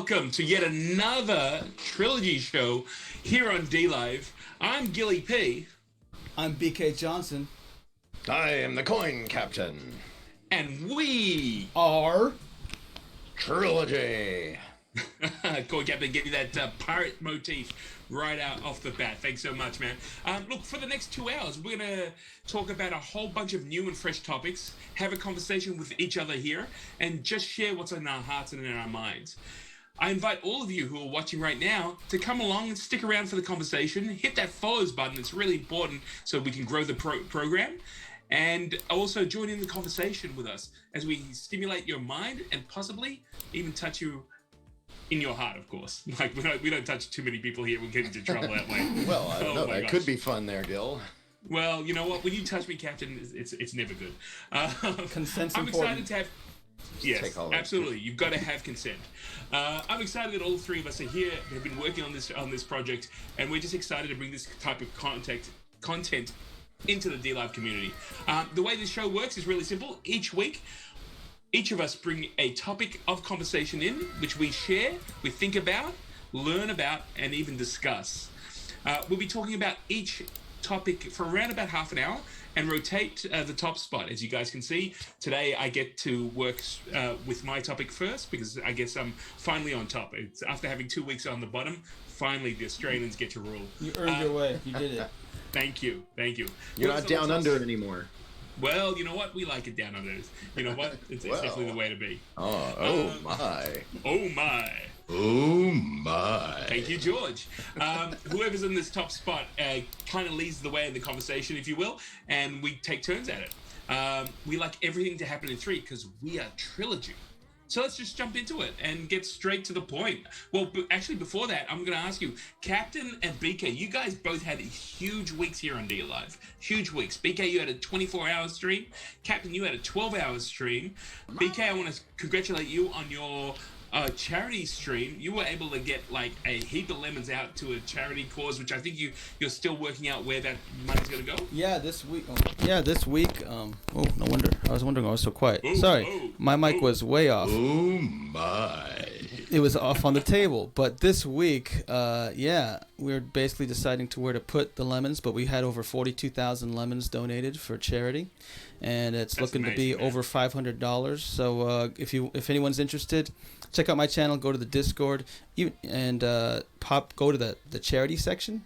welcome to yet another Trilogy Show here on Dlive. I'm Gilly P. I'm BK Johnson. I am the coin captain. And we are Trilogy. Coin Captain, give you that pirate motif right out off the bat. Thanks so much, man. Look, for the next 2 hours, we're going to talk about a whole bunch of new and fresh topics, have a conversation with each other here, and just share what's in our hearts and in our minds. I invite all of you who are watching right now to come along and stick around for the conversation. Hit that follows button. It's really important so we can grow the program. And also join in the conversation with us as we stimulate your mind and possibly even touch you in your heart, of course. Like we don't touch too many people here. We'll get into trouble that way. Well, I don't know. That could be fun there, Gil. Well, you know what? When you touch me, Captain, it's never good. Consent's I'm important. excited to have. Yes, absolutely. You've got to have consent. I'm excited that all three of us are here. Have been working on this project, and we're just excited to bring this type of content into the Dlive community. The way this show works is really simple. Each week, each of us bring a topic of conversation in, which we share, we think about, learn about, and even discuss. We'll be talking about each topic for around about half an hour and rotate the top spot. As you guys can see, today I get to work with my topic first because I guess I'm finally on top. It's after having 2 weeks on the bottom, finally the Australians get to rule. You earned your way. You did it. Thank you. You're not down under anymore. Well, you know what? We like it down under. You know what? It's definitely the way to be. Oh my. Oh my. Oh my. Thank you, George. Whoever's in this top spot kind of leads the way in the conversation, if you will, and we take turns at it. We like everything to happen in three because we are Trilogy. So let's just jump into it and get straight to the point. Well, actually, before that, I'm going to ask you, Captain and BK, you guys both had huge weeks here on Dlive. Huge weeks. BK, you had a 24-hour stream. Captain, you had a 12-hour stream. BK, I want to congratulate you on your charity stream. You were able to get like a heap of lemons out to a charity cause, which I think you're still working out where that money's going to go. Yeah, this week. Oh, no wonder. I was wondering why I was so quiet. Sorry, my mic was way off. Oh my. It was off on the table. But this week, we're basically deciding to where to put the lemons. But we had over 42,000 lemons donated for charity, and it's looking to be over $500. So if anyone's interested, check out my channel. Go to the Discord, and go to the charity section,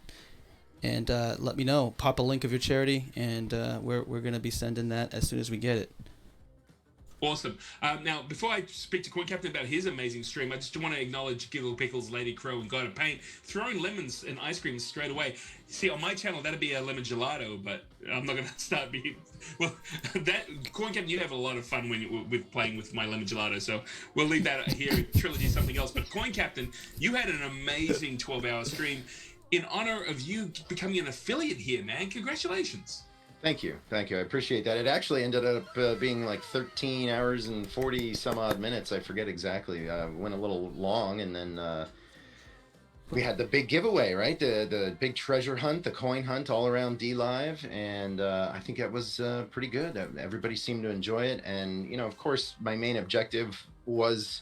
and let me know. Pop a link of your charity, and we're gonna be sending that as soon as we get it. Awesome. Now, before I speak to Coin Captain about his amazing stream, I just want to acknowledge Giggle Pickles, Lady Crow, and God of Pain throwing lemons and ice cream straight away. See, on my channel, that'd be a lemon gelato, but I'm not going to start being... Well, Coin Captain, you have a lot of fun with playing with my lemon gelato, so we'll leave that here. Trilogy something else. But Coin Captain, you had an amazing 12-hour stream in honor of you becoming an affiliate here, man. Congratulations. Thank you. I appreciate that. It actually ended up being like 13 hours and 40 some odd minutes. I forget exactly. Went a little long, and then we had the big giveaway, right? The big treasure hunt, the coin hunt all around Dlive, and I think that was pretty good. Everybody seemed to enjoy it, and of course, my main objective was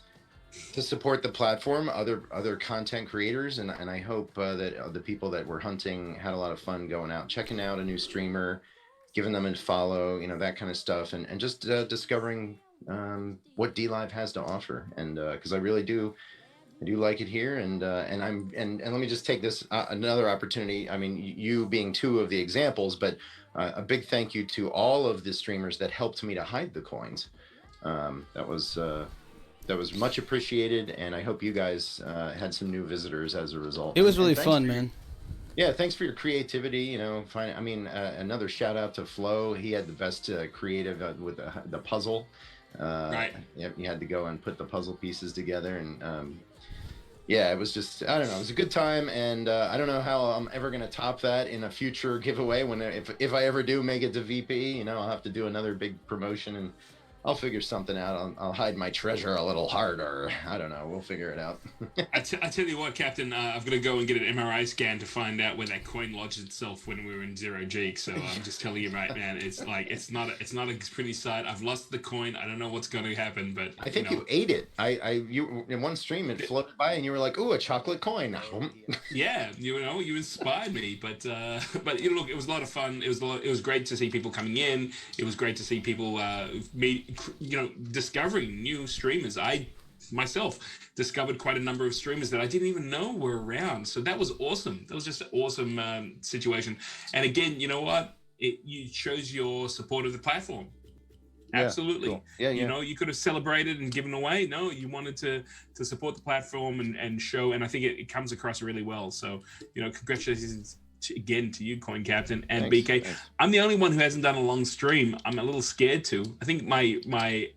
to support the platform, other content creators, and I hope that the people that were hunting had a lot of fun going out, checking out a new streamer, giving them a follow, that kind of stuff, and just discovering what Dlive has to offer, and because I do like it here, and let me just take this another opportunity. I mean, you being two of the examples, but a big thank you to all of the streamers that helped me to hide the coins. That was much appreciated, and I hope you guys had some new visitors as a result. It was really fun, man. Yeah, thanks for your creativity. Another shout out to Flo. He had the best creative with the puzzle. Right. Yep, you had to go and put the puzzle pieces together, and it was just, I don't know, it was a good time, and I don't know how I'm ever gonna top that in a future giveaway if I ever do make it to VP. I'll have to do another big promotion and I'll figure something out. I'll hide my treasure a little harder. I don't know. We'll figure it out. I tell you what, Captain, I'm going to go and get an MRI scan to find out where that coin lodged itself when we were in Zero G. So I'm just telling you right, man, it's not a pretty sight. I've lost the coin. I don't know what's going to happen, but I think you ate it. You in one stream it floated by and you were like, "Ooh, a chocolate coin." Yeah, you inspired me, but look, it was a lot of fun. It was great to see people coming in. It was great to see people discovering new streamers. I myself discovered quite a number of streamers that I didn't even know were around. So that was awesome. That was just an awesome situation. And again, you know what? It shows your support of the platform. Absolutely. Cool. Yeah. You could have celebrated and given away. No, you wanted to support the platform and show, and I think it comes across really well. So, congratulations again to you, Coin Captain, and thanks, BK. Thanks. I'm the only one who hasn't done a long stream. I'm a little scared to. I think my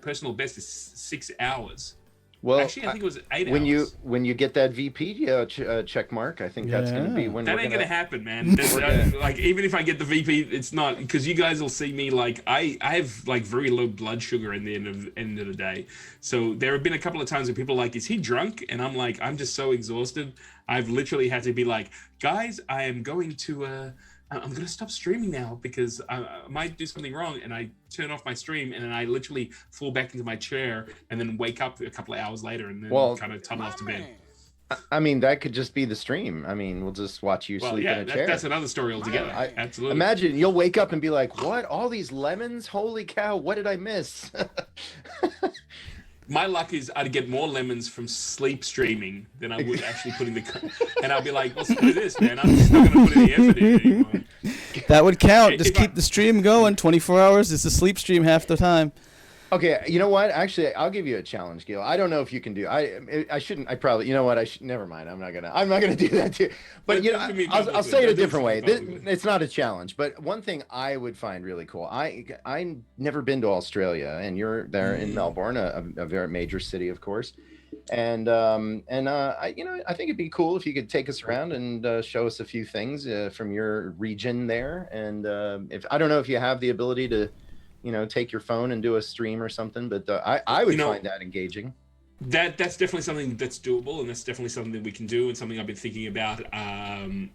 personal best is 6 hours. Well, actually, I think it was 8 hours. When you get that VP check mark, I think that's going to be when that ain't going to happen, man. Like even if I get the VP, it's not, because you guys will see me like I have like very low blood sugar in the end of the day. So there have been a couple of times where people are like, "Is he drunk?" And I'm like, I'm just so exhausted. I've literally had to be like, "Guys, I am going to I'm going to stop streaming now because I might do something wrong." And I turn off my stream and then I literally fall back into my chair and then wake up a couple of hours later and then kind of tunnel off to bed. I mean, that could just be the stream. I mean, we'll just watch you sleep in a chair. That's another story altogether. Absolutely. Imagine you'll wake up and be like, "What? All these lemons? Holy cow, what did I miss?" My luck is I'd get more lemons from sleep streaming than I would actually putting and I'll be like, "What's with this, man? I'm just not going to put any effort in anymore." That would count. Just keep the stream going. 24 hours. It's a sleep stream half the time. Okay, you know what? Actually, I'll give you a challenge, Gil. I don't know if you can do. I shouldn't. I probably. You know what? Never mind. I'm not gonna do that too. But I'll say it a different way. It's not a challenge. But one thing I would find really cool. I never been to Australia, and you're there in Melbourne, a very major city, of course. And I think it'd be cool if you could take us around and show us a few things from your region there. And if I don't know if you have the ability to, take your phone and do a stream or something, but I would find that engaging. That's definitely something that's doable, and that's definitely something that we can do, and something I've been thinking about. I'm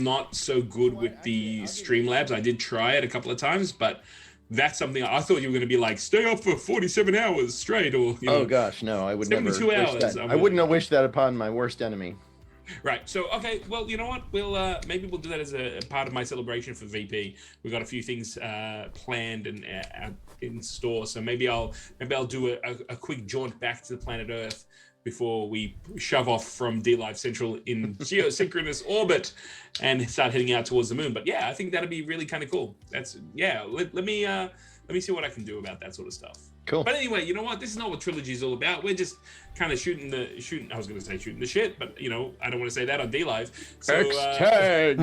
not so good with the Streamlabs. I did try it a couple of times, but that's something I thought you were going to be like, stay up for 47 hours straight, or oh gosh, no, I would 72 never hours. I wouldn't have wished that upon my worst enemy. Right. So, okay. Well, you know what? Maybe we'll do that as a part of my celebration for VP. We've got a few things planned and in store. So maybe I'll do a quick jaunt back to the planet Earth before we shove off from Dlive Central in geosynchronous orbit and start heading out towards the moon. But yeah, I think that'd be really kind of cool. Let me see what I can do about that sort of stuff. Cool. But anyway, you know what? This is not what Trilogy is all about. We're just kind of shooting the shit, but I don't want to say that on Dlive. So, X-Tag.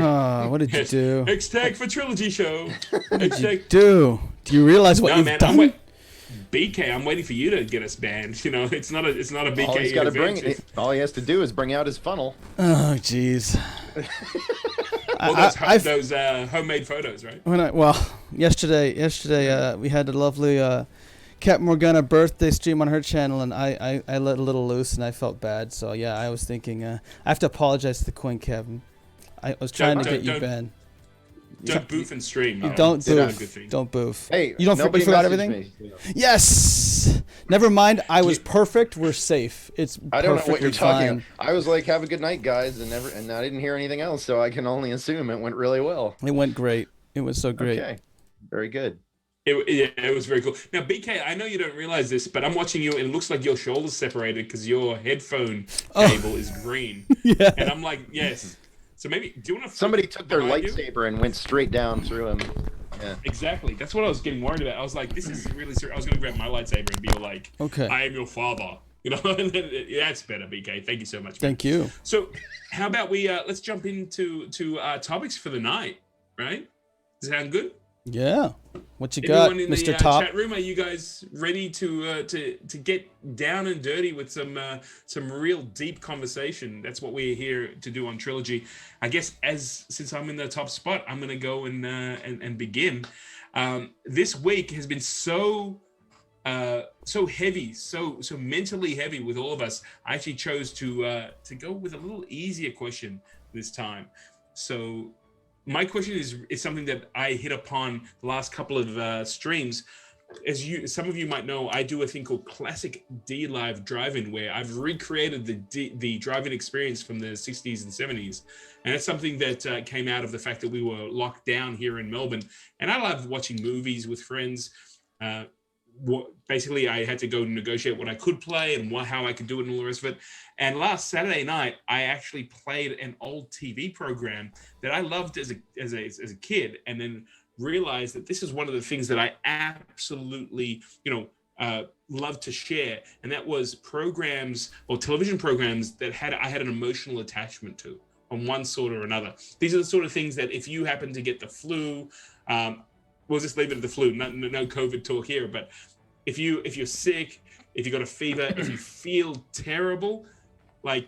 What did you do? X-Tag for Trilogy Show. What did you do? Do you realize what you've done? BK, I'm waiting for you to get us banned. It's not a BK. All he's got to bring. All he has to do is bring out his funnel. Oh, jeez. Those homemade photos, right? Yesterday we had a lovely Cat Morgana birthday stream on her channel, and I let a little loose, and I felt bad. So yeah, I was thinking I have to apologize to the Coin Kevin. I was trying to get you banned. Don't boof and stream. Don't boof. Don't boof. Hey, you forgot everything? Yes. Never mind. I was perfect. We're safe. I don't know what you're talking about. I was like, have a good night, guys, and I didn't hear anything else, so I can only assume it went really well. It went great. It was so great. Okay. Very good. It was very cool. Now, BK, I know you don't realize this, but I'm watching you, and it looks like your shoulders separated because your headphone cable is green. Yeah. And I'm like, yes. So maybe, do you want to... Somebody took their lightsaber and went straight down through him. Yeah. Exactly. That's what I was getting worried about. I was like, this is really serious. I was going to grab my lightsaber and be like, okay, I am your father. That's better, BK. Thank you so much. Thank you. So how about we, let's jump into topics for the night, right? Does that sound good? Yeah. What you got, Everyone in Mr. the Top? chat room, are you guys ready to get down and dirty with some real deep conversation? That's what we're here to do on Trilogy. I guess since I'm in the top spot, I'm gonna go and begin. This week has been so heavy, so mentally heavy with all of us. I actually chose to go with a little easier question this time. So my question is something that I hit upon the last couple of streams. As some of you might know, I do a thing called Classic Dlive Drive-In, where I've recreated the drive-in experience from the 60s and 70s. And it's something that came out of the fact that we were locked down here in Melbourne. And I love watching movies with friends. Basically, I had to go negotiate what I could play and how I could do it and all the rest of it. And last Saturday night, I actually played an old TV program that I loved as a kid, and then realized that this is one of the things that I absolutely, love to share, and that was programs or television programs that I had an emotional attachment to on one sort or another. These are the sort of things that if you happen to get the flu, we'll just leave it at the flu. No COVID talk here, but if you're sick, if you got a fever, if you feel terrible, and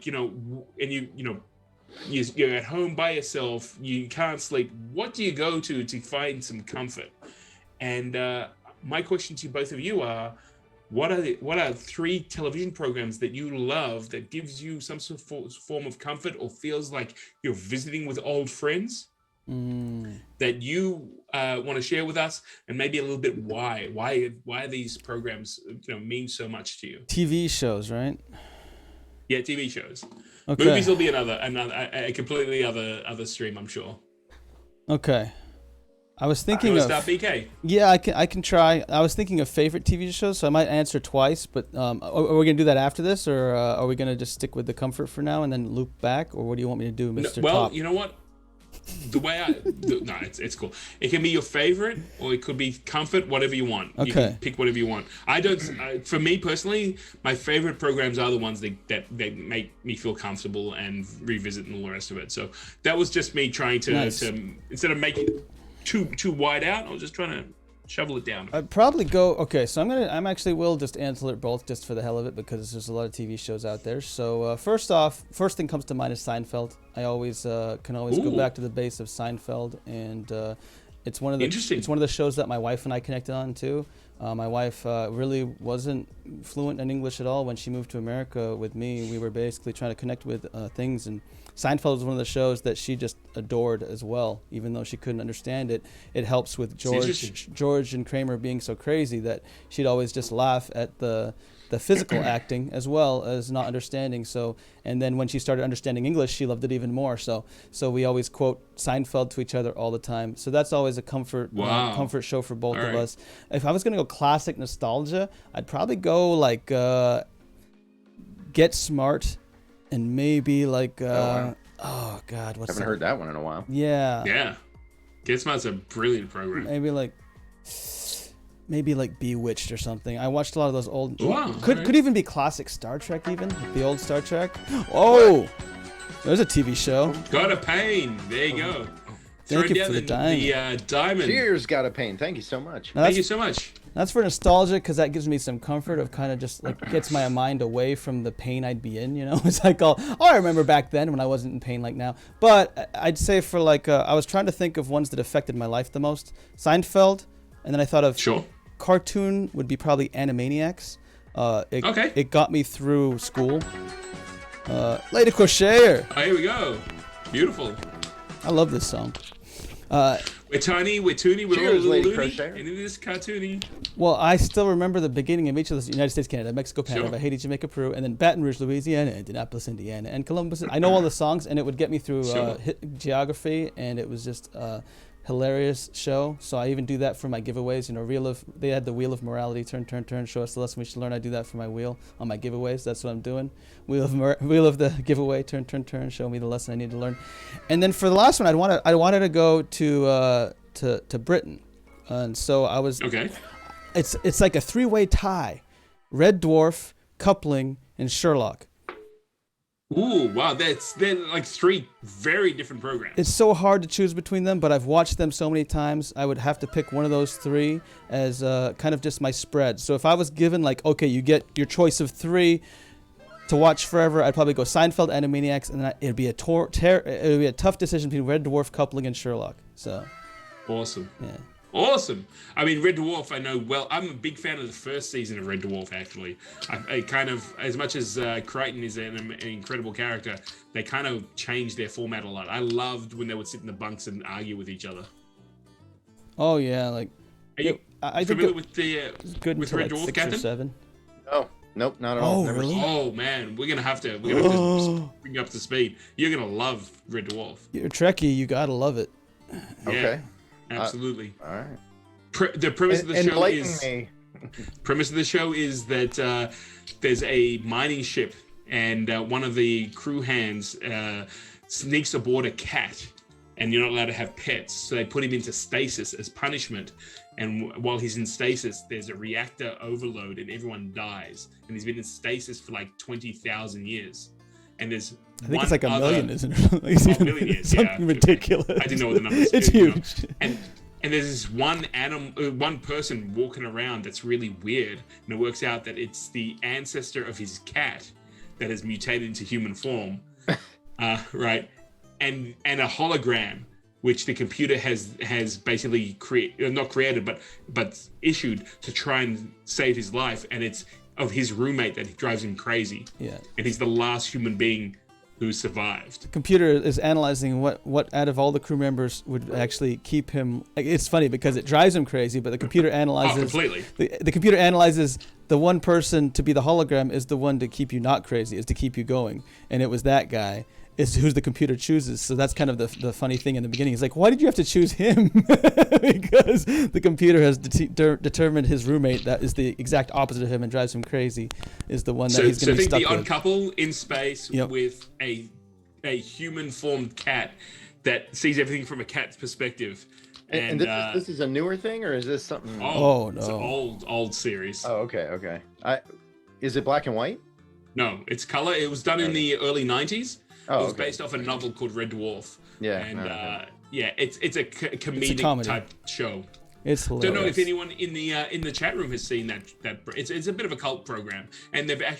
you're at home by yourself, you can't sleep, what do you go to find some comfort? And my question to both of you are, what are 3 television programs that you love that gives you some sort of form of comfort or feels like you're visiting with old friends that you want to share with us, and maybe a little bit why these programs mean so much to you? TV shows, right? Yeah, TV shows. Okay. Movies will be another a completely other stream, I'm sure. Okay. I was thinking of start BK. Yeah, I can try. I was thinking of favorite TV shows, so I might answer twice. But are we gonna do that after this, or are we gonna just stick with the comfort for now and then loop back, or what do you want me to do, Mr. Well, Top? you know what? The way it's cool. It can be your favorite, or it could be comfort, whatever you want. Okay. You can pick whatever you want. For me personally, my favorite programs are the ones that make me feel comfortable and revisit and all the rest of it. So that was just me trying to instead of making it too wide out, I was just trying to shovel it down. I'd probably go. Okay, so will just answer it both just for the hell of it, because there's a lot of TV shows out there. So first thing comes to mind is Seinfeld. I always can always go back to the base of Seinfeld, and it's one of the shows that my wife and I connected on too. My wife really wasn't fluent in English at all when she moved to America with me. We were basically trying to connect with things, and Seinfeld was one of the shows that she just adored as well, even though she couldn't understand it. It helps with George and Kramer being so crazy that she'd always just laugh at the physical acting as well as not understanding. So, and then when she started understanding English, she loved it even more. So we always quote Seinfeld to each other all the time. So that's always a comfort show for both of us. If I was gonna go classic nostalgia, I'd probably go like Get Smart, and maybe like oh God, what's haven't heard that one in a while. Yeah, Get Smart's a brilliant program. Maybe like Bewitched or something. I watched a lot of those old. Wow. Could even be classic Star Trek, even the old Star Trek. Oh, there's a TV show. Got a Pain. There you go. Thank you for the diamond. The diamond. Cheers, Got a Pain. Thank you so much. Thank you so much. That's for nostalgia, because that gives me some comfort of kind of just like gets my mind away from the pain I'd be in, It's like, I remember back then when I wasn't in pain like now. But I'd say for like, I was trying to think of ones that affected my life the most. Seinfeld, and then I thought of cartoon would be probably Animaniacs. It got me through school. Lady Crocheter. Oh, here we go. Beautiful. I love this song. We're tiny, we're toony, we're Cheers, all Lady loony, Crocheter. and it is cartoony. Well, I still remember the beginning of each of those: United States, Canada, Mexico, Panama, Sure. Haiti, Jamaica, Peru, and then Baton Rouge, Louisiana, Indianapolis, Indiana, and Columbus. I know all the songs, and it would get me through geography, and it was just hilarious show. So I even do that for my giveaways. They had the Wheel of Morality, turn, show us the lesson we should learn. I do that for my wheel on my giveaways. That's what I'm doing. Wheel of the giveaway, turn, show me the lesson I need to learn. And then for the last one, I wanted to go to Britain, and so I was. Okay. It's like a 3-way tie: Red Dwarf, Coupling, and Sherlock. Ooh, wow, they're like 3 very different programs. It's so hard to choose between them, but I've watched them so many times. I would have to pick one of those 3 as kind of just my spread. So if I was given like, okay, you get your choice of 3 to watch forever, I'd probably go Seinfeld, Animaniacs, and then it'd be a tough decision between Red Dwarf, Coupling, and Sherlock. So awesome. Yeah. Awesome. I mean, Red Dwarf, I know well. I'm a big fan of the first season of Red Dwarf, actually. I kind of, as much as Crichton is an incredible character, they kind of changed their format a lot. I loved when they would sit in the bunks and argue with each other. Oh, yeah. Like, are you familiar with Red like Dwarf, 6 Captain? or 7. Oh, nope, not at all. Oh, really? Oh, man. We're going to have to bring you up to speed. You're going to love Red Dwarf. You're a Trekkie. You got to love it. Yeah. Okay. Absolutely. All right. The premise of the show is me. premise of the show is that there's a mining ship, and one of the crew hands sneaks aboard a cat, and you're not allowed to have pets, so they put him into stasis as punishment. And while he's in stasis, there's a reactor overload, and everyone dies. And he's been in stasis for like 20,000 years. And there's I think it's like a million, isn't it? Like million years, something ridiculous. I didn't know what the numbers. It's huge. And there's this one person walking around that's really weird, and it works out that it's the ancestor of his cat that has mutated into human form, right? And a hologram, which the computer has basically not created, but issued to try and save his life, and it's of his roommate that drives him crazy. Yeah. And he's the last human being who survived. The computer is analyzing what out of all the crew members would actually keep him. It's funny because it drives him crazy, but the computer analyzes. Completely. The computer analyzes the one person to be the hologram is the one to keep you not crazy, is to keep you going, and it was that guy. Is who's the computer chooses. So that's kind of the funny thing in the beginning. It's like, why did you have to choose him? Because the computer has determined his roommate that is the exact opposite of him and drives him crazy is the one that he's going to be stuck with. So think the odd couple in space with a human formed cat that sees everything from a cat's perspective. And this is a newer thing, or is this something? Oh no, it's an old series. Oh, okay. Is it black and white? No, it's color. It was done in the early 90s. Oh, it was based off a novel called Red Dwarf. Yeah. And it's a comedic type show. It's hilarious. Don't know if anyone in the chat room has seen that. It's a bit of a cult program, and they're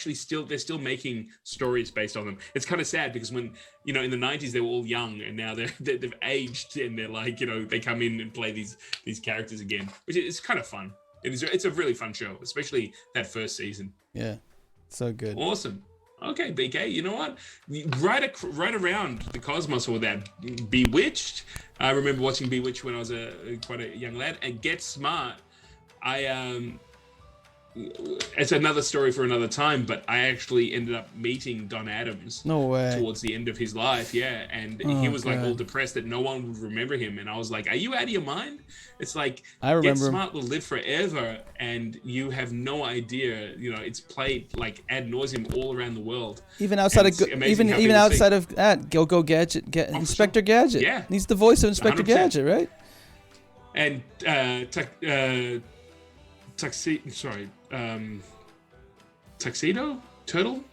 still making stories based on them. It's kind of sad because when in the 90s they were all young, and now they've aged, and they're like they come in and play these characters again, which is kind of fun. It's a really fun show, especially that first season. Yeah, so good. Awesome. Okay, BK, you know what? Right around the cosmos or that Bewitched. I remember watching Bewitched when I was quite a young lad. And Get Smart, it's another story for another time, but I actually ended up meeting Don Adams. No way. Towards the end of his life, yeah. And he was like all depressed that no one would remember him. And I was like, are you out of your mind? It's like, I remember Get Smart will live forever, and you have no idea. It's played like ad nauseum all around the world. Even outside of that, Go Gadget, Inspector Gadget. Yeah. He's the voice of Inspector 100%. Gadget, right? And Tuxedo? Turtle.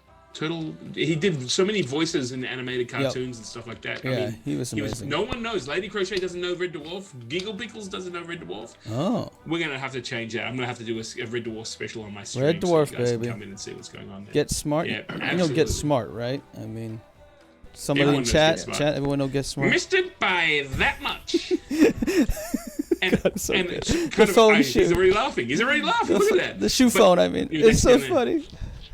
He did so many voices in animated cartoons and stuff like that. Yeah, he was amazing. No one knows. Lady Crochet doesn't know Red Dwarf. Giggle Pickles doesn't know Red Dwarf. Oh. We're going to have to change that. I'm going to have to do a Red Dwarf special on my stream. Red Dwarf, so you guys baby. Can come in and see what's going on there. Get Smart. Yeah, Get Smart, right? I mean, somebody Everyone in knows chat, everyone will get Smart. Missed it by that much. And so and good. Kind The phone of, shoe. He's already laughing. Look at that. The shoe phone, I mean. It's so funny.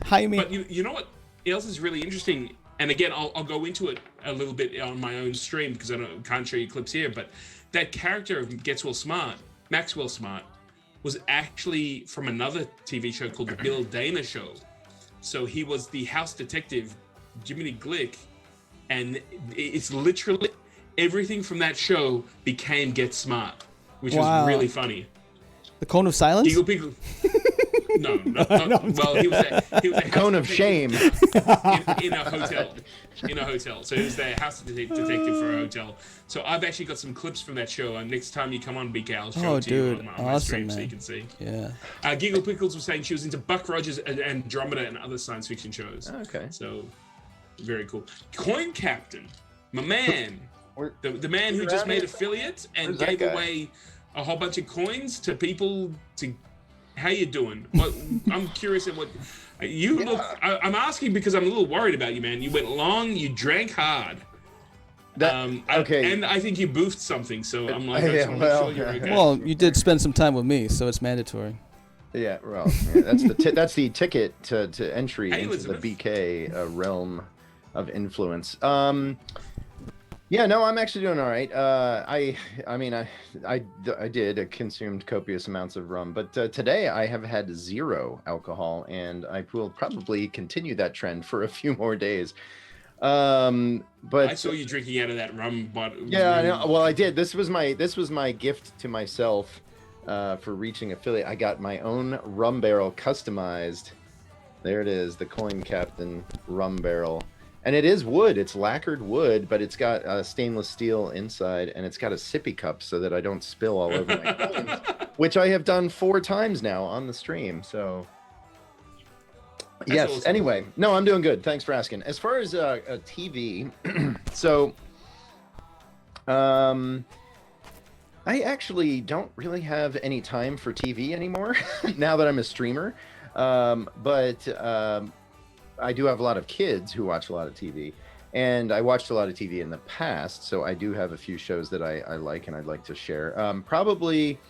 Jaime. But you know what else is really interesting? And again, I'll go into it a little bit on my own stream because I can't show you clips here. But that character of Maxwell Smart, was actually from another TV show called The Bill Dana Show. So he was the house detective, Jiminy Glick. And it's literally everything from that show became Get Smart, which was really funny. The Cone of Silence? Giggle Pickle. No. Well, he was a Cone of Shame in a hotel. So he was the house detective for a hotel. So I've actually got some clips from that show. And next time you come on, BK, I'll show it to you on my stream so you can see. Yeah. Giggle Pickles was saying she was into Buck Rogers and Andromeda and other science fiction shows. Okay. So very cool. Coin Captain, my man, the man who just made affiliate and gave away a whole bunch of coins to people to. How you doing? I'm curious at what you look. I'm asking because I'm a little worried about you, man. You went long. You drank hard. Okay. And I think you boofed something, so I'm like, Yeah, well, sure you're okay. Well, you did spend some time with me, so it's mandatory. Yeah, well, yeah, that's the ticket to entry Hey, into Elizabeth. the BK realm of influence. Yeah, no, I'm actually doing all right. I mean, I did consumed copious amounts of rum, but today I have had 0 alcohol, and I will probably continue that trend for a few more days. But I saw you drinking out of that rum bottle. yeah, I know. Well, I did. This was my gift to myself for reaching affiliate. I got my own rum barrel customized. There it is, the Coin Captain rum barrel. And it is wood. It's lacquered wood, but it's got stainless steel inside, and it's got a sippy cup so that I don't spill all over my coins, which I have done 4 times now on the stream. So, yes. Awesome. Anyway, no, I'm doing good. Thanks for asking. As far as a TV, so I actually don't really have any time for TV anymore now that I'm a streamer. But I do have a lot of kids who watch a lot of TV, and I watched a lot of TV in the past, so I do have a few shows that I like and I'd like to share. Probably,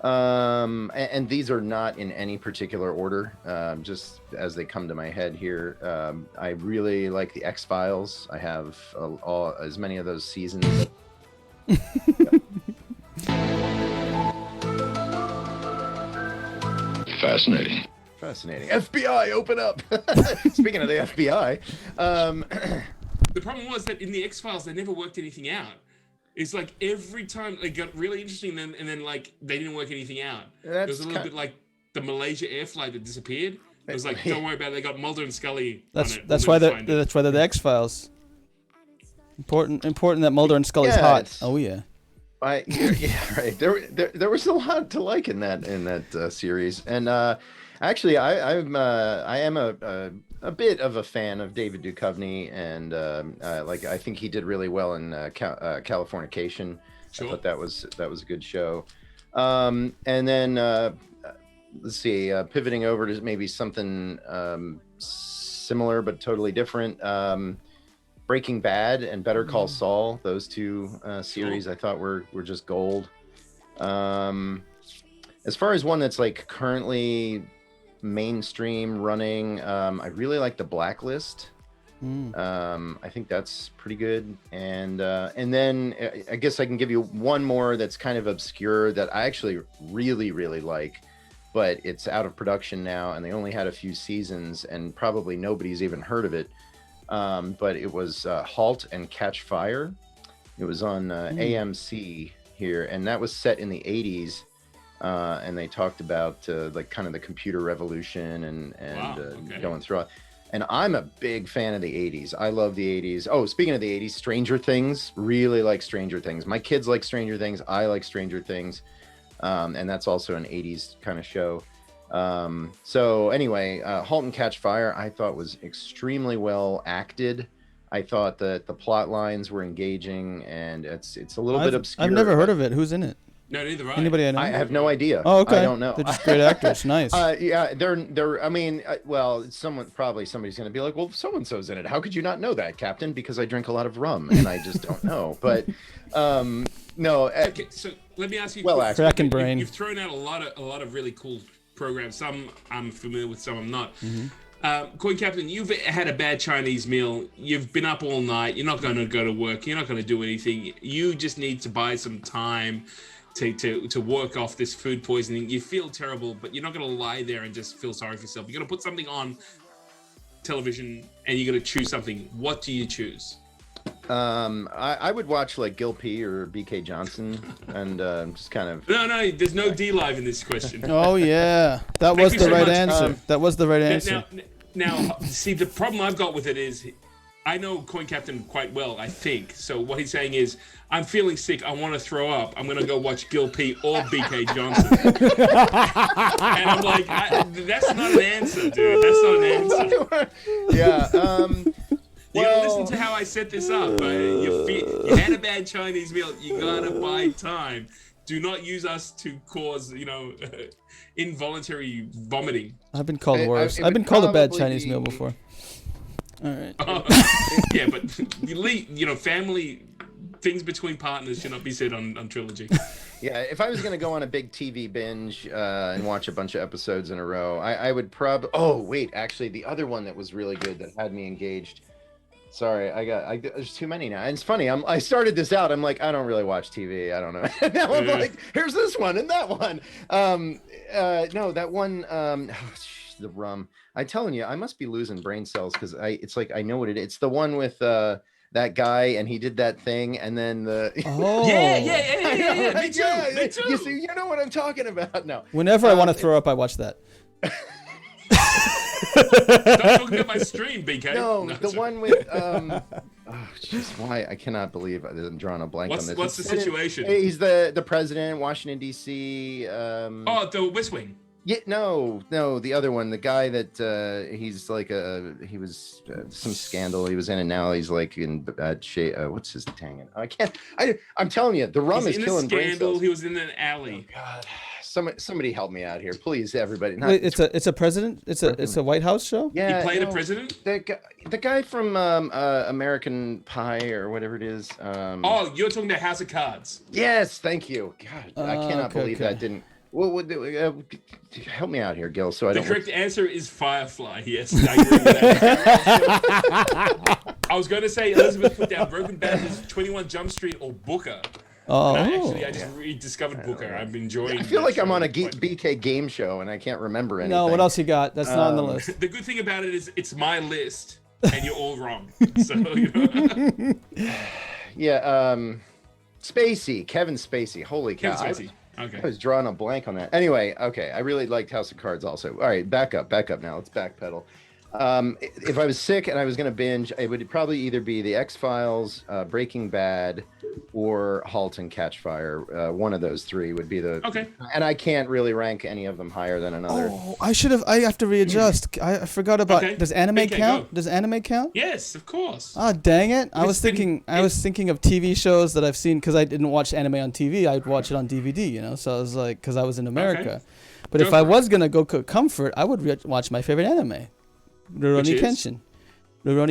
and these are not in any particular order, just as they come to my head here. I really like the X-Files. I have as many of those seasons. Fascinating. FBI, open up. Speaking of the FBI, the problem was that in the X-Files they never worked anything out. It's like every time they got really interesting, and then like they didn't work anything out. It was a little bit like the Malaysia air flight that disappeared. It was like, don't worry about it. They got Mulder and Scully. That's why they're the X-Files. Important that Mulder and Scully's hot. Oh yeah. Yeah, right. There was a lot to like in that series, and actually, I am a bit of a fan of David Duchovny, and I think he did really well in Californication. Sure. I thought that was a good show. And then let's see, pivoting over to maybe something similar but totally different. Breaking Bad and Better Call Saul, those 2 series I thought were just gold. As far as one that's like currently mainstream running, I really like The Blacklist. I think that's pretty good. And then I guess I can give you one more that's kind of obscure that I actually really, really like, but it's out of production now, and they only had a few seasons, and probably nobody's even heard of it. But it was Halt and Catch Fire. It was on AMC here, and that was set in the 80s. And they talked about like kind of the computer revolution and going through it. And I'm a big fan of the 80s. I love the 80s. Oh, speaking of the 80s, Stranger Things. Really like Stranger Things. My kids like Stranger Things. I like Stranger Things. And that's also an 80s kind of show. So anyway, Halt and Catch Fire, I thought was extremely well acted. I thought that the plot lines were engaging, and it's a little bit obscure. I've never heard of it. Who's in it? No, neither have I. Anybody I know? I have no idea. Oh, okay. I don't know. They're just great actors. Nice. Yeah, they're. I mean, well, somebody's going to be like, well, so and so's in it. How could you not know that, Captain? Because I drink a lot of rum, and I just don't know. But no. Okay, so let me ask you. Well, cracking brain. You've thrown out a lot of really cool programs. Some I'm familiar with, some I'm not. Coin Captain, you've had a bad Chinese meal. You've been up all night. You're not going to go to work. You're not going to do anything. You just need to buy some time to work off this food poisoning. You feel terrible, but you're not going to lie there and just feel sorry for yourself. You're going to put something on television, and you're going to choose something. What do you choose? I would watch like Gil P or BK Johnson, and just kind of. No, there's no Dlive in this question. Oh yeah, that was the right answer. That was the right answer. Now, see, the problem I've got with it is, I know Coin Captain quite well, I think. So what he's saying is, I'm feeling sick. I want to throw up. I'm going to go watch Gil P or BK Johnson. And I'm like, that's not an answer, dude. That's not an answer. Yeah. You gotta listen to how I set this up. You had a bad Chinese meal. You gotta buy time. Do not use us to cause, involuntary vomiting. I've been called worse. I've been called a bad Chinese meal before. All right. Yeah, but family things between partners should not be said on Trilogy. Yeah, if I was going to go on a big TV binge and watch a bunch of episodes in a row, I would probably... Oh, wait, actually, the other one that was really good that had me engaged... Sorry, there's too many now. And it's funny, I started this out, I'm like, I don't really watch TV, I don't know. And now I'm like, here's this one and that one. No, that one, the rum. I'm telling you, I must be losing brain cells because it's like I know what it is. It's the one with that guy, and he did that thing, and then the yeah. Me too. Me too. You see, you know what I'm talking about. No. Whenever I want to throw up, I watch that. Stop talking about my stream, BK. No, the one with oh, jeez, why I cannot believe I'm drawing a blank on this. What's the situation? He's the president, Washington D.C. Oh, the West Wing. Yeah, no, the other one, the guy that he's like he was some scandal he was in, and now he's like in bad shape. What's his tangent? I'm telling you, the rum is killing brain cells. He was in an alley. Oh, God. Somebody help me out here, please, everybody. Wait, it's a president? It's a White House show? Yeah, he played a president. The guy from American Pie or whatever it is. Oh, you're talking about House of Cards. Yes, thank you. God, I cannot believe that didn't. Well, help me out here, Gil. So the correct answer is Firefly. Yes, I agree with that. I was going to say Elizabeth put down Broken Bandits, 21 Jump Street, or Booker. Oh, I just rediscovered Booker. I'm enjoying. I feel like I'm on a BK game show and I can't remember anything. No, what else you got? That's not on the list. The good thing about it is it's my list, and you're all wrong. So you know. Yeah, Kevin Spacey. Holy cow! Kevin Spacey. Okay. I was drawing a blank on that. Anyway, okay. I really liked House of Cards also. All right, back up now. Let's backpedal. If I was sick and I was going to binge, it would probably either be The X-Files, Breaking Bad, or Halt and Catch Fire. One of those three would be the... Okay. And I can't really rank any of them higher than another. Oh, I have to readjust. I forgot about... Okay. Does anime count? Go. Does anime count? Yes, of course. Oh, dang it. I was thinking of TV shows that I've seen because I didn't watch anime on TV. I'd watch it on DVD, you know? So I was like, because I was in America. Okay. But if I was going to go cook comfort, I would watch my favorite anime. Rurouni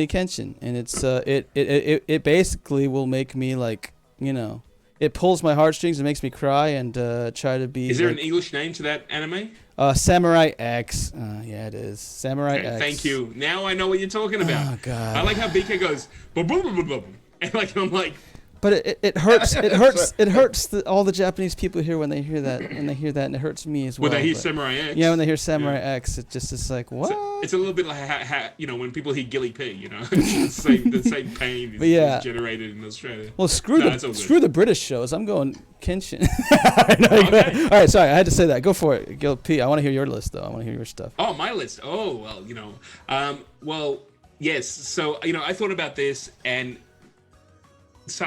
Kenshin, and it's it basically will make me like, you know, it pulls my heartstrings and makes me cry and try to be. Is there an English name to that anime? Samurai X. Yeah, it is Samurai X. Thank you. Now I know what you're talking about. Oh God. I like how BK goes boom boom boom boom boom, and like I'm like. But it hurts. It hurts all the Japanese people here when they hear that, and it hurts me as well. When they hear Samurai X. Yeah, when they hear Samurai X, it just is like what? It's a little bit like how you know when people hear Gilly P. You know, the same pain is generated in Australia. Well, screw the British shows. I'm going Kenshin. Okay. All right, sorry, I had to say that. Go for it, Gil P. I want to hear your list though. I want to hear your stuff. Oh, my list. Oh, well, you know, yes. So you know, I thought about this and. So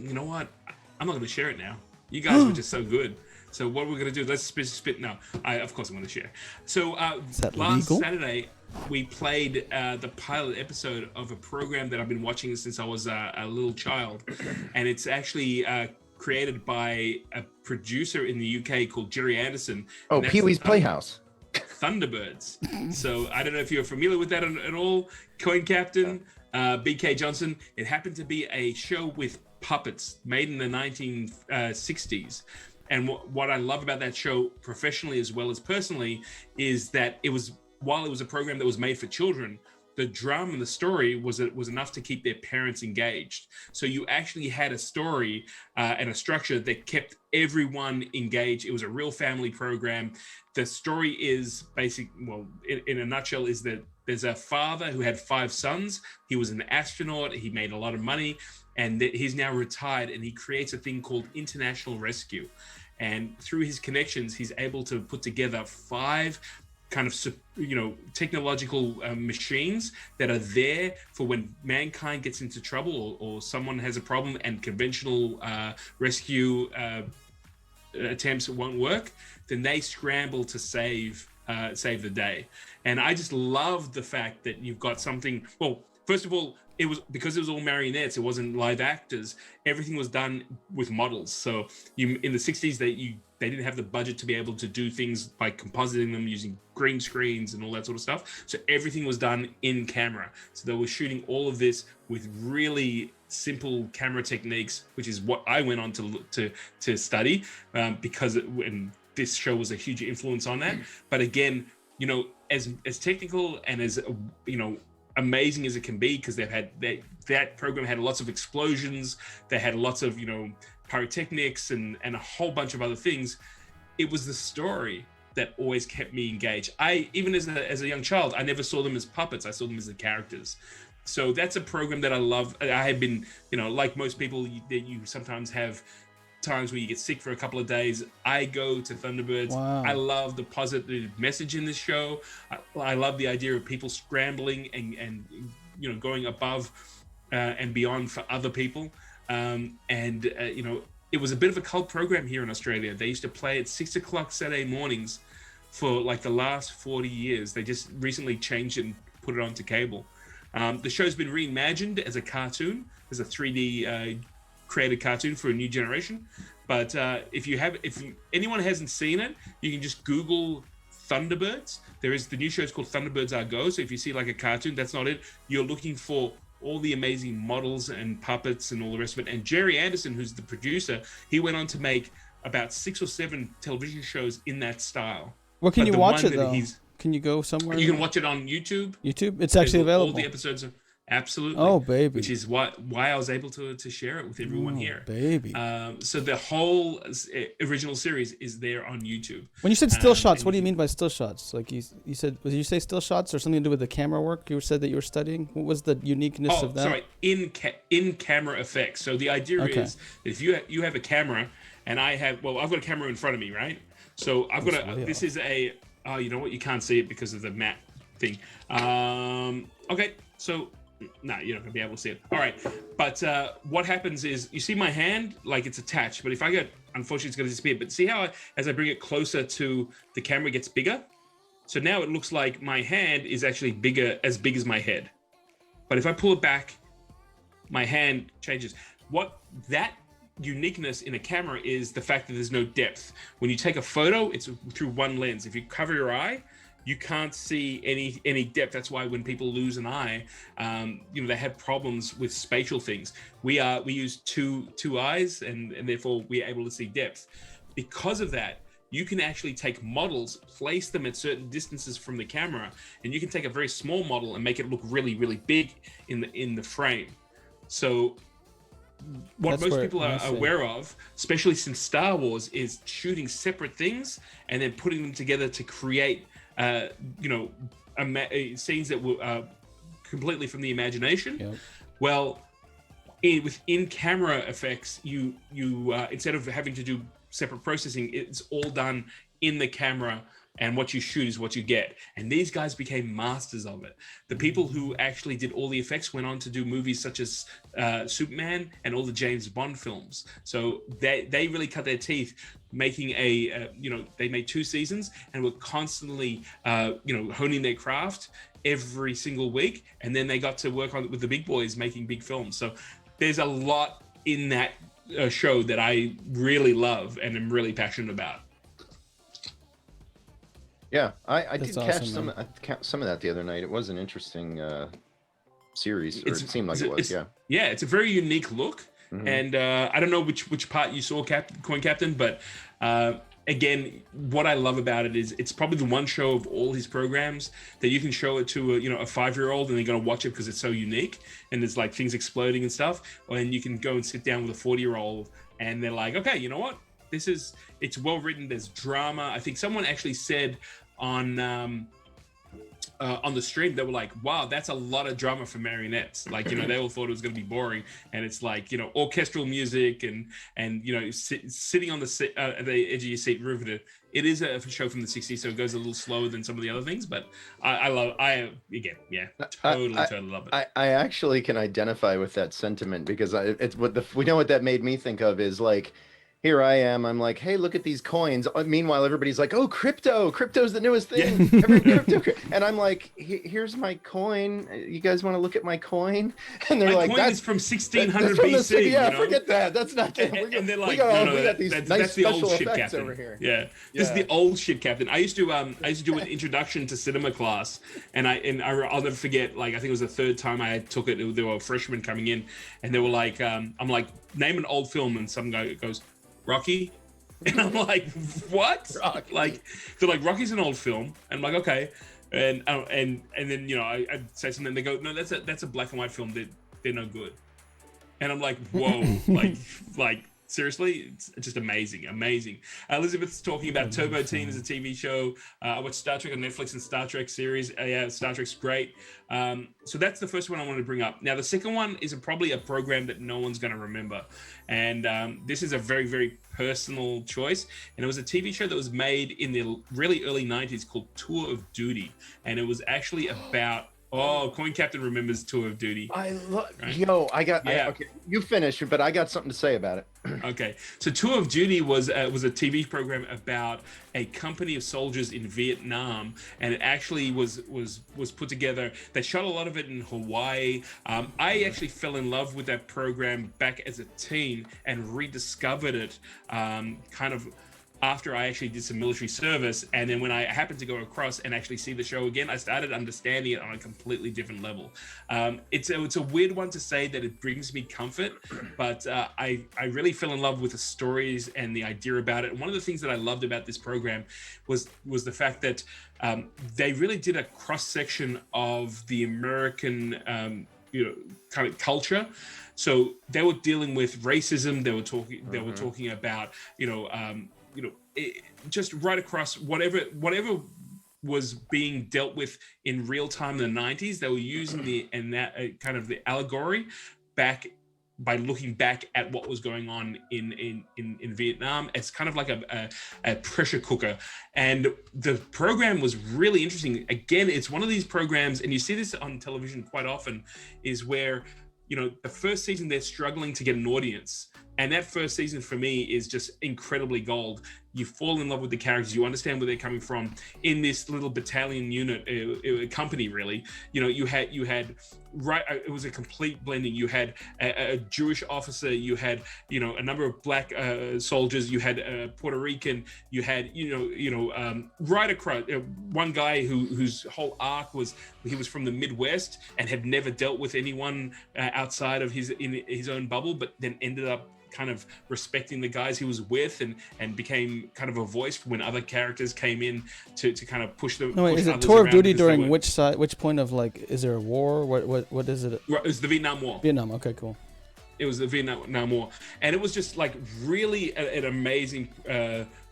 you know what? I'm not going to share it now. You guys were just so good. So what we're going to do? Let's spit. No, of course I'm going to share. So last Saturday we played the pilot episode of a program that I've been watching since I was a little child, and it's actually created by a producer in the UK called Jerry Anderson. Oh, Pee-wee's Playhouse. Thunderbirds. So I don't know if you're familiar with that at all. Coin Captain. BK Johnson. It happened to be a show with puppets made in the 1960s. And what I love about that show, professionally as well as personally, is that while it was a program that was made for children, the drama and the story was enough to keep their parents engaged. So you actually had a story and a structure that kept everyone engaged. It was a real family program. The story is in a nutshell, is that there's a father who had 5 sons. He was an astronaut. He made a lot of money, and he's now retired. And he creates a thing called International Rescue. And through his connections, he's able to put together 5 kind of, you know, technological machines that are there for when mankind gets into trouble or someone has a problem and conventional rescue attempts won't work. Then they scramble to save the day. And I just love the fact that you've got something. Well, first of all, it was because it was all marionettes. It wasn't live actors. Everything was done with models. So in the 60s, they didn't have the budget to be able to do things by compositing them using green screens and all that sort of stuff. So everything was done in camera. So they were shooting all of this with really simple camera techniques, which is what I went on to study, because when this show was a huge influence on that. But again, you know, as technical and as, you know, amazing as it can be, because that program had lots of explosions, they had lots of, you know, pyrotechnics and a whole bunch of other things. It was the story that always kept me engaged. Even as a young child, I never saw them as puppets. I saw them as the characters. So that's a program that I love. I have been, you know, like most people, you sometimes have times where you get sick for a couple of days. I go to Thunderbirds. Wow. I love the positive message in this show. I love the idea of people scrambling and you know, going above and beyond for other people. You know, it was a bit of a cult program here in Australia. They used to play at 6 o'clock Saturday mornings for like the last 40 years. They just recently changed it and put it onto cable. The show's been reimagined as a cartoon, as a 3D created cartoon for a new generation. But if anyone hasn't seen it, you can just Google Thunderbirds. The new show is called Thunderbirds Are Go. So if you see like a cartoon, that's not it. You're looking for all the amazing models and puppets and all the rest of it. And Jerry Anderson, who's the producer, he went on to make about 6 or 7 television shows in that style. Where can you watch it though? Can you go somewhere? You can watch it on YouTube. YouTube? It's actually available. All the episodes are absolutely. Oh, baby. Which is why I was able to share it with everyone here. Baby. So the whole original series is there on YouTube. When you said still shots, what do you mean by still shots? Like you said, did you say still shots or something to do with the camera work? You said that you were studying. What was the uniqueness of that? Sorry, in camera effects. So the idea is that if you have a camera, and I've got a camera in front of me, right? So I've got this is a. Oh, you know what? You can't see it because of the matte thing. Okay, so no, you're not gonna be able to see it. All right, but what happens is you see my hand, like it's attached, but if I get, unfortunately, it's gonna disappear. But see how as I bring it closer to the camera, it gets bigger. So now it looks like my hand is actually as big as my head. But if I pull it back, my hand changes. What that uniqueness in a camera is the fact that there's no depth. When you take a photo, it's through one lens. If you cover your eye, you can't see any depth. That's why when people lose an eye, you know, they have problems with spatial things. We use two eyes, and therefore we're able to see depth. Because of that, you can actually take models, place them at certain distances from the camera, and you can take a very small model and make it look really, really big in the frame. So what most people are aware of, especially since Star Wars, is shooting separate things and then putting them together to create, you know, scenes that were completely from the imagination. Yep. Well, with in-camera effects, you instead of having to do separate processing, it's all done in the camera. And what you shoot is what you get. And these guys became masters of it. The people who actually did all the effects went on to do movies such as Superman and all the James Bond films. So they really cut their teeth making you know, they made 2 seasons and were constantly, you know, honing their craft every single week. And then they got to work on with the big boys making big films. So there's a lot in that show that I really love and am really passionate about. Yeah, I did catch awesome, some of that the other night. It was an interesting series, or it seemed like it was. Yeah, it's a very unique look, and I don't know which part you saw, Coin Captain, but again, what I love about it is it's probably the one show of all his programs that you can show it to a 5-year-old and they're gonna watch it because it's so unique and there's like things exploding and stuff, and you can go and sit down with a 40-year-old and they're like, okay, you know what? It's well written. There's drama. I think someone actually said on the stream, they were like, wow, that's a lot of drama for marionettes. Like, you know, they all thought it was going to be boring, and it's like, you know, orchestral music and you know, sitting on the edge of your seat, riveted. It is a show from the 60s, so it goes a little slower than some of the other things, but I love totally love it. I actually can identify with that sentiment because we know what that made me think of is like, here I am. I'm like, hey, look at these coins. Meanwhile, everybody's like, oh, crypto's the newest thing. And I'm like, here's my coin. You guys want to look at my coin? And they're my like, coin that's is from 1600 from BC. Yeah, you know? forget that. That's not. And they're like, that's the old ship captain over here. Yeah, this is the old ship captain. I used to do an introduction to cinema class, and I'll never forget. Like, I think it was the third time I took it. There were freshmen coming in, and they were like, I'm like, name an old film, and some guy goes, Rocky. And I'm like, what? Rocky. Like, they're like, Rocky's an old film, and I'm like, okay. And then, you know, I say something, and they go, no, that's a black and white film. They're no good. And I'm like, whoa, like seriously, it's just amazing. Elizabeth's talking about Turbo Teen as a TV show. I watched Star Trek on Netflix and Star Trek series. Yeah, Star Trek's great. So that's the first one I wanted to bring up. Now, the second one is probably a program that no one's going to remember. And this is a very, very personal choice. And it was a TV show that was made in the really early 90s called Tour of Duty. And it was actually about... Oh, Coin Captain remembers Tour of Duty. I love. Right? Yo, I got. Yeah. Okay, you finish, but I got something to say about it. Okay, so Tour of Duty was a TV program about a company of soldiers in Vietnam, and it actually was put together. They shot a lot of it in Hawaii. I actually fell in love with that program back as a teen and rediscovered it, kind of after I actually did some military service. And then when I happened to go across and actually see the show again, I started understanding it on a completely different level. It's a weird one to say that it brings me comfort, but I really fell in love with the stories and the idea about it. And one of the things that I loved about this program was the fact that they really did a cross-section of the American kind of culture. So they were dealing with racism. They were talking about, just right across whatever was being dealt with in real time in the 90s. They were using that kind of the allegory back by looking back at what was going on in Vietnam. It's kind of like a pressure cooker. And the program was really interesting. Again, it's one of these programs, and you see this on television quite often, is where, the first season they're struggling to get an audience. And that first season for me is just incredibly gold. You fall in love with the characters. You understand where they're coming from in this little battalion unit, company, really. You had right. It was a complete blending. You had a Jewish officer. You had, a number of black soldiers. You had Puerto Rican. You had, right across one guy whose whole arc was he was from the Midwest and had never dealt with anyone outside of his own bubble, but then ended up kind of respecting the guys he was with and became kind of a voice when other characters came in to kind of push them. No, wait, is it Tour of Duty during which side? Which point of, like, is there a war? What is it? It was the Vietnam War. Vietnam. Okay, cool. It was the Vietnam War, and it was just like really an amazing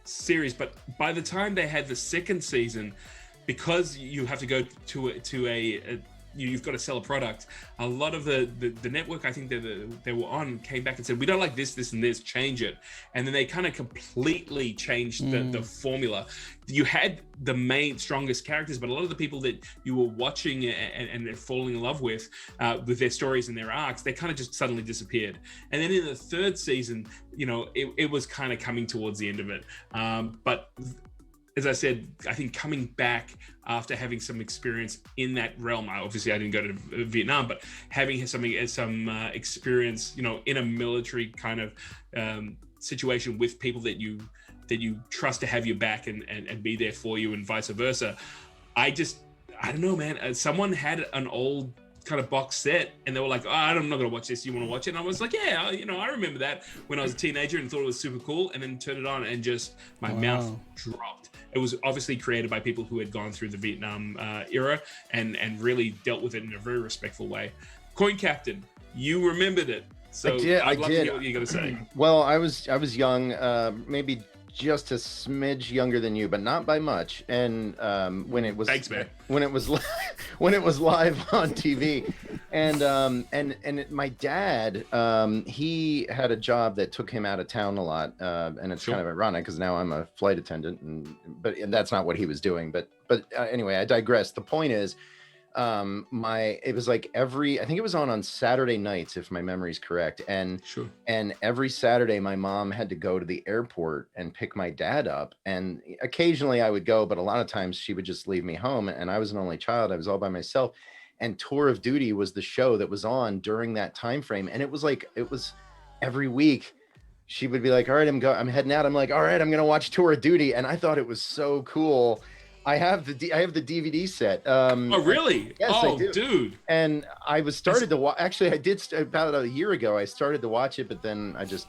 series. But by the time they had the second season, because you have to go to a you've got to sell a product. A lot of the network I think they were on came back and said, we don't like this and this, change it. And then they kind of completely changed the formula. You had the main strongest characters, but a lot of the people that you were watching and falling in love with their stories and their arcs, they kind of just suddenly disappeared. And then in the third season, it was kind of coming towards the end of it. But as I said, I think coming back after having some experience in that realm, obviously I didn't go to Vietnam, but having some experience, in a military kind of situation with people that you trust to have your back and be there for you, and vice versa. I don't know, man. Someone had an old kind of box set and they were like, oh, I'm not gonna watch this, you want to watch it? And I was like, yeah, I remember that when I was a teenager and thought it was super cool, and then turned it on and just my mouth dropped. It was obviously created by people who had gone through the Vietnam era and really dealt with it in a very respectful way. Coin Captain, you remembered it, so I'd love to hear what you're gonna say. Well, I was young, maybe just a smidge younger than you, but not by much. And when it was thanks, man. When it was live on TV, and my dad, he had a job that took him out of town a lot, and it's kind of ironic because now I'm a flight attendant, and that's not what he was doing. But anyway, I digress. The point is, it was like I think it was on Saturday nights, if my memory's correct. And Sure. and every Saturday my mom had to go to the airport and pick my dad up. And occasionally I would go, but a lot of times she would just leave me home. And I was an only child. I was all by myself. And Tour of Duty was the show that was on during that time frame. And it was every week she would be like, all right, I'm heading out. I'm like, all right, I'm going to watch Tour of Duty. And I thought it was so cool. I have the DVD set. Oh, really? Yes, oh, I do. Dude. And I started to watch. Actually, I did about a year ago. I started to watch it, but then I just,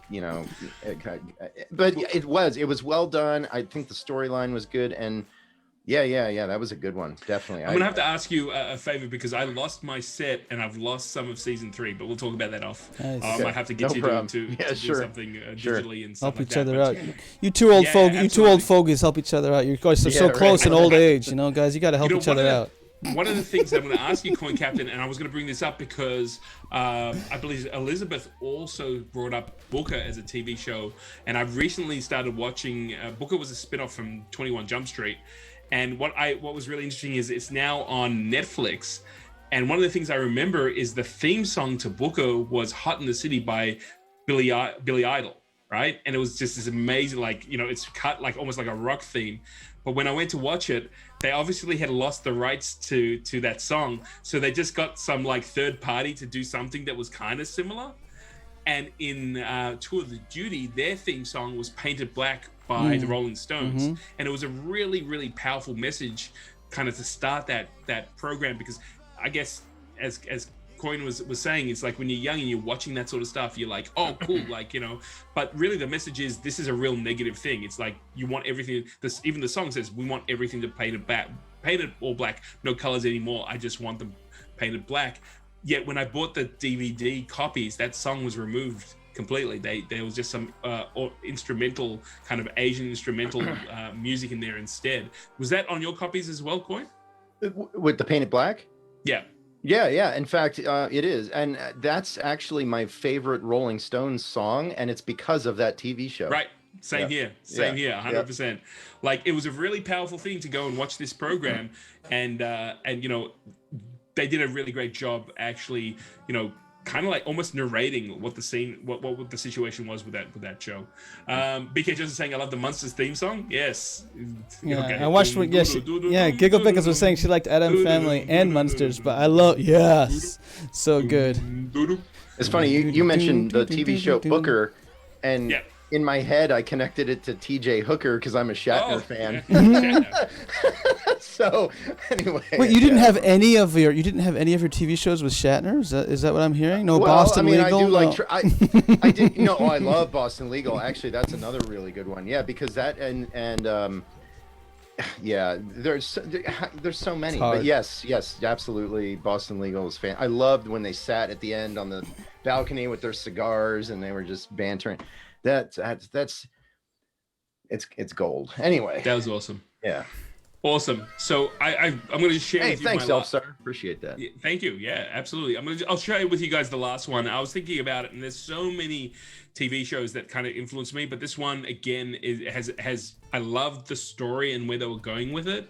but it was well done. I think the storyline was good, and yeah, that was a good one. Definitely. I'm gonna have to ask you a favor because I lost my set and I've lost some of season 3, but we'll talk about that off. Nice. I might have to get you to do something Sure. digitally and stuff Help like each that. other out. You two old fogies help each other out. You guys are so close in old age, guys. You got to help each other out. One of the things I'm going to ask you, Coin Captain, and I was going to bring this up because I believe Elizabeth also brought up Booker as a TV show, and I've recently started watching. Booker was a spinoff from 21 Jump Street, and what was really interesting is it's now on Netflix. And one of the things I remember is the theme song to Booker was "Hot in the City" by Billy Idol, right? And it was just this amazing, it's cut like almost like a rock theme. But when I went to watch it, they obviously had lost the rights to that song, so they just got some third party to do something that was kind of similar. And in Tour of Duty, their theme song was "Painted Black" by the Rolling Stones, and it was a really, really powerful message, kind of to start that program. Because I guess as Coin was saying, it's like when you're young and you're watching that sort of stuff, you're like, oh, cool, but really the message is this is a real negative thing. It's like you want everything. Even the song says we want everything to painted all black, no colors anymore. I just want them painted black. Yet when I bought the DVD copies, that song was removed completely. There was just some instrumental, kind of Asian instrumental music in there instead. Was that on your copies as well, Coin? With the Painted Black? Yeah. Yeah. In fact, it is. And that's actually my favorite Rolling Stones song. And it's because of that TV show. Right. Same here. 100%. Like, it was a really powerful thing to go and watch this program. And they did a really great job actually, kind of like almost narrating what the scene, what the situation was with that show. BK just saying, I love the Monsters theme song. Yes. Yeah, okay. I watched what. Giggle Pickles was saying she liked Adam Family and Monsters, but I love so good. It's funny you mentioned the TV show Booker, and in my head I connected it to TJ Hooker because I'm a Shatner fan. So anyway, wait, you didn't have any of your TV shows with Shatner? Is that what I'm hearing? No, well, Boston Legal. I did. I love Boston Legal. Actually, that's another really good one. Yeah, because that and there's so many. But yes, absolutely. Boston Legal was fan. I loved when they sat at the end on the balcony with their cigars and they were just bantering. It's gold. Anyway, that was awesome. Yeah. Awesome. So I'm going to share with you. Thanks, Elfstar. Appreciate that. Yeah, thank you. Yeah, absolutely. I'll share with you guys the last one. I was thinking about it, and there's so many TV shows that kind of influenced me, but this one again has I loved the story and where they were going with it.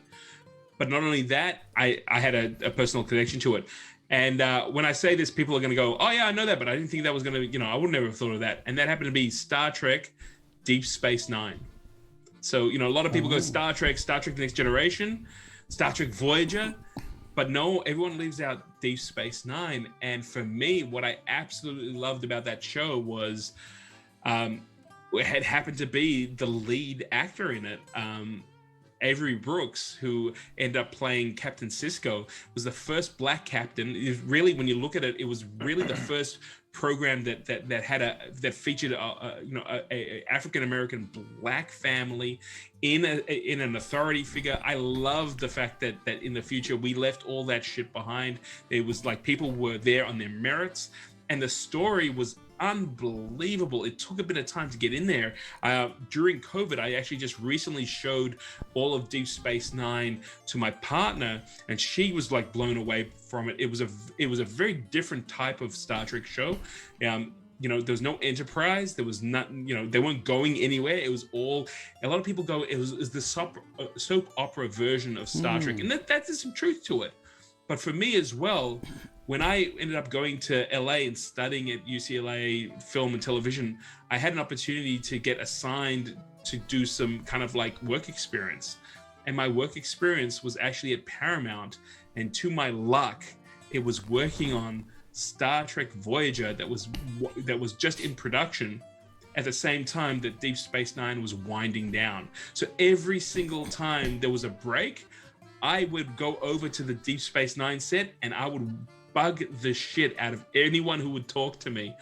But not only that, I had a personal connection to it. And when I say this, people are going to go, "Oh yeah, I know that," but I didn't think that was going to, I would never have thought of that. And that happened to be Star Trek, Deep Space Nine. So, a lot of people go Star Trek Next Generation, Star Trek Voyager, but no, everyone leaves out Deep Space Nine. And for me, what I absolutely loved about that show was it had happened to be the lead actor in it. Avery Brooks, who ended up playing Captain Sisko, was the first black captain. Really, when you look at it, it was really the first program that featured a African American black family in an authority figure. I love the fact that in the future we left all that shit behind. It was like people were there on their merits, and the story was unbelievable. It took a bit of time to get in there. During COVID, I actually just recently showed all of Deep Space Nine to my partner, and she was like blown away from it. It was a very different type of Star Trek show. There was no Enterprise. There was not, they weren't going anywhere. It was all, a lot of people go, it was the soap opera version of Star Trek, and that there's some truth to it. But for me as well, when I ended up going to LA and studying at UCLA film and television, I had an opportunity to get assigned to do some kind of like work experience. And my work experience was actually at Paramount. And to my luck, it was working on Star Trek Voyager that was just in production at the same time that Deep Space Nine was winding down. So every single time there was a break, I would go over to the Deep Space Nine set and I would bug the shit out of anyone who would talk to me.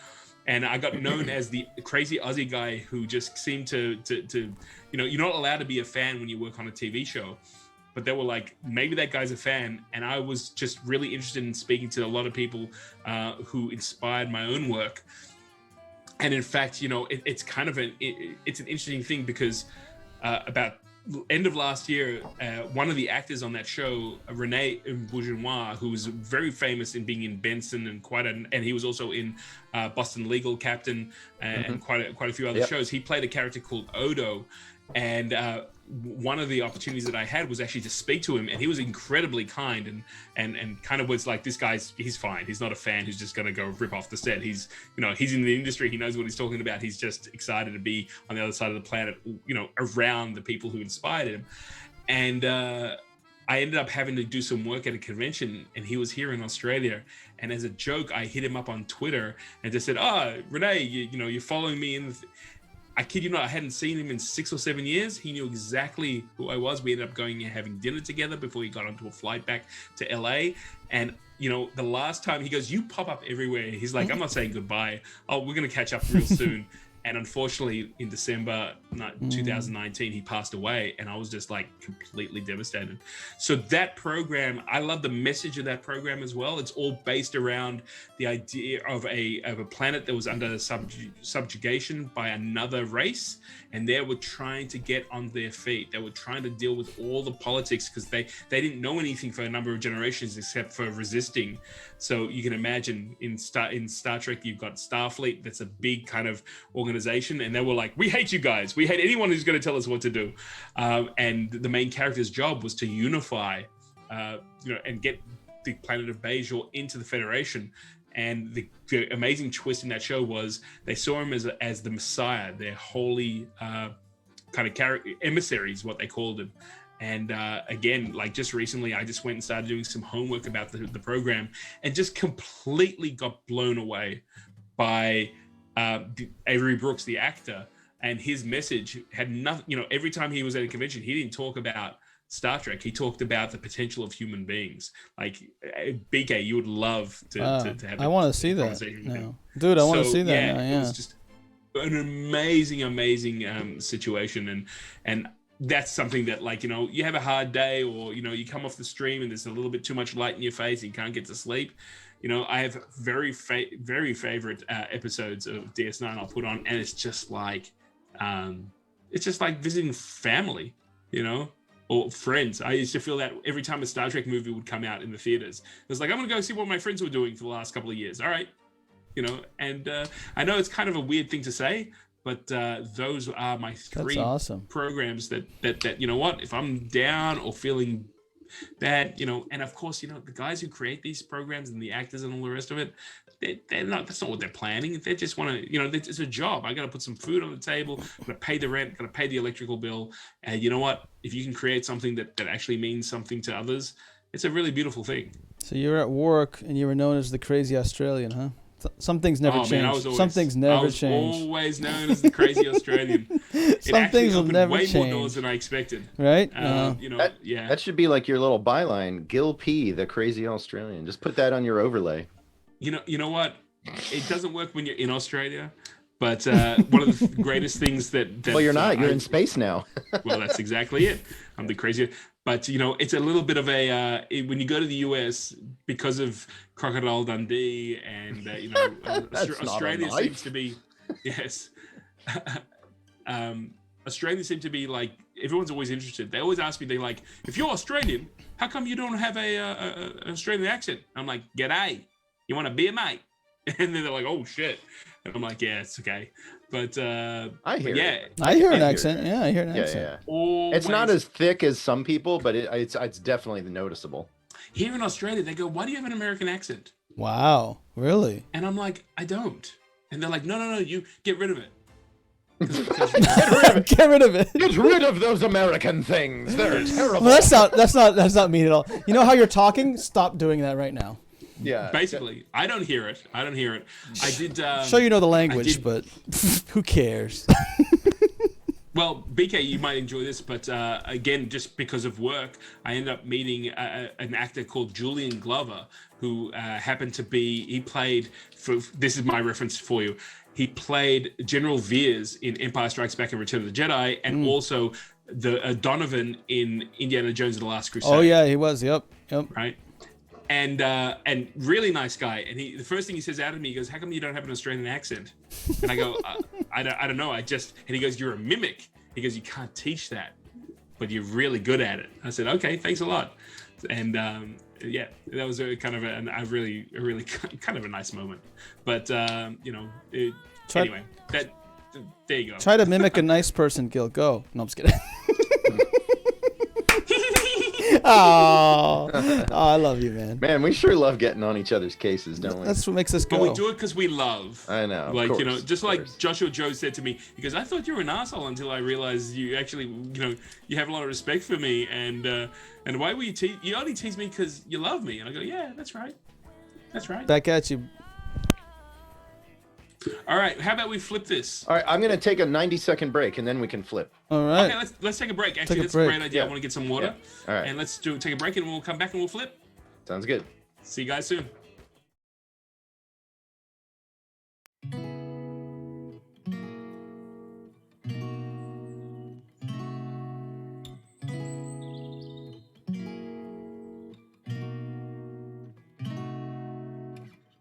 And I got known as the crazy Aussie guy who just seemed to you're not allowed to be a fan when you work on a TV show. But they were like, maybe that guy's a fan. And I was just really interested in speaking to a lot of people who inspired my own work. And in fact, it's kind of it's an interesting thing because about end of last year, one of the actors on that show, Rene Bourgeois, who was very famous in being in Benson and he was also in Boston Legal Captain and quite a few other shows. He played a character called Odo, and one of the opportunities that I had was actually to speak to him, and he was incredibly kind and kind of was like, this guy's, he's fine. He's not a fan who's just going to go rip off the set. He's in the industry. He knows what he's talking about. He's just excited to be on the other side of the planet, around the people who inspired him. And I ended up having to do some work at a convention, and he was here in Australia. And as a joke, I hit him up on Twitter and just said, Renee, you're following me in I kid you not, I hadn't seen him in 6 or 7 years. He knew exactly who I was. We ended up going and having dinner together before he got onto a flight back to LA. And, the last time he goes, you pop up everywhere. He's like, I'm not saying goodbye. Oh, we're going to catch up real soon. And unfortunately, in December 2019, he passed away, and I was just like completely devastated. So that program, I love the message of that program as well. It's all based around the idea of a planet that was under subjugation by another race, and they were trying to get on their feet. They were trying to deal with all the politics because they didn't know anything for a number of generations except for resisting. So you can imagine in Star Trek, you've got Starfleet. That's a big kind of organization, and they were like, we hate you guys. We hate anyone who's going to tell us what to do. And the main character's job was to unify, and get the planet of Bajor into the Federation. And the amazing twist in that show was they saw him as the Messiah, their holy kind of character emissaries, what they called him. And again, like just recently, I just went and started doing some homework about the program, and just completely got blown away by Avery Brooks, the actor, and his message had nothing. Every time he was at a convention, he didn't talk about Star Trek. He talked about the potential of human beings. Like BK, you would love to have. I want to see that. No. Dude, I want to see that. Yeah, it was just an amazing situation, and that's something that, like, you have a hard day, or you come off the stream and there's a little bit too much light in your face and you can't get to sleep. I have very favorite episodes of DS9 I'll put on, and it's just like visiting family, or friends. I used to feel that every time a Star Trek movie would come out in the theaters. It was like, I'm gonna go see what my friends were doing for the last couple of years. All right, and I know it's kind of a weird thing to say, but those are my three programs that if I'm down or feeling bad, and of course, the guys who create these programs and the actors and all the rest of it, they're not, that's not what they're planning. They just want to, it's a job. I got to put some food on the table, got to pay the rent, got to pay the electrical bill. And you know what? If you can create something that actually means something to others, it's a really beautiful thing. So you're at work and you were known as the crazy Australian, huh? Some things never change. Man, some things never change. I was always known as the crazy Australian. Some things will never change. Way more doors than I expected. Right? That should be like your little byline. Gil P, the crazy Australian. Just put that on your overlay. You know what? It doesn't work when you're in Australia. But one of the greatest things that well, you're not. You're in space now. Well, that's exactly it. I'm the crazy. But, it's a little bit of a, when you go to the US, because of Crocodile Dundee and, Australia seems to be, yes. Australia seems to be like, everyone's always interested. They always ask me, they're like, if you're Australian, how come you don't have an Australian accent? I'm like, g'day. You want a beer, mate? And then they're like, oh, shit. And I'm like, yeah, it's okay. But I hear it. I hear an accent. Yeah, I hear an accent. Yeah. It's not as thick as some people, but it's definitely noticeable. Here in Australia, they go, "Why do you have an American accent?" Wow, really? And I'm like, "I don't." And they're like, "No, you get rid of it." Get rid of it. Get rid of those American things. They're terrible. Well, that's not mean at all. You know how you're talking? Stop doing that right now. Yeah. Basically, I don't hear it. I did. Sure, you know the language, but who cares? Well, BK, you might enjoy this, but again, just because of work, I ended up meeting an actor called Julian Glover, who happened to be, he played, this is my reference for you, he played General Veers in Empire Strikes Back and Return of the Jedi, and also the Donovan in Indiana Jones and the Last Crusade. Oh, yeah, he was, yep. Right? And really nice guy. And the first thing he says out of me, he goes, "How come you don't have an Australian accent?" And I go, I don't know. And he goes, "You're a mimic." He goes, "You can't teach that, but you're really good at it." I said, "Okay, thanks a lot." And yeah, that was a kind of a really kind of a nice moment. But anyway, there you go. Try to mimic a nice person, Gil. Go. No, I'm just kidding. Oh, I love you, man. Man, we sure love getting on each other's cases, don't we? That's what makes us go. But we do it because we love. I know. Like, of course, just like Joshua Joe said to me, he goes, "I thought you were an asshole until I realized you actually, you have a lot of respect for me. And why were you only tease me because you love me?" And I go, "Yeah, that's right. That's right." Back at you. All right, how about we flip this? All right, I'm going to take a 90-second break, and then we can flip. All right. Okay, let's take a break. Actually, that's a great idea. I want to get some water. Yeah. All right. And let's take a break, and we'll come back and we'll flip. Sounds good. See you guys soon.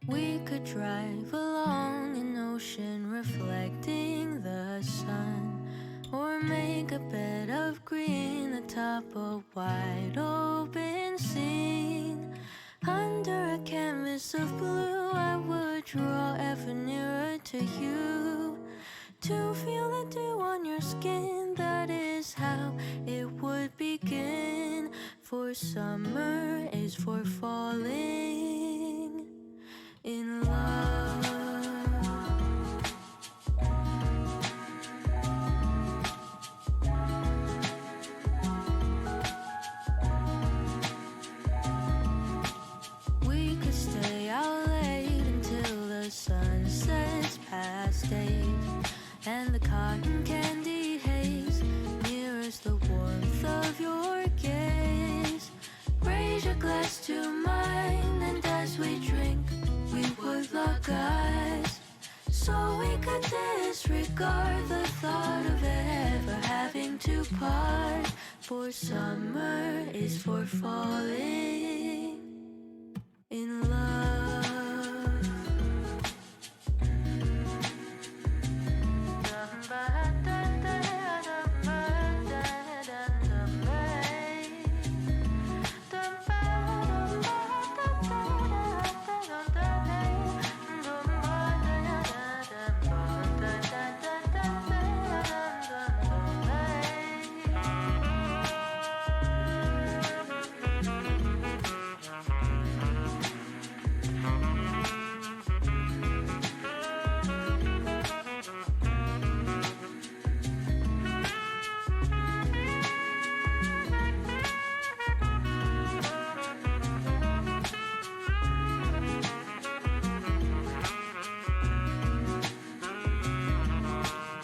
We could drive along an ocean reflecting the sun, or make a bed of green atop a wide open scene. Under a canvas of blue, I would draw ever nearer to you, to feel the dew on your skin. That is how it would begin. For summer is for falling in love. We could stay out late until the sun sets past 8, and the cotton candy haze mirrors the warmth of your gaze. Raise your glass to mine, and as we drink, we would lock eyes, so we could disregard the thought of ever having to part. For summer is for falling in love.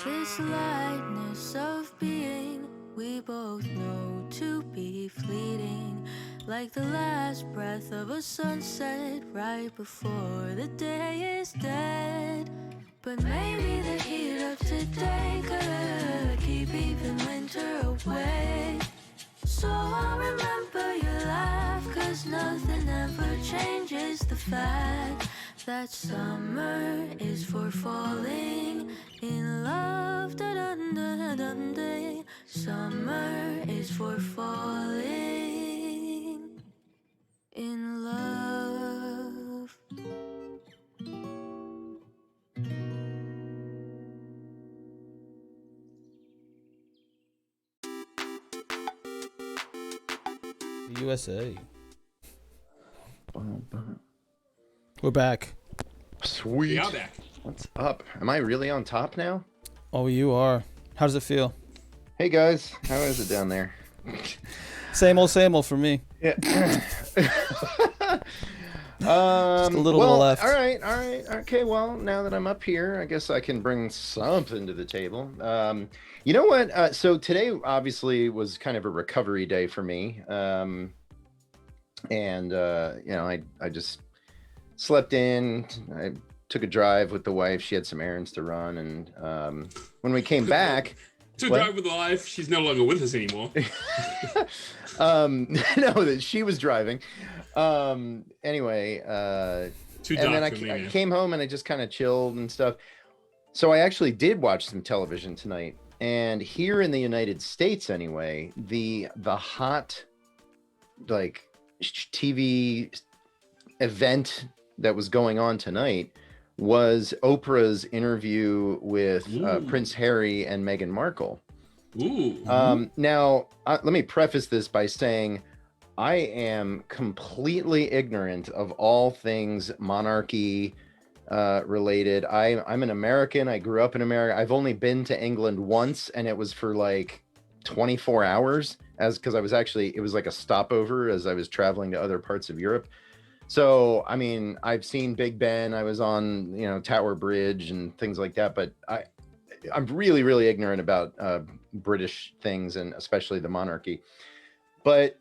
This lightness of being, we both know to be fleeting, like the last breath of a sunset right before the day is dead. But maybe the heat of today could keep even winter away. So I'll remember your laugh, 'cause nothing ever changes the fact that summer is for falling in love. Da-dun-da-dun-day. Summer is for falling in love. USA. We're back. Sweet. We are back. What's up? Am I really on top now? Oh, you are. How does it feel? Hey guys, how is it down there? Same old for me. Yeah. Just a little to the left. All right. Okay, well, now that I'm up here, I guess I can bring something to the table. You know what? So today obviously was kind of a recovery day for me. And you know, I just slept in. I took a drive with the wife. She had some errands to run, and when we came back, drive with Dlive. She's no longer with us anymore. No, that she was driving. Anyway, Too and then dark for me, I man. came home and I just kind of chilled and stuff. So I actually did watch some television tonight, and here in the United States, anyway, the hot like TV event that was going on tonight was Oprah's interview with Prince Harry and Meghan Markle. Ooh. Now, let me preface this by saying I am completely ignorant of all things monarchy related. I'm an American. I grew up in America. I've only been to England once, and it was for like 24 hours, because it was like a stopover as I was traveling to other parts of Europe. So, I mean, I've seen Big Ben. I was on, Tower Bridge and things like that. But I'm really, really ignorant about British things, and especially the monarchy. But,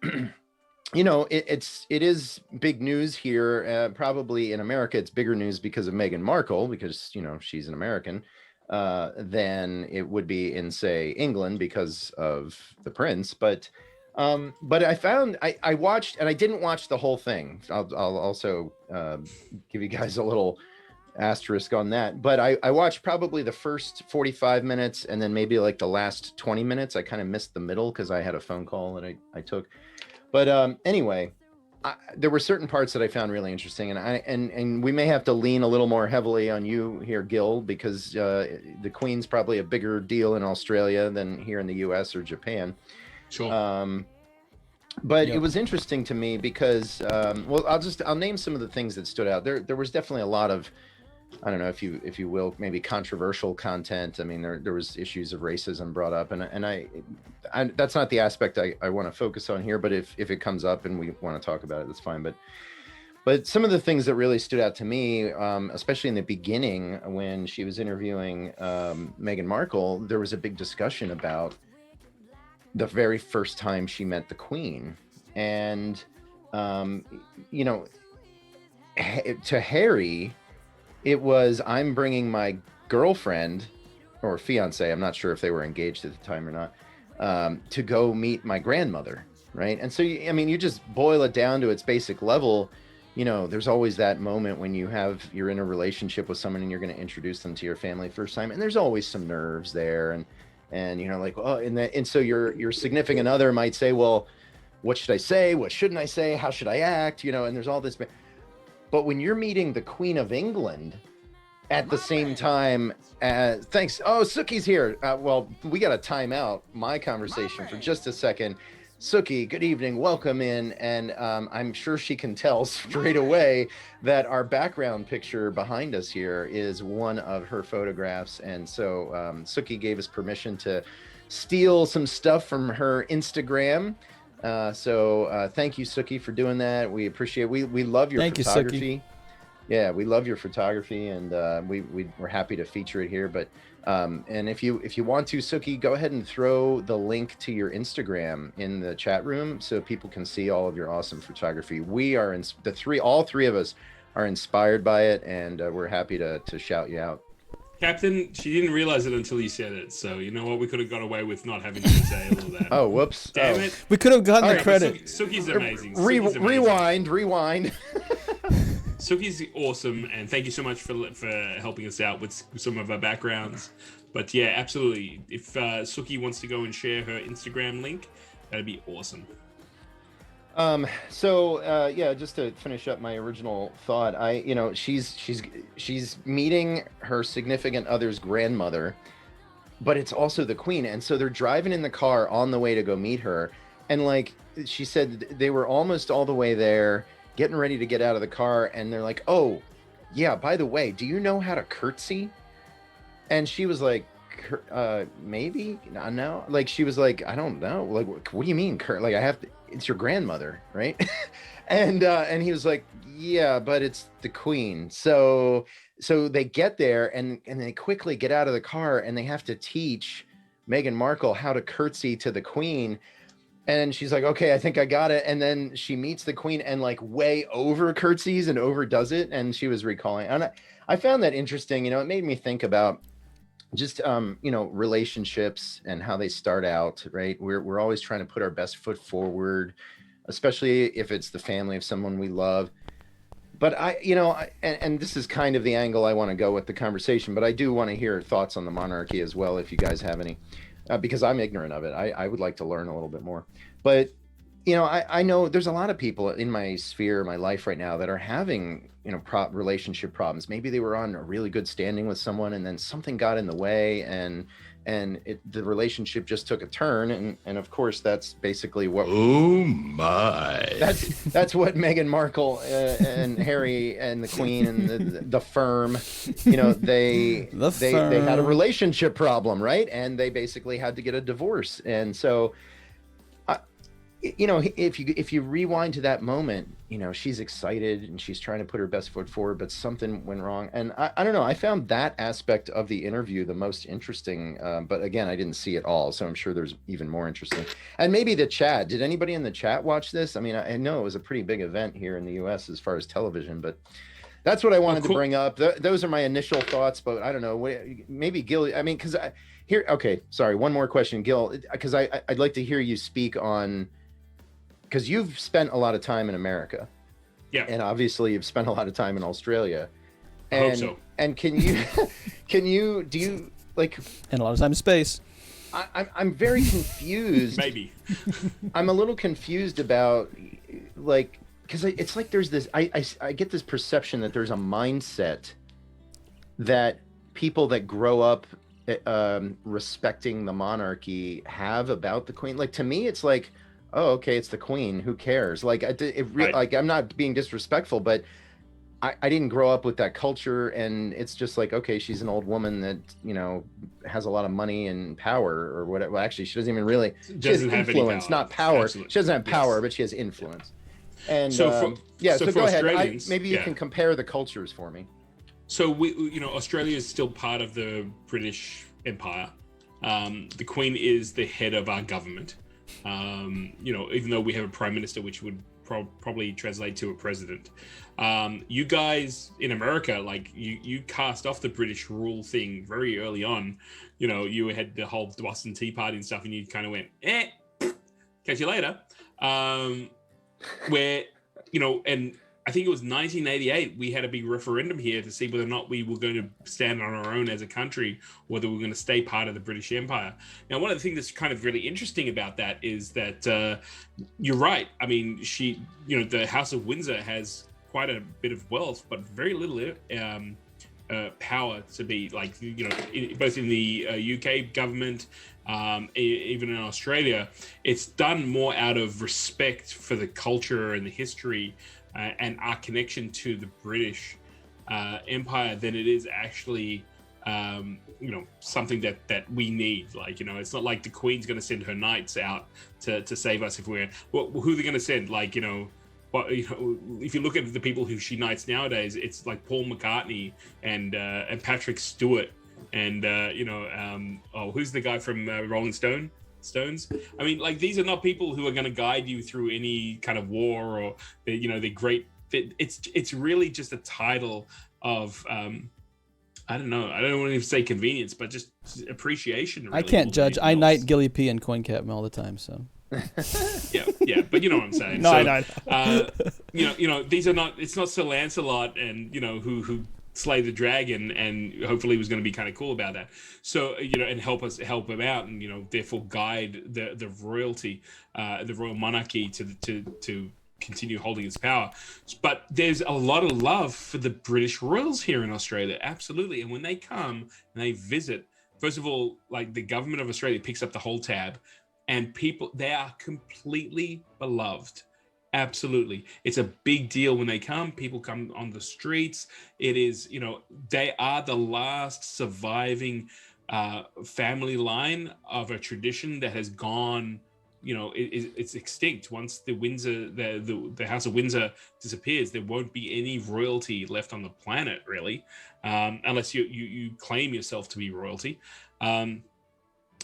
it is big news here. Probably in America, it's bigger news because of Meghan Markle, because, she's an American, than it would be in, say, England because of the prince. But I found I watched, and I didn't watch the whole thing. I'll also give you guys a little asterisk on that. But I watched probably the first 45 minutes, and then maybe like the last 20 minutes. I kind of missed the middle because I had a phone call that I took. But anyway, there were certain parts that I found really interesting, and we may have to lean a little more heavily on you here, Gil, because the Queen's probably a bigger deal in Australia than here in the U.S. or Japan. Sure. But It was interesting to me because, I'll name some of the things that stood out. There was definitely a lot of, I don't know if you will, maybe controversial content. I mean, there was issues of racism brought up, and I that's not the aspect I want to focus on here. But if it comes up and we want to talk about it, that's fine. But some of the things that really stood out to me, especially in the beginning when she was interviewing Meghan Markle, there was a big discussion about the very first time she met the Queen. And, to Harry, it was, I'm bringing my girlfriend or fiance, I'm not sure if they were engaged at the time or not, to go meet my grandmother, right? And so, you just boil it down to its basic level. There's always that moment when you're in a relationship with someone and you're going to introduce them to your family first time, and there's always some nerves there, and like, oh, and so your significant other might say, well, what should I say? What shouldn't I say? How should I act? And there's all this. But when you're meeting the Queen of England at the same time as, thanks. Oh, Suki's here. Well, we got to time out my conversation for just a second. Suki, good evening. Welcome in. And I'm sure she can tell straight away that our background picture behind us here is one of her photographs. And so Suki gave us permission to steal some stuff from her Instagram. So thank you, Suki, for doing that. We appreciate it. We love your photography. You, Suki. Yeah, we love your photography, and we're happy to feature it here. But and if you want to, Suki, go ahead and throw the link to your Instagram in the chat room so people can see all of your awesome photography. We are all three of us are inspired by it, and we're happy to shout you out. Captain, she didn't realize it until you said it. So you know what? We could have got away with not having to say all of that. Oh, whoops! Damn it! We could have gotten the credit. Suki's amazing. Rewind. Suki's awesome, and thank you so much for helping us out with some of our backgrounds. But yeah, absolutely. If Suki wants to go and share her Instagram link, that'd be awesome. Just to finish up my original thought, she's meeting her significant other's grandmother, but it's also the Queen, and so they're driving in the car on the way to go meet her, and like she said, they were almost all the way there. getting ready to get out of the car, and they're like, "Oh, yeah, by the way, do you know how to curtsy?" And she was like, maybe, no. Like, she was like, I don't know. Like, what do you mean, like, I have to, it's your grandmother, right? And he was like, yeah, but it's the queen. So they get there, and they quickly get out of the car, and they have to teach Meghan Markle how to curtsy to the queen. And she's like, okay, I think I got it. And then she meets the queen and like way over curtsies and overdoes it. And she was recalling. And I found that interesting. You know, it made me think about just, you know, relationships and how they start out, right? We're always trying to put our best foot forward, especially if it's the family of someone we love. But and this is kind of the angle I want to go with the conversation, but I do want to hear thoughts on the monarchy as well, if you guys have any. Because I'm ignorant of it. I would like to learn a little bit more. But, you know, I know there's a lot of people in my sphere, my life right now, that are having, you know, relationship problems. Maybe they were on a really good standing with someone, and then something got in the way, and the relationship just took a turn. And of course, that's basically what. Oh my! That's what Meghan Markle and Harry and the Queen and the firm, you know, they had a relationship problem, right? And they basically had to get a divorce. And so, you know, if you rewind to that moment, you know, she's excited and she's trying to put her best foot forward, but something went wrong. And I don't know, I found that aspect of the interview the most interesting. But again, I didn't see it all, so I'm sure there's even more interesting. And maybe the chat. Did anybody in the chat watch this? I mean, I know it was a pretty big event here in the US as far as television, but that's what I wanted to bring up. Those are my initial thoughts, but I don't know, maybe Gil, I mean, because okay, sorry, one more question, Gil, because I'd like to hear you speak on, because you've spent a lot of time in America. Yeah. And obviously you've spent a lot of time in Australia. And, I hope so. And do you like... And a lot of time in space. I'm very confused. Maybe. I'm a little confused about, like, because it's like there's this, I get this perception that there's a mindset that people that grow up respecting the monarchy have about the Queen. Like, to me, it's like, oh, okay, it's the Queen. Who cares? Like, Right. Like, I'm not being disrespectful, but I didn't grow up with that culture, and it's just like, okay, she's an old woman that, you know, has a lot of money and power or whatever. Well, actually, she doesn't even really. She has influence, not power. Absolutely. She doesn't have power, Yes. but she has influence. And So so go ahead. Maybe you yeah. can compare the cultures for me. So Australia is still part of the British Empire. The Queen is the head of our government. Even though we have a prime minister, which would probably translate to a president. You guys in America, like you cast off the British rule thing very early on. You know, you had the whole Boston Tea Party and stuff, and you kind of went, catch you later. Where, and I think it was 1988, we had a big referendum here to see whether or not we were going to stand on our own as a country, whether we were going to stay part of the British Empire. Now, one of the things that's kind of really interesting about that is that you're right. I mean, the House of Windsor has quite a bit of wealth, but very little power to be like, both in the UK government, even in Australia. It's done more out of respect for the culture and the history and our connection to the British Empire than it is actually, something that we need. Like, it's not like the Queen's going to send her knights out to save us if we're. Well, who are they going to send? Like, if you look at the people who she knights nowadays, it's like Paul McCartney and Patrick Stewart and who's the guy from Rolling Stones? I mean, like, these are not people who are going to guide you through any kind of war or the great. It's really just a title of I don't know. I don't want to say convenience, but just appreciation. Really, I can't judge. I knight Gilly P and Coin Cap all the time, so. yeah, but you know what I'm saying. No, I these are not. It's not Sir Lancelot and who slay the dragon, and hopefully was going to be kind of cool about that. So and help him out, and therefore guide the royalty, the royal monarchy to continue holding its power. But there's a lot of love for the British royals here in Australia, absolutely. And when they come and they visit, first of all, like, the government of Australia picks up the whole tab. And people, they are completely beloved Absolutely. It's a big deal when they come. People come on the streets. It is, they are the last surviving family line of a tradition that has gone, it's extinct. Once the Windsor, the House of Windsor disappears, there won't be any royalty left on the planet, really, unless you claim yourself to be royalty.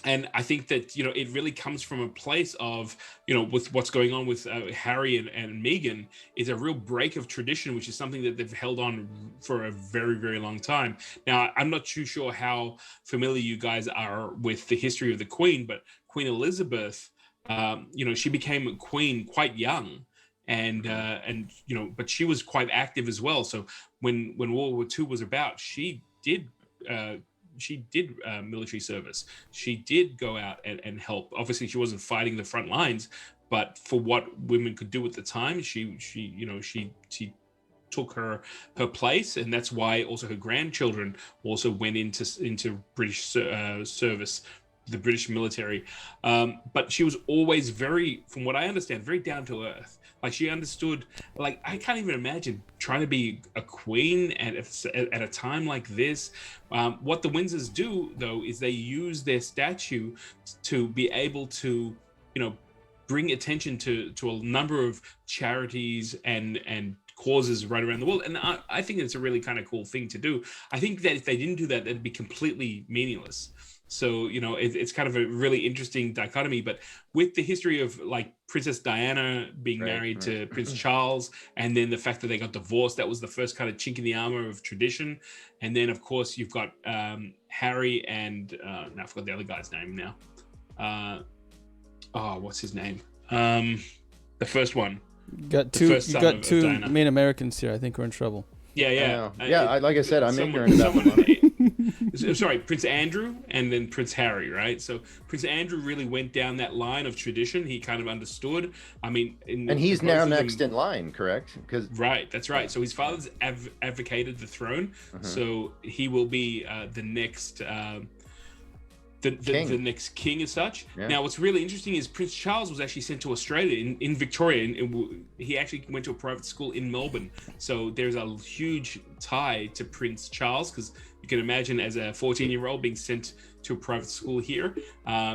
And I think that, it really comes from a place of, with what's going on with Harry and Meghan, is a real break of tradition, which is something that they've held on for a very, very long time. Now, I'm not too sure how familiar you guys are with the history of the Queen, but Queen Elizabeth, she became a queen quite young. And but she was quite active as well. So when World War II was about, she did military service. She did go out and help. Obviously, she wasn't fighting the front lines, but for what women could do at the time, she took her place, and that's why also her grandchildren also went into British service, the British military. But she was always from what I understand, very down to earth. Like, she understood, like, I can't even imagine trying to be a queen at a time like this. What the Windsors do, though, is they use their statue to be able to, bring attention to a number of charities and causes right around the world. And I think it's a really kind of cool thing to do. I think that if they didn't do that, that'd be completely meaningless. So, it's kind of a really interesting dichotomy. But with the history of, like, Princess Diana being married to Prince Charles, and then the fact that they got divorced, that was the first kind of chink in the armor of tradition. And then, of course, you've got Harry and now I forgot the other guy's name now. What's his name? The first one. You got two main Americans here. I think we're in trouble. Yeah. Like I said, I'm ignorant about them. Sorry, Prince Andrew and then Prince Harry, right? So Prince Andrew really went down that line of tradition. He kind of understood. I mean, and he's now next in line, correct? Right, that's right. So his father's advocated the throne, so he will be the next. The next king as such. Yeah. Now, what's really interesting is Prince Charles was actually sent to Australia in Victoria, and he actually went to a private school in Melbourne. So there's a huge tie to Prince Charles, because you can imagine, as a 14-year-old being sent to a private school here,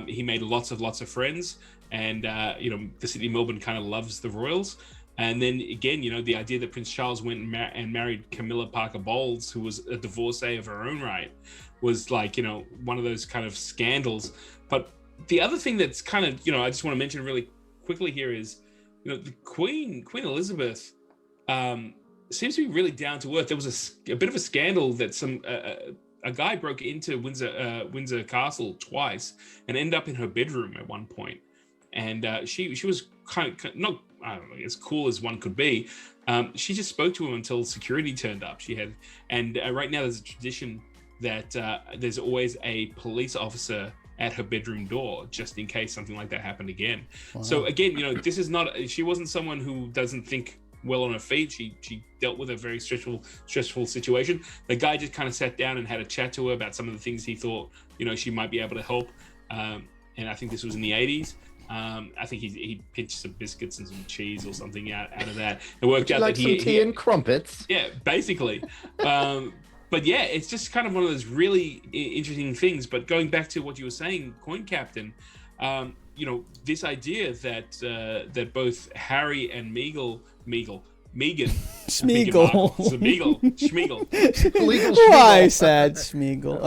he made lots of friends, and the city of Melbourne kind of loves the royals. And then again, the idea that Prince Charles went and married Camilla Parker Bowles, who was a divorcee of her own right, was like, one of those kind of scandals. But the other thing that's kind of, I just want to mention really quickly here is, the Queen Elizabeth seems to be really down to earth. There was a bit of a scandal that a guy broke into Windsor Castle twice and ended up in her bedroom at one point. And she was kind of not, I don't know, as cool as one could be. She just spoke to him until security turned up. Right now there's a tradition that there's always a police officer at her bedroom door, just in case something like that happened again. Wow. So again, this is she wasn't someone who doesn't think well on her feet. She dealt with a very stressful situation. The guy just kind of sat down and had a chat to her about some of the things he thought, she might be able to help. And I think this was in the 80s. I think he pinched some biscuits and some cheese or something out of that. It worked out like that some tea and crumpets. Yeah, basically. But yeah, it's just kind of one of those really interesting things. But going back to what you were saying, Coin Captain, this idea that both Harry and Megan, Schmeagle. Why sad Schmeagle?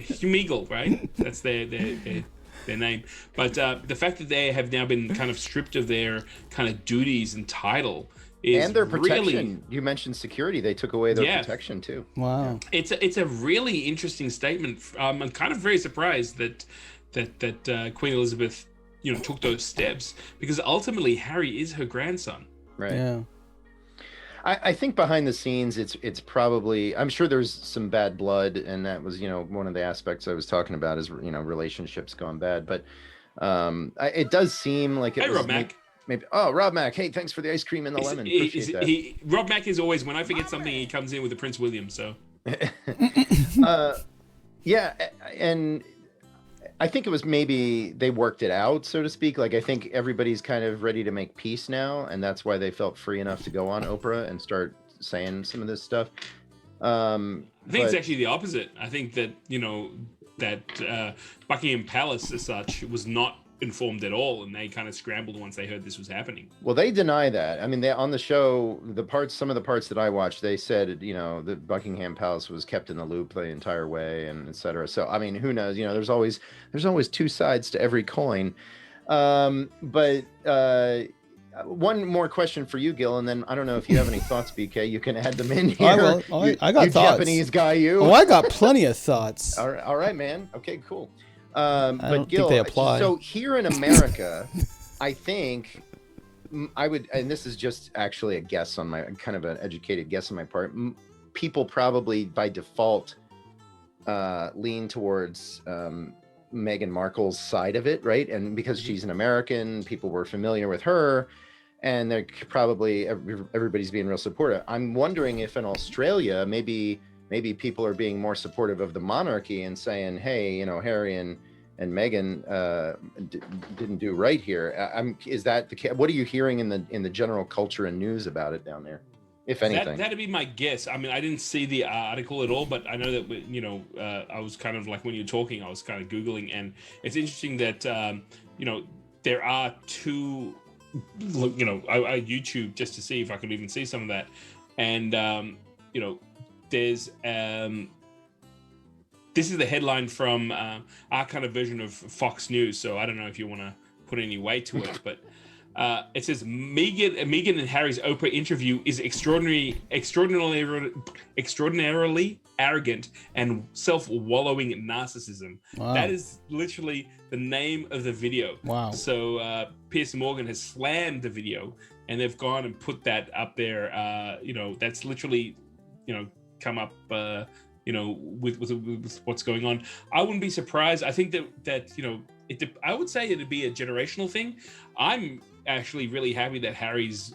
Schmeagle, right? That's their name. But the fact that they have now been kind of stripped of their kind of duties and title and their protection. You mentioned security. They took away their protection too. Wow. It's a really interesting statement. I'm kind of very surprised that Queen Elizabeth, took those steps, because ultimately Harry is her grandson. Right. Yeah. I think behind the scenes, it's probably, I'm sure there's some bad blood, and that was, one of the aspects I was talking about is, relationships gone bad. But it does seem like it was Rob Mack. Maybe. Oh, Rob Mack. Hey, thanks for the ice cream and the lemon. Appreciate that. Rob Mack is always, when I forget something, he comes in with the Prince William. So. Yeah, and I think it was maybe they worked it out, so to speak. Like I think everybody's kind of ready to make peace now, and that's why they felt free enough to go on Oprah and start saying some of this stuff. I think it's actually the opposite. I think that that Buckingham Palace as such was not informed at all, and they kind of scrambled once they heard this was happening. Well, they deny that. I mean, they on the show, some of the parts that I watched, they said, the Buckingham Palace was kept in the loop the entire way, and et cetera. So, I mean, who knows? There's always two sides to every coin. But one more question for you, Gil, and then I don't know if you have any thoughts, BK. You can add them in here. I will. I got thoughts. Japanese guy, you. Oh, I got plenty of thoughts. All right, man. Okay, cool. I but don't Gil, think they apply. So here in America, I think I would, and this is just actually a guess on my kind of an educated guess on my part. People probably by default lean towards Meghan Markle's side of it, right? And because she's an American, people were familiar with her, and they're probably everybody's being real supportive. I'm wondering if in Australia, maybe people are being more supportive of the monarchy and saying, hey, Harry and Meghan didn't do right here. Is that the case? What are you hearing in the general culture and news about it down there, if anything? That'd be my guess. I mean, I didn't see the article at all, but I know that I was kind of like, when you're talking, I was kind of Googling, and it's interesting that there are two. I YouTube just to see if I could even see some of that, and there's this is the headline from our kind of version of Fox News, so I don't know if you want to put any weight to it, but it says Meghan and Harry's Oprah interview is extraordinarily arrogant and self-wallowing narcissism. Wow. That is literally the name of the video. Wow. So Piers Morgan has slammed the video, and they've gone and put that up there. That's literally come up with what's going on. I wouldn't be surprised. I think that I would say it'd be a generational thing. I'm actually really happy that has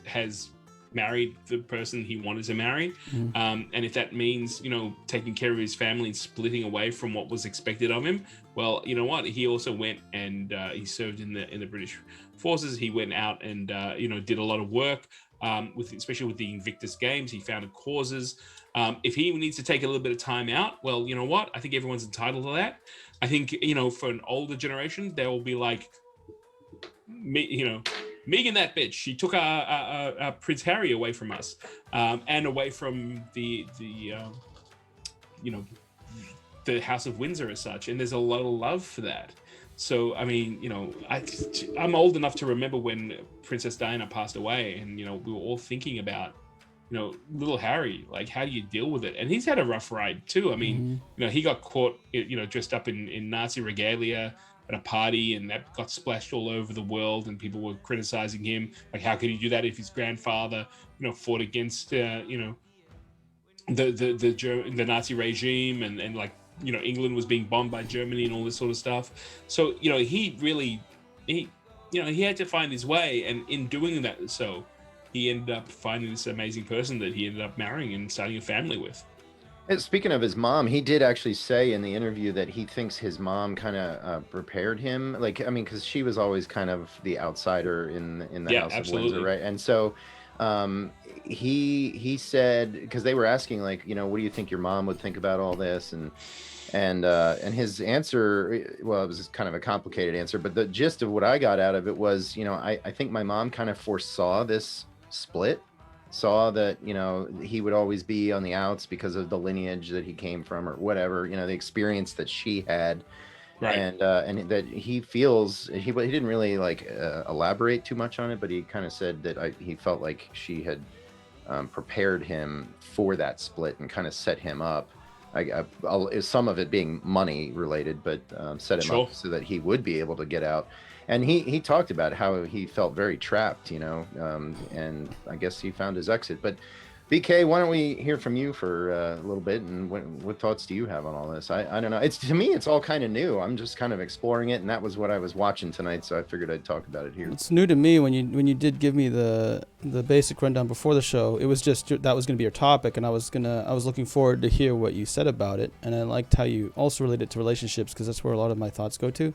married the person he wanted to marry, and if that means taking care of his family and splitting away from what was expected of him, well, you know what, he also went and he served in the British forces. He went out and did a lot of work especially with the Invictus Games. He founded causes. If he needs to take a little bit of time out, well, you know what? I think everyone's entitled to that. I think, for an older generation, they will be like, Meghan, that bitch. She took our Prince Harry away from us, and away from the House of Windsor as such. And there's a lot of love for that. So, I mean, I'm old enough to remember when Princess Diana passed away, and, we were all thinking about, little Harry, like, how do you deal with it? And he's had a rough ride too. I mean, he got caught, dressed up in Nazi regalia at a party, and that got splashed all over the world, and people were criticizing him. Like, how could he do that if his grandfather, fought against, the Nazi regime, and like, England was being bombed by Germany and all this sort of stuff. So, he had to find his way, and in doing that, so he ended up finding this amazing person that he ended up marrying and starting a family with. Speaking of his mom, he did actually say in the interview that he thinks his mom kind of prepared him. Like, I mean, because she was always kind of the outsider in the House of Windsor, right? And so he said, because they were asking, like, what do you think your mom would think about all this? And his answer, well, it was kind of a complicated answer, but the gist of what I got out of it was, I think my mom kind of foresaw this split, saw that, he would always be on the outs because of the lineage that he came from or whatever, the experience that she had. Right. And that he feels, he didn't really elaborate too much on it, but he kind of said that he felt like she had prepared him for that split and kind of set him up. Some of it being money related, but set him up so that he would be able to get out. And he talked about how he felt very trapped, and I guess he found his exit. But BK, why don't we hear from you for a little bit, and what thoughts do you have on all this? I don't know. It's, to me, it's all kind of new. I'm just kind of exploring it, and that was what I was watching tonight, so I figured I'd talk about it here. It's new to me. When you did give me the basic rundown before the show, it was just that was going to be your topic, and I was looking forward to hear what you said about it, and I liked how you also related it to relationships, because that's where a lot of my thoughts go to.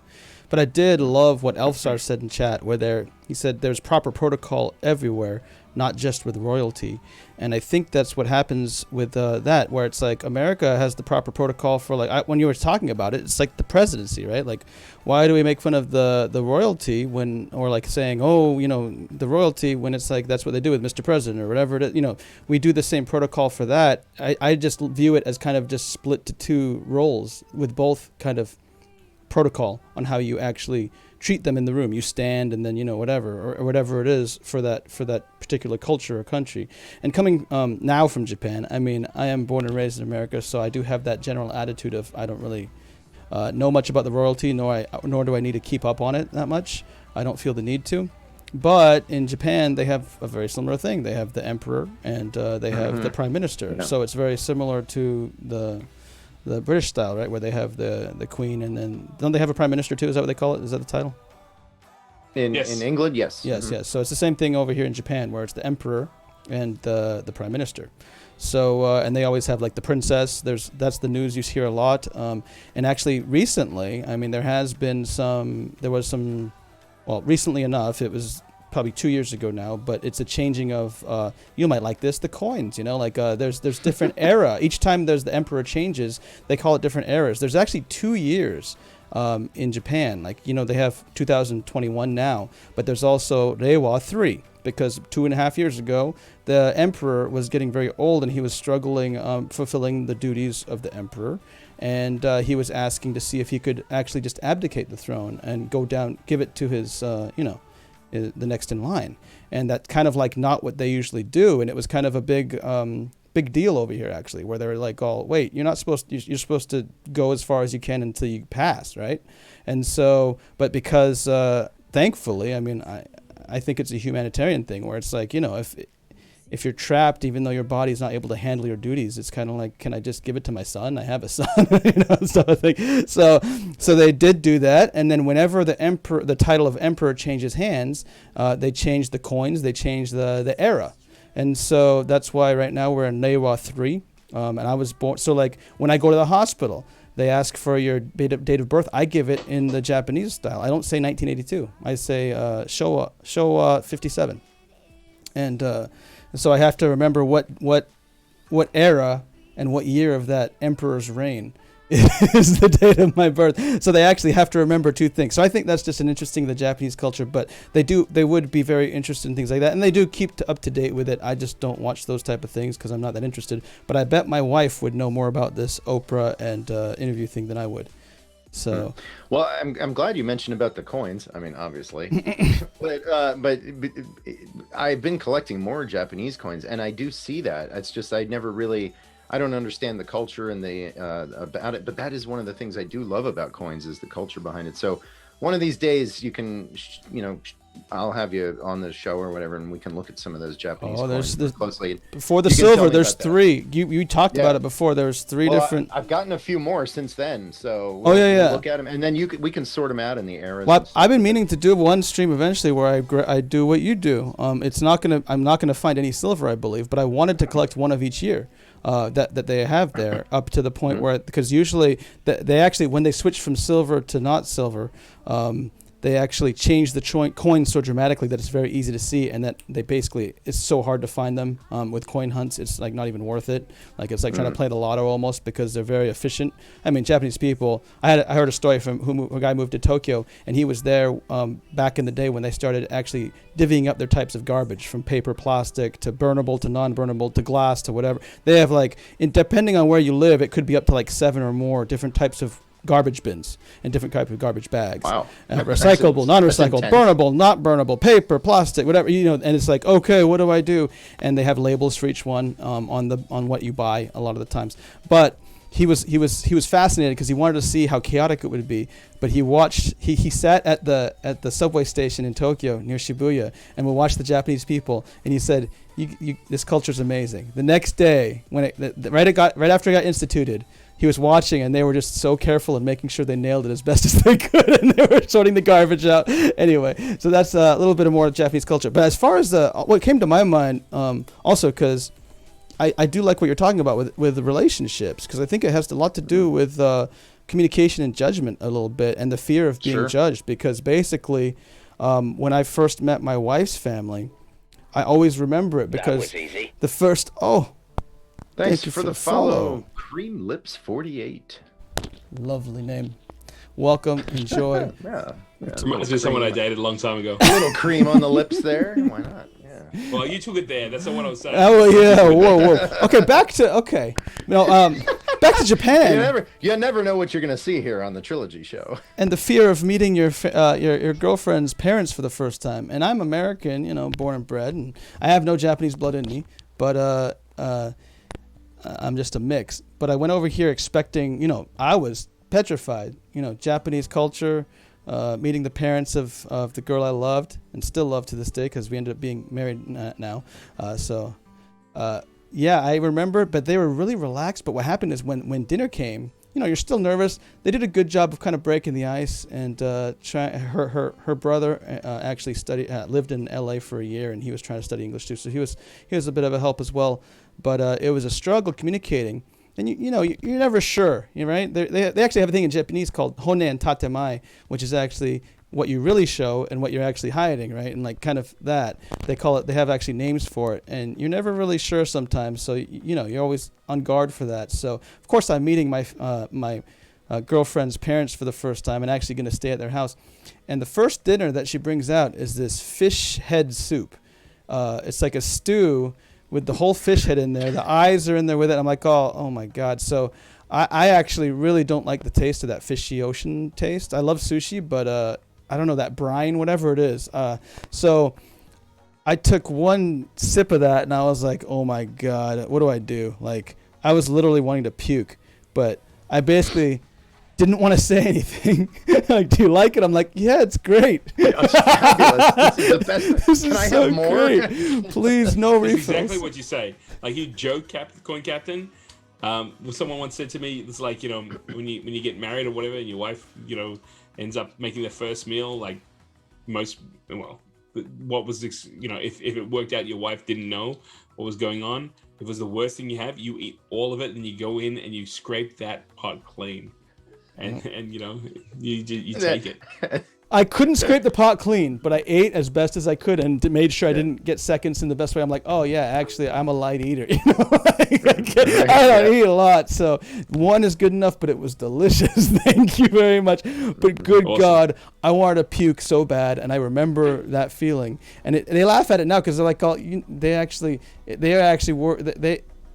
But I did love what Elfsar said in chat, where he said there's proper protocol everywhere, not just with royalty. And I think that's what happens with that, where it's like America has the proper protocol for, like, when you were talking about it, it's like the presidency, right? Like, why do we make fun of the royalty when, or like saying, oh, the royalty, when it's like that's what they do with Mr. President or whatever it is. We do the same protocol for that. I just view it as kind of just split to two roles, with both kind of protocol on how you actually treat them in the room. You stand, and then whatever or whatever it is for that particular culture or country. And coming now from Japan, I mean, I am born and raised in America, so I do have that general attitude of I don't really know much about the royalty, nor do I need to keep up on it that much. I don't feel the need to. But in Japan, they have a very similar thing. They have the emperor, and they have the prime minister. Yeah. So it's very similar to the British style, right, where they have the queen, and then don't they have a prime minister too? Is that what they call it? Is that the title? In England, yes. Yes. So it's the same thing over here in Japan, where it's the emperor and the prime minister. So and they always have like the princess. That's the news you hear a lot. And actually, recently, I mean, recently enough, it was probably 2 years ago now, but it's a changing of you might like this, the coins, there's different era. Each time there's the emperor changes, they call it different eras. There's actually 2 years in Japan, they have 2021 now, but there's also Reiwa 3, because 2.5 years ago the emperor was getting very old and he was struggling fulfilling the duties of the emperor, and he was asking to see if he could actually just abdicate the throne and go down, give it to his the next in line. And that's kind of like not what they usually do, and it was kind of a big deal over here, actually, where they're like, oh, wait, you're supposed to go as far as you can until you pass, right? And so, but because thankfully, I mean, I think it's a humanitarian thing, where it's like, if you're trapped, even though your body's not able to handle your duties, it's kind of like, can I just give it to my son? I have a son, sort of thing. So they did do that, and then whenever the title of emperor changes hands, they change the coins, they change the era, and so that's why right now we're in Reiwa 3, and I was born. So like when I go to the hospital, they ask for your date of birth. I give it in the Japanese style. I don't say 1982. I say Showa 57, and so I have to remember what era and what year of that emperor's reign is the date of my birth. So they actually have to remember two things. So I think that's just an interesting the Japanese culture, but they would be very interested in things like that, and they do keep up to date with it. I just don't watch those type of things because I'm not that interested. But I bet my wife would know more about this Oprah and interview thing than I would. So, well, I'm glad you mentioned about the coins. I mean, obviously, but I've been collecting more Japanese coins, and I do see that. It's just I don't understand the culture and about it. But that is one of the things I do love about coins, is the culture behind it. So, one of these days you can, I'll have you on the show or whatever, and we can look at some of those Japanese coins closely. Before the silver, there's 3. You talked about it before. There's 3 different. I've gotten a few more since then, so we'll look at them, and then we can sort them out in the eras. Well, I've been meaning to do one stream eventually where I do what you do. I'm not gonna find any silver, I believe, but I wanted to collect one of each year. That they have there, up to the point where, because usually they actually, when they switch from silver to not silver, they actually change the coins so dramatically that it's very easy to see, and that it's so hard to find them with coin hunts. It's like not even worth it. Like it's like trying to play the lotto almost, because they're very efficient. I mean, Japanese people. I heard a story from a guy moved to Tokyo, and he was there back in the day when they started actually divvying up their types of garbage, from paper, plastic, to burnable, to non-burnable, to glass, to whatever. They have depending on where you live, it could be up to like 7 or more different types of garbage bins and different types of garbage bags. Wow. Recyclable, non-recyclable, burnable, not burnable, paper, plastic, whatever, and it's like, okay, what do I do? And they have labels for each one on what you buy a lot of the times. But he was fascinated because he wanted to see how chaotic it would be. But he sat at the subway station in Tokyo near Shibuya and would watch the Japanese people, and he said, this culture's amazing. The next day, when right after it got instituted, he was watching, and they were just so careful and making sure they nailed it as best as they could, and they were sorting the garbage out. Anyway, so that's a little bit more of Japanese culture. But as far as what came to my mind, also because I do like what you're talking about with relationships, because I think it has a lot to do with communication and judgment a little bit, and the fear of being judged. Because basically, when I first met my wife's family, I always remember it because the first Thanks for the follow. Cream Lips 48. Lovely name. Welcome. Enjoy. Yeah. Reminds me of someone I dated a long time ago. A little cream on the lips there. Why not? Yeah. Well, you took it there. That's not what I was saying. Oh yeah. Whoa. Okay, back to Japan. You never know what you're gonna see here on the Trilogy Show. And the fear of meeting your girlfriend's parents for the first time. And I'm American, born and bred, and I have no Japanese blood in me, but I'm just a mix. But I went over here expecting, I was petrified, Japanese culture, meeting the parents of the girl I loved and still love to this day because we ended up being married now. I remember, but they were really relaxed. But what happened is when dinner came, you're still nervous. They did a good job of kind of breaking the ice, and her brother actually lived in LA for a year, and he was trying to study English too. So he was a bit of a help as well. But it was a struggle communicating, and you're never sure, right? They actually have a thing in Japanese called honen tatemai, which is actually what you really show and what you're actually hiding, right? And like kind of that they call it. They have actually names for it, and you're never really sure sometimes. So you're always on guard for that. So of course I'm meeting my girlfriend's parents for the first time and actually going to stay at their house. And the first dinner that she brings out is this fish head soup. It's like a stew with the whole fish head in there. The eyes are in there with it. I'm like, oh my God. So I actually really don't like the taste of that fishy ocean taste. I love sushi, but I don't know, that brine, whatever it is. So I took one sip of that and I was like, oh my God, what do I do? Like, I was literally wanting to puke, but I basically didn't want to say anything. Like, do you like it? I'm like, yeah, it's great. It's fabulous. This is the best. This Can is I so have more? great. Please, no That's refills. exactly what you say. Like you joke, Coin Captain. Someone once said to me, it's like, when you get married or whatever, and your wife, ends up making their first meal, like what was this, if it worked out, your wife didn't know what was going on. If it was the worst thing you have, you eat all of it, and you go in and you scrape that pot clean. And you take it. I couldn't scrape the pot clean, but I ate as best as I could and made sure I didn't get seconds in the best way. I'm like, oh yeah, actually I'm a light eater. I don't eat a lot, so one is good enough, but it was delicious. Thank you very much. But good awesome. God, I wanted to puke so bad, and I remember that feeling. And they laugh at it now because they're like,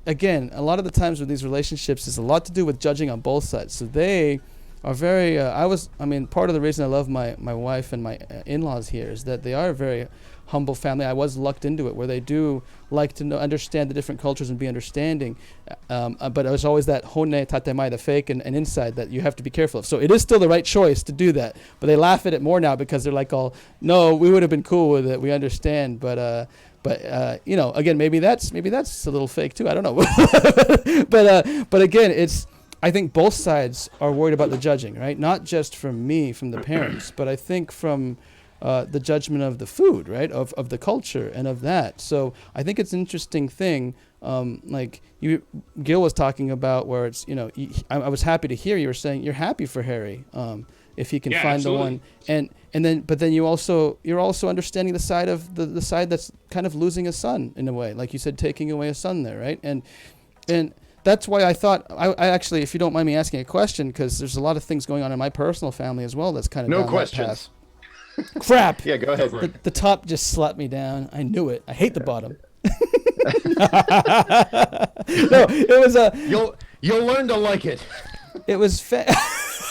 again, a lot of the times with these relationships, there's a lot to do with judging on both sides. So they are very, part of the reason I love my wife and my in-laws here is that they are a very humble family. I was lucked into it where they do like to understand the different cultures and be understanding. But it was always that hone tatemai, the fake and inside, that you have to be careful of. So it is still the right choice to do that. But they laugh at it more now because they're like, no, we would have been cool with it. We understand. But again, maybe that's a little fake too. I don't know. But again, I think both sides are worried about the judging, right? Not just from the parents, but I think from the judgment of the food, right? Of the culture and of that. So I think it's an interesting thing. Gil was talking about where it's, I was happy to hear you were saying you're happy for Harry, if he can find absolutely. The one. But then you're also understanding the side of the side that's kind of losing a son in a way, like you said, taking away a son there, right? And that's why I thought, I actually, if you don't mind me asking a question, because there's a lot of things going on in my personal family as well that's kind of no down questions. That path. Crap. Yeah, go ahead. The top just slapped me down. I knew it. I hate the bottom. No, it was You'll learn to like it. It was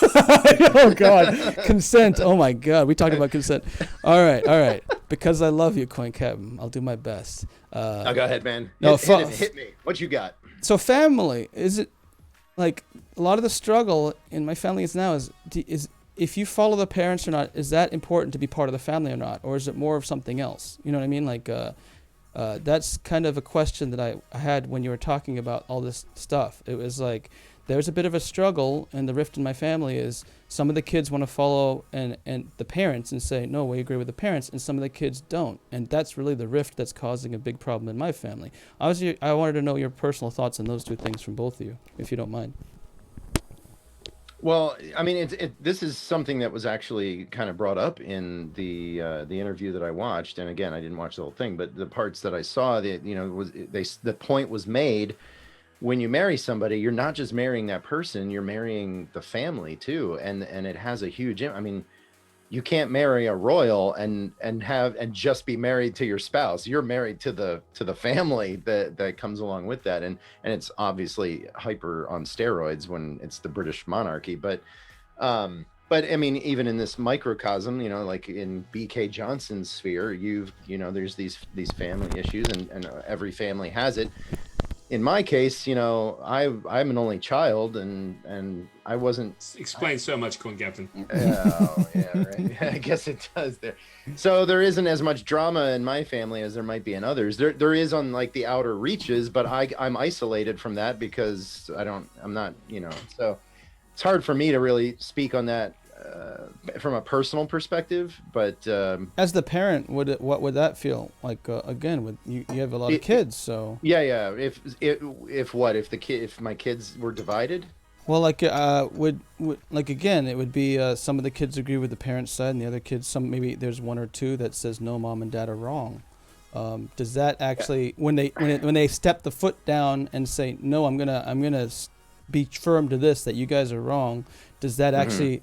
oh God, consent. Oh my God, we talked about consent. All right. Because I love you, Coin Captain, I'll do my best. Go ahead, man. No, hit me. What you got? So family, is it like a lot of the struggle in my family is now is if you follow the parents or not, is that important to be part of the family or not, or is it more of something else? You know what I mean? Like that's kind of a question that I had when you were talking about all this stuff. It was like there's a bit of a struggle, and the rift in my family is some of the kids want to follow and the parents and say, no, we agree with the parents, and some of the kids don't. And that's really the rift that's causing a big problem in my family. Obviously, I wanted to know your personal thoughts on those two things from both of you, if you don't mind. Well, I mean, this is something that was actually kind of brought up in the interview that I watched, and again, I didn't watch the whole thing, but the parts that I saw, that the point was made. When you marry somebody, you're not just marrying that person, you're marrying the family too, and it has a huge. I mean, you can't marry a royal and just be married to your spouse. You're married to the family that comes along with that, and it's obviously hyper on steroids when it's the British monarchy. But I mean, even in this microcosm, like in B.K. Johnson's sphere, there's these family issues, and every family has it. In my case, I'm an only child, and I wasn't. Explains so much, Corn Captain. Oh, yeah, right. I guess it does there. So there isn't as much drama in my family as there might be in others. There is on like the outer reaches, but I'm isolated from that because I'm not, so it's hard for me to really speak on that from a personal perspective. But as the parent, what would that feel like? Again, with you have a lot of kids, so yeah. If my kids were divided. Well, like would again, it would be some of the kids agree with the parents' side, and the other kids, maybe there's one or two that says no, mom and dad are wrong. Does that actually, when they step the foot down and say no, I'm gonna be firm to this, that you guys are wrong? Does that actually?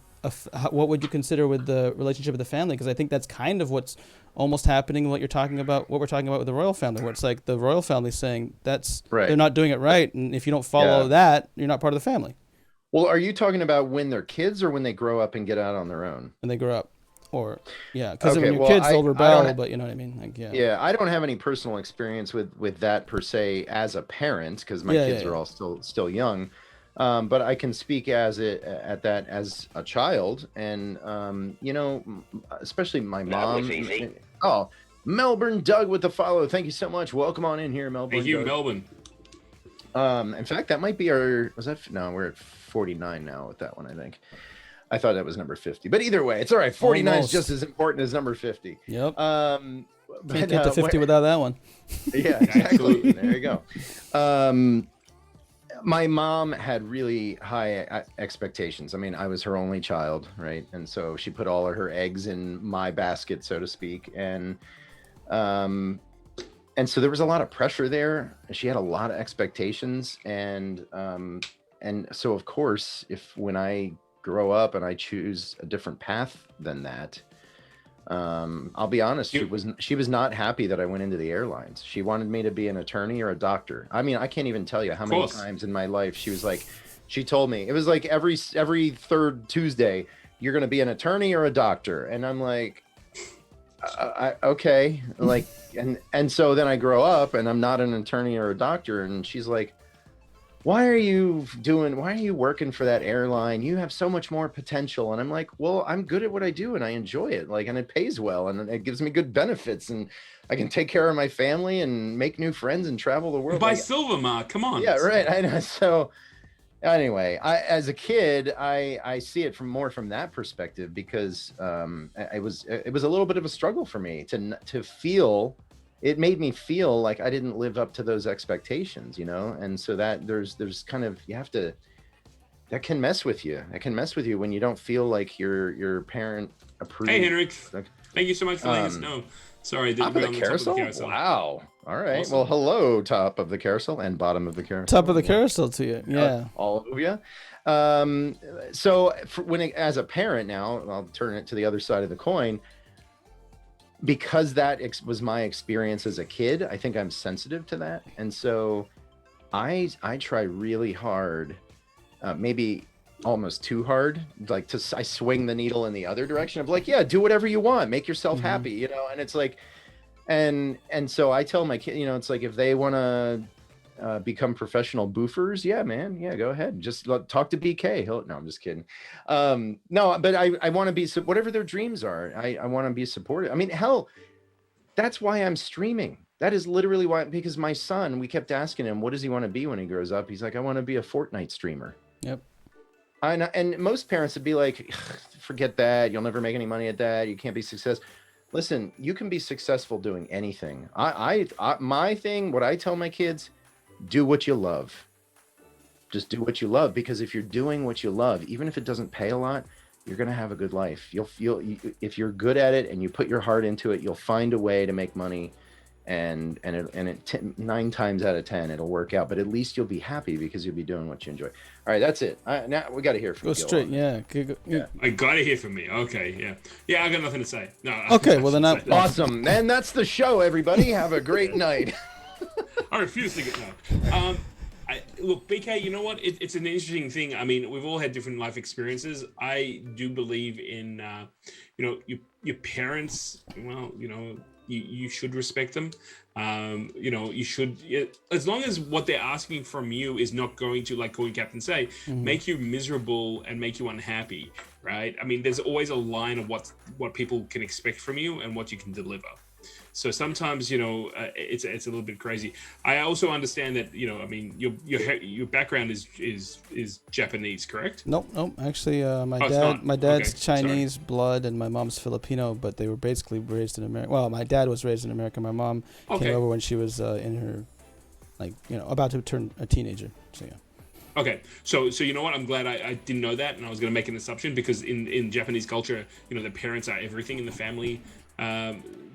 What would you consider with the relationship of the family? Because I think that's kind of what's almost happening. What we're talking about with the royal family, where it's like the royal family saying that's right. They're not doing it right, and if you don't follow that, you're not part of the family. Well, are you talking about when they're kids or when they grow up and get out on their own? When they grow up, or because when you're kids they'll rebel, but you know what I mean. Like, yeah, I don't have any personal experience with that per se as a parent, because my kids are all still young. But I can speak as a child, and especially my mom. Oh, Melbourne Doug with the follow. Thank you so much. Welcome on in here, Melbourne. Thank you, Doug. Melbourne. In fact, that might be our. Was that? No, we're at 49 now with that one. I think. I thought that was number 50, but either way, it's all right. 49 is just as important as number 50. Yep. Can't get to 50 without that one. Yeah, exactly. There you go. My mom had really high expectations. I mean, I was her only child, right? And so she put all of her eggs in my basket, so to speak. And so there was a lot of pressure there. She had a lot of expectations. And so, of course, when I grow up and I choose a different path than that, I'll be honest, she was not happy that I went into the airlines. She wanted me to be an attorney or a doctor. I mean, I can't even tell you how many times in my life she told me, it was like every third Tuesday, you're going to be an attorney or a doctor. And I'm like, okay. Like, and so then I grow up and I'm not an attorney or a doctor. And she's like, why are you working for that airline? You have so much more potential. And I'm like, well, I'm good at what I do and I enjoy it. Like, and it pays well and it gives me good benefits and I can take care of my family and make new friends and travel the world. Buy silver, Mark. Come on. Yeah, right. I know. So anyway, as a kid, I see it from that perspective, because it was a little bit of a struggle for me to feel. It made me feel like I didn't live up to those expectations, and so that there's kind of, that can mess with you. It can mess with you when you don't feel like your parent approves. Hey, Henrik, thank you so much for letting us know. Sorry, top of the carousel? Wow. All right. Awesome. Well, hello, top of the carousel and bottom of the carousel. Top of the carousel to you. Yeah. All of you. So as a parent now, I'll turn it to the other side of the coin. Because that was my experience as a kid, I think I'm sensitive to that. And so I try really hard, maybe almost too hard, like I swing the needle in the other direction of like, yeah, do whatever you want, make yourself happy, and it's like, and so I tell my kid, it's like, if they want to become professional boofers, yeah, man, yeah, go ahead. Just talk to BK. No, I'm just kidding. No, but I want to be, whatever their dreams are, I want to be supported. I mean, hell, that's why I'm streaming. That is literally why, because my son, we kept asking him, what does he want to be when he grows up? He's like, I want to be a Fortnite streamer. Yep. And most parents would be like, forget that. You'll never make any money at that. You can't be successful. Listen, you can be successful doing anything. My thing, what I tell my kids, do what you love. Just do what you love, because if you're doing what you love, even if it doesn't pay a lot, you're going to have a good life. If you're good at it and you put your heart into it, you'll find a way to make money. And 9 times out of 10 it'll work out, but at least you'll be happy because you'll be doing what you enjoy. All right, that's it. Now we got to hear from Go straight. Yeah. I gotta hear from me. Okay, yeah, I got nothing to say. No. Okay, well then awesome. And that's the show, everybody. Have a great night. I refuse to get no. Look, BK, you know what? It's an interesting thing. I mean, we've all had different life experiences. I do believe in, your parents. Well, you should respect them. You should, as long as what they're asking from you is not going to, like Corey Captain say, make you miserable and make you unhappy, right? I mean, there's always a line of what people can expect from you and what you can deliver. So sometimes, it's a little bit crazy. I also understand that, I mean, your background is Japanese, correct? Nope. Actually, my dad's Chinese blood and my mom's Filipino, but they were basically raised in America. Well, my dad was raised in America. My mom came over when she was in her, about to turn a teenager. So yeah. Okay, so you know what? I'm glad I didn't know that, and I was going to make an assumption because in Japanese culture, the parents are everything in the family.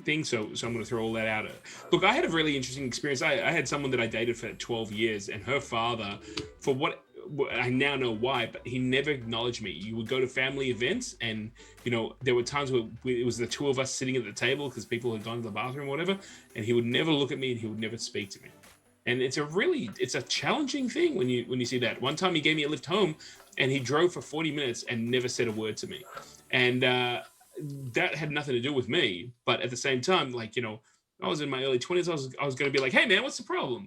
Thing, so I'm going to throw all that out. Look, I had a really interesting experience. I had someone that I dated for 12 years, and her father, for what I now know why, but he never acknowledged me. You would go to family events, and there were times where it was the two of us sitting at the table because people had gone to the bathroom or whatever, and he would never look at me and he would never speak to me. And it's a challenging thing when you see that. One time he gave me a lift home, and he drove for 40 minutes and never said a word to me, and that had nothing to do with me, but at the same time, I was in my early 20s. I was going to be like, hey man, what's the problem?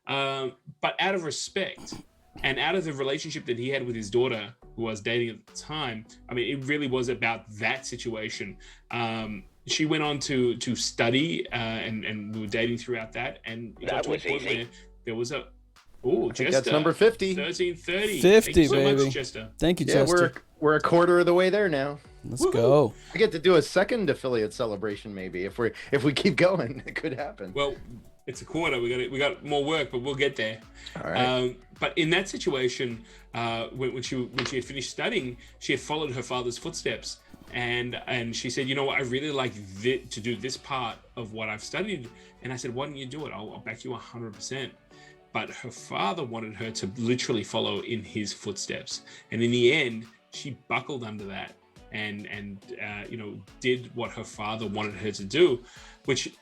But out of respect and out of the relationship that he had with his daughter, who I was dating at the time, I mean, it really was about that situation. She went on to study, and we were dating throughout that. And it got to a point where there was Chester, that's number 50. 1330. 50, Thank you so baby. much, Chester. Thank you, Chester. We're a quarter of the way there now. Let's go. I get to do a second affiliate celebration, maybe if we keep going. It could happen. Well, it's a quarter. We got more work, but we'll get there. All right. But in that situation, when she had finished studying, she had followed her father's footsteps, and she said, you know what, I really like to do this part of what I've studied. And I said, why don't you do it? I'll back you 100%. But her father wanted her to literally follow in his footsteps, and in the end, she buckled under that and did what her father wanted her to do, which,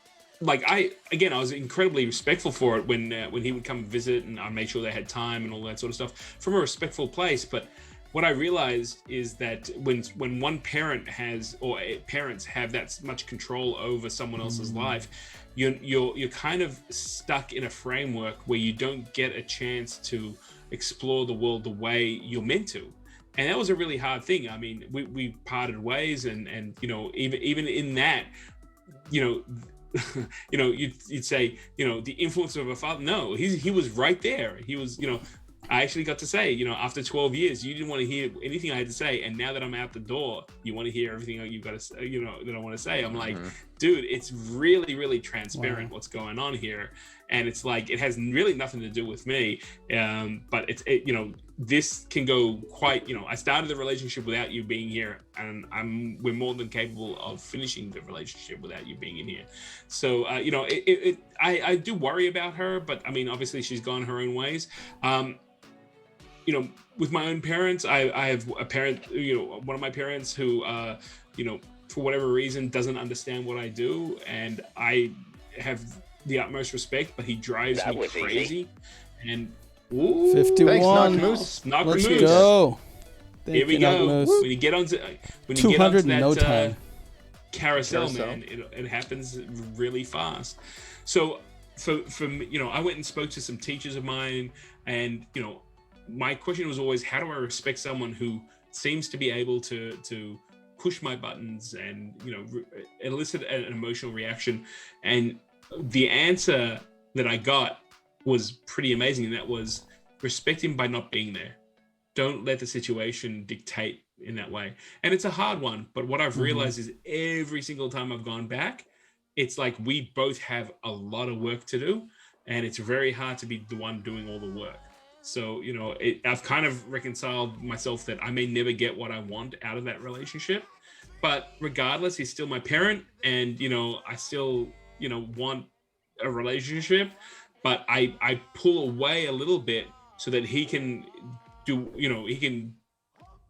I was incredibly respectful for it when he would come visit, and I made sure they had time and all that sort of stuff from a respectful place. But what I realized is that when one parent parents have that much control over someone else's life, you're kind of stuck in a framework where you don't get a chance to explore the world the way you're meant to. And that was a really hard thing. I mean, we parted ways, and even in that, you'd say, the influence of a father. No, he was right there. He was, I actually got to say, after 12 years, you didn't want to hear anything I had to say, and now that I'm out the door, you want to hear everything you've got to, that I want to say. I'm like, dude, it's really, really transparent what's going on here, and it's like it has really nothing to do with me. But this can go quite. I started the relationship without you being here, and we're more than capable of finishing the relationship without you being in here. So I do worry about her, but I mean, obviously she's gone her own ways. With my own parents, I have a parent, one of my parents who, for whatever reason, doesn't understand what I do. And I have the utmost respect, but he drives me crazy. And 51. Thanks, Let's go. Here we go. When you get onto that carousel, man, it happens really fast. So for me, I went and spoke to some teachers of mine, and my question was always, how do I respect someone who seems to be able to push my buttons and elicit an emotional reaction? And the answer that I got was pretty amazing, and that was, respect him by not being there. Don't let the situation dictate in that way. And it's a hard one, but what I've realized is every single time I've gone back, it's like we both have a lot of work to do, and it's very hard to be the one doing all the work. So, I've kind of reconciled myself that I may never get what I want out of that relationship, but regardless, he's still my parent, and, I still, want a relationship, but I pull away a little bit so that he can he can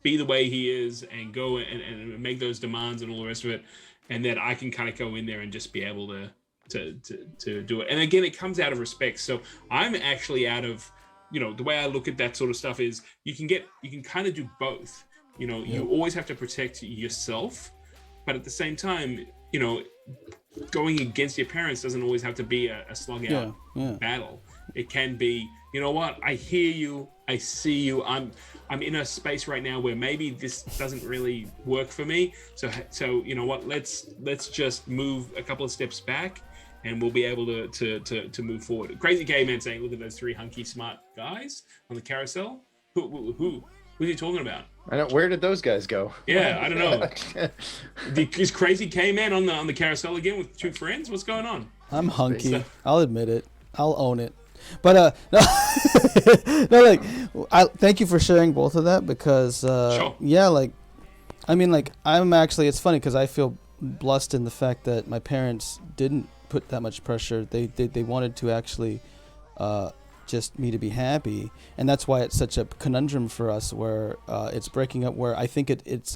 be the way he is and go and make those demands and all the rest of it. And then I can kind of go in there and just be able to do it. And again, it comes out of respect. So I'm actually out of, the way I look at that sort of stuff is you can kind of do both. You always have to protect yourself, but at the same time, going against your parents doesn't always have to be a slug out battle. It can be, what, I hear you, I see you, I'm in a space right now where maybe this doesn't really work for me. So what, let's just move a couple of steps back, and we'll be able to move forward. Crazy K-Man saying, look at those three hunky smart guys on the carousel. Who's he talking about? I don't. Where did those guys go? Yeah, I don't know. Is Crazy K-Man on the carousel again with two friends? What's going on? I'm hunky. I'll admit it. I'll own it. But no, I thank you for sharing both of that, because sure. I'm actually, it's funny because I feel blessed in the fact that my parents didn't put that much pressure. They wanted to actually just me to be happy, and that's why it's such a conundrum for us, where it's breaking up, where I think it's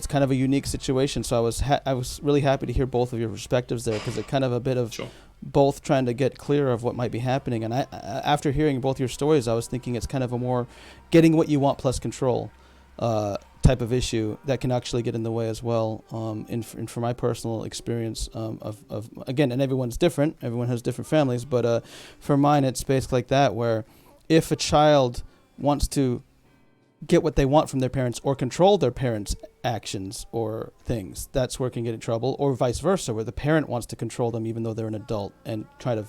kind of a unique situation. So I was really happy to hear both of your perspectives there, because it kind of a bit of both trying to get clear of what might be happening. And I after hearing both your stories, I was thinking it's kind of a more getting what you want plus control type of issue that can actually get in the way as well. And for my personal experience of again, and everyone's different, everyone has different families, but for mine it's basically like that, where if a child wants to get what they want from their parents or control their parents' actions or things, that's where it can get in trouble, or vice versa, where the parent wants to control them even though they're an adult and try to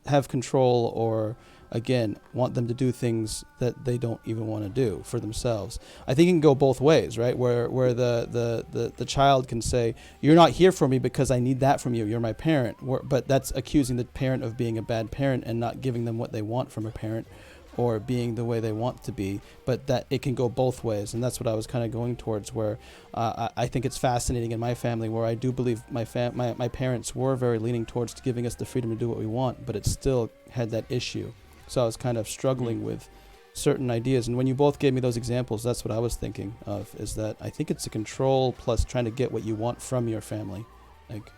have control, or again want them to do things that they don't even want to do for themselves. I think it can go both ways, right? Where the child can say, you're not here for me because I need that from you, you're my parent, but that's accusing the parent of being a bad parent and not giving them what they want from a parent, or being the way they want to be. But that it can go both ways, and that's what I was kind of going towards, where I think it's fascinating in my family, where I do believe my parents were very leaning towards giving us the freedom to do what we want, but it still had that issue. So I was kind of struggling with certain ideas, and when you both gave me those examples, that's what I was thinking of, is that I think it's a control plus trying to get what you want from your family, like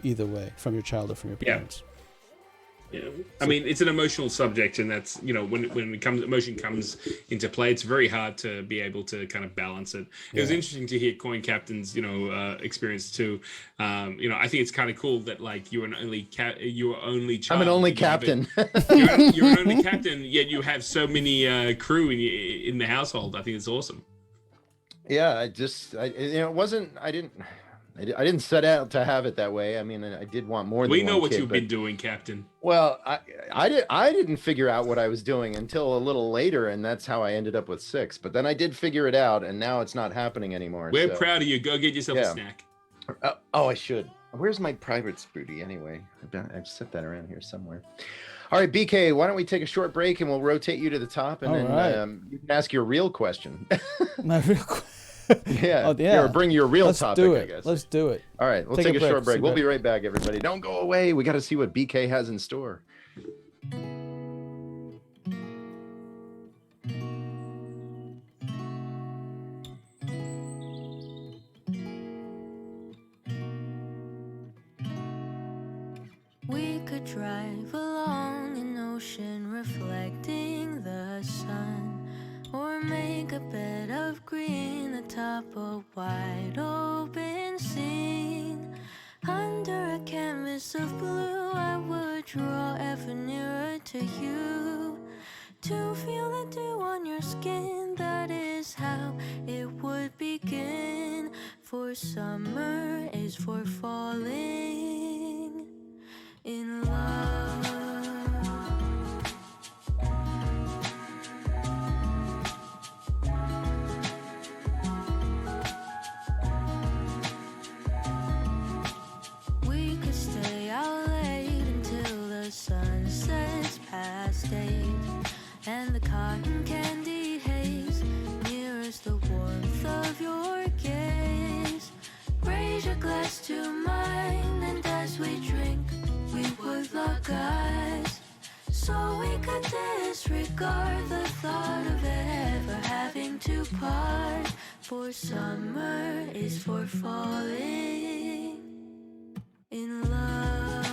either way, from your child or from your parents. Yeah, I mean, it's an emotional subject, and that's, when emotion comes into play, it's very hard to be able to kind of balance it. It was interesting to hear Coin Captain's, experience too. I think it's kind of cool that you were an only child. I'm an only captain. You're an only captain, yet you have so many crew in the household. I think it's awesome. Yeah, I didn't set out to have it that way. I mean, I did want more than we know one what kid, you've been doing, Captain. Well, I didn't figure out what I was doing until a little later, and that's how I ended up with 6. But then I did figure it out, and now it's not happening anymore. We're proud of you. Go get yourself a snack. I should. Where's my private Spooty anyway? I've set that around here somewhere. All right, BK, why don't we take a short break, and we'll rotate you to the top, and you can ask your real question. My real question. Yeah. Or bring your real topic, I guess. Let's do it. All right, we'll take a short break. We'll be right back, everybody. Don't go away. We got to see what BK has in store. We could drive along an ocean reflecting the sun, or make a bed of green atop a wide open scene, under a canvas of blue, I would draw ever nearer to you. To feel the dew on your skin, that is how it would begin. For summer is for falling in love. We could stay out late until the sun sets past 8, and the cotton candy haze mirrors the warmth of your gaze. Raise your glass to mine, and as we drink, we would lock eyes, so we could disregard the thought of ever having to part. For summer is for falling in love.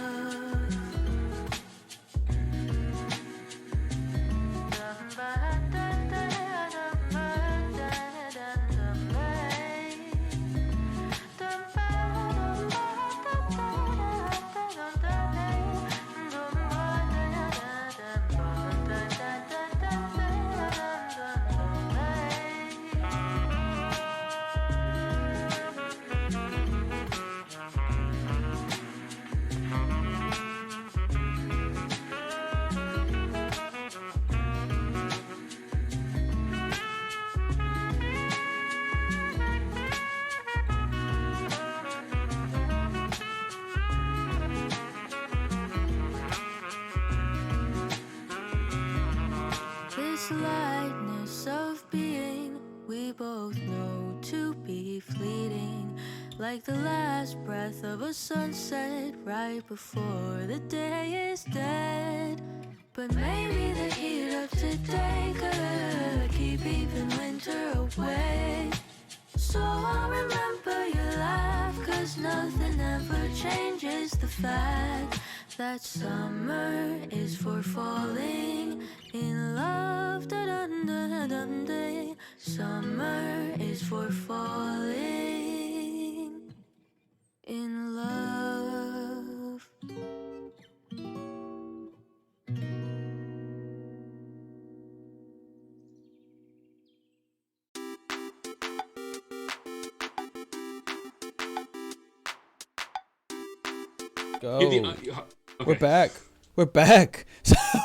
This lightness of being, we both know to be fleeting, like the last breath of a sunset right before the day is dead. But maybe the heat of today could keep even winter away. So I'll remember your laugh, 'cause nothing ever changes the fact that summer is for falling in love. Da-dun-da-dun-day. Summer is for falling in love. Go. Okay. We're back. We're back.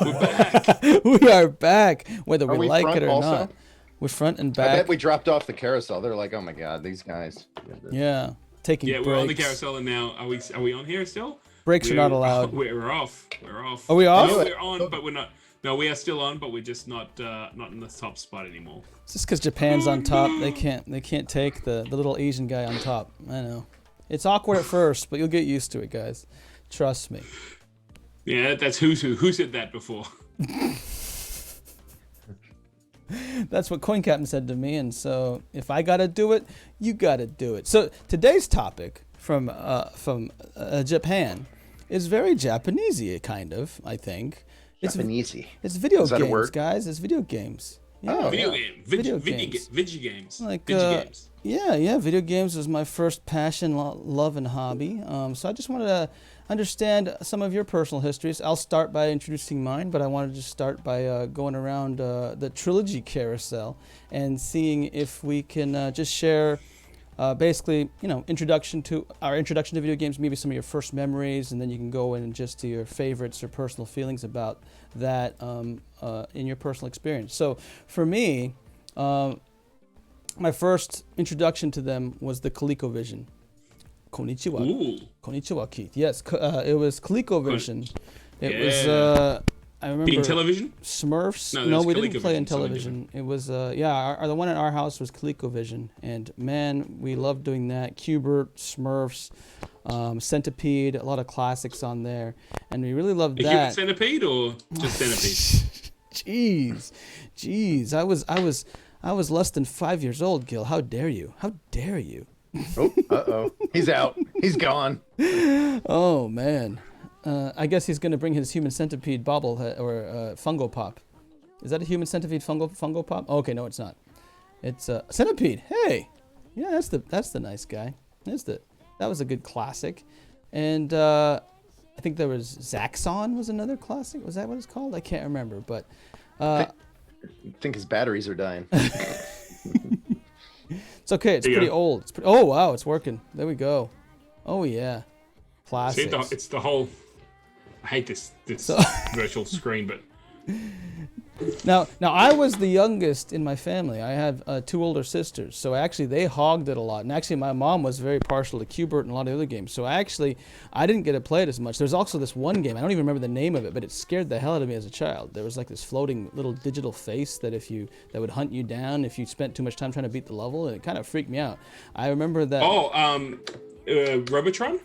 We're back. We are back, whether Are we we like front it or also? not. We're front and I back. bet we dropped off the carousel. They're like, oh my god, these guys. Yeah, taking Yeah, breaks. we're on the carousel and now. Are we on here still? Breaks are not allowed. We're off. We're off. Are we off? No, we're on, but we're not. No, we are still on, but we're just not in the top spot anymore. It's just because Japan's on top. They can't take the little Asian guy on top. I know. It's awkward at first, but you'll get used to it, guys. Trust me. Yeah, that's who said that before. That's what Coin Captain said to me, and so if I gotta do it, you gotta do it. So today's topic from Japan is very Japanesey, kind of. I think Japanesey. it's video Is that a games, word? guys. It's video games. Yeah. Oh, Video yeah. game. Video Video games. games. Like, Video games. Yeah, video games was my first passion, love, and hobby. So I just wanted to understand some of your personal histories. I'll start by introducing mine, but I wanted to start by going around the Trilogy carousel and seeing if we can just share basically, introduction to video games, maybe some of your first memories, and then you can go in just to your favorites or personal feelings about that in your personal experience. So for me, my first introduction to them was the ColecoVision. Konnichiwa. Ooh. Konnichiwa, Keith. Yes, it was ColecoVision. It was, I remember... Being television? Smurfs. No, No, that's we didn't play ColecoVision, in something television. It was, the one in our house was ColecoVision. And, man, we loved doing that. Cubert, Smurfs, Centipede, a lot of classics on there. And we really loved A that. human centipede or just centipede? Jeez. I was less than 5 years old, Gil. How dare you? How dare you? Oh, uh-oh. He's out. He's gone. Oh, man. I guess he's going to bring his human centipede bobblehead or Fungo Pop. Is that a human centipede Fungo Pop? Oh, okay, no, it's not. It's Centipede. Hey. Yeah, that's the nice guy. That was a good classic. And I think there was Zaxxon was another classic. Was that what it's called? I can't remember, but I think his batteries are dying. It's okay. It's pretty old. Oh wow, it's working. There we go. Oh yeah, classic. It's the whole. I hate this virtual screen, but now I was the youngest in my family. I have 2 older sisters, so actually they hogged it a lot. And actually my mom was very partial to Q*bert and a lot of other games. So actually I didn't get to play it as much. There's also this one game, I don't even remember the name of it, but it scared the hell out of me as a child. There was like this floating little digital face that that would hunt you down if you spent too much time trying to beat the level, and it kind of freaked me out. I remember that. Robotron?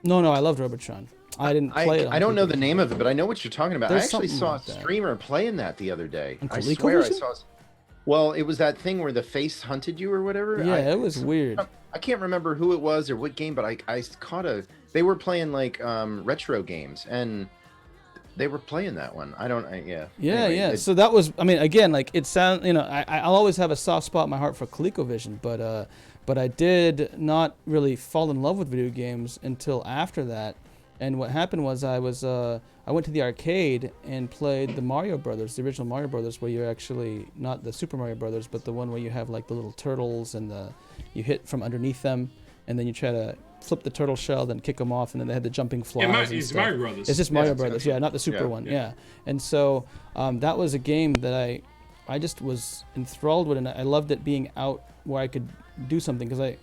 No, I loved Robotron. I didn't play it. I don't know the name of it, but I know what you're talking about. There's I actually saw like a streamer playing that the other day. I ColecoVision? swear I saw. Well, it was that thing where the face hunted you or whatever. Yeah, it was weird. I can't remember who it was or what game, but I caught They were playing like retro games, and they were playing that one. Yeah. Yeah. So that was. I mean, again, like it sounds. I'll always have a soft spot in my heart for ColecoVision, but I did not really fall in love with video games until after that. And what happened was I went to the arcade and played the Mario Brothers, the original Mario Brothers, where you're actually not the Super Mario Brothers, but the one where you have like the little turtles and you hit from underneath them, and then you try to flip the turtle shell, then kick them off, and then they had the jumping flies. It's Mario Brothers. It's just Mario Brothers, not the Super one. Yeah. And so that was a game that I just was enthralled with, and I loved it being out where I could do something, because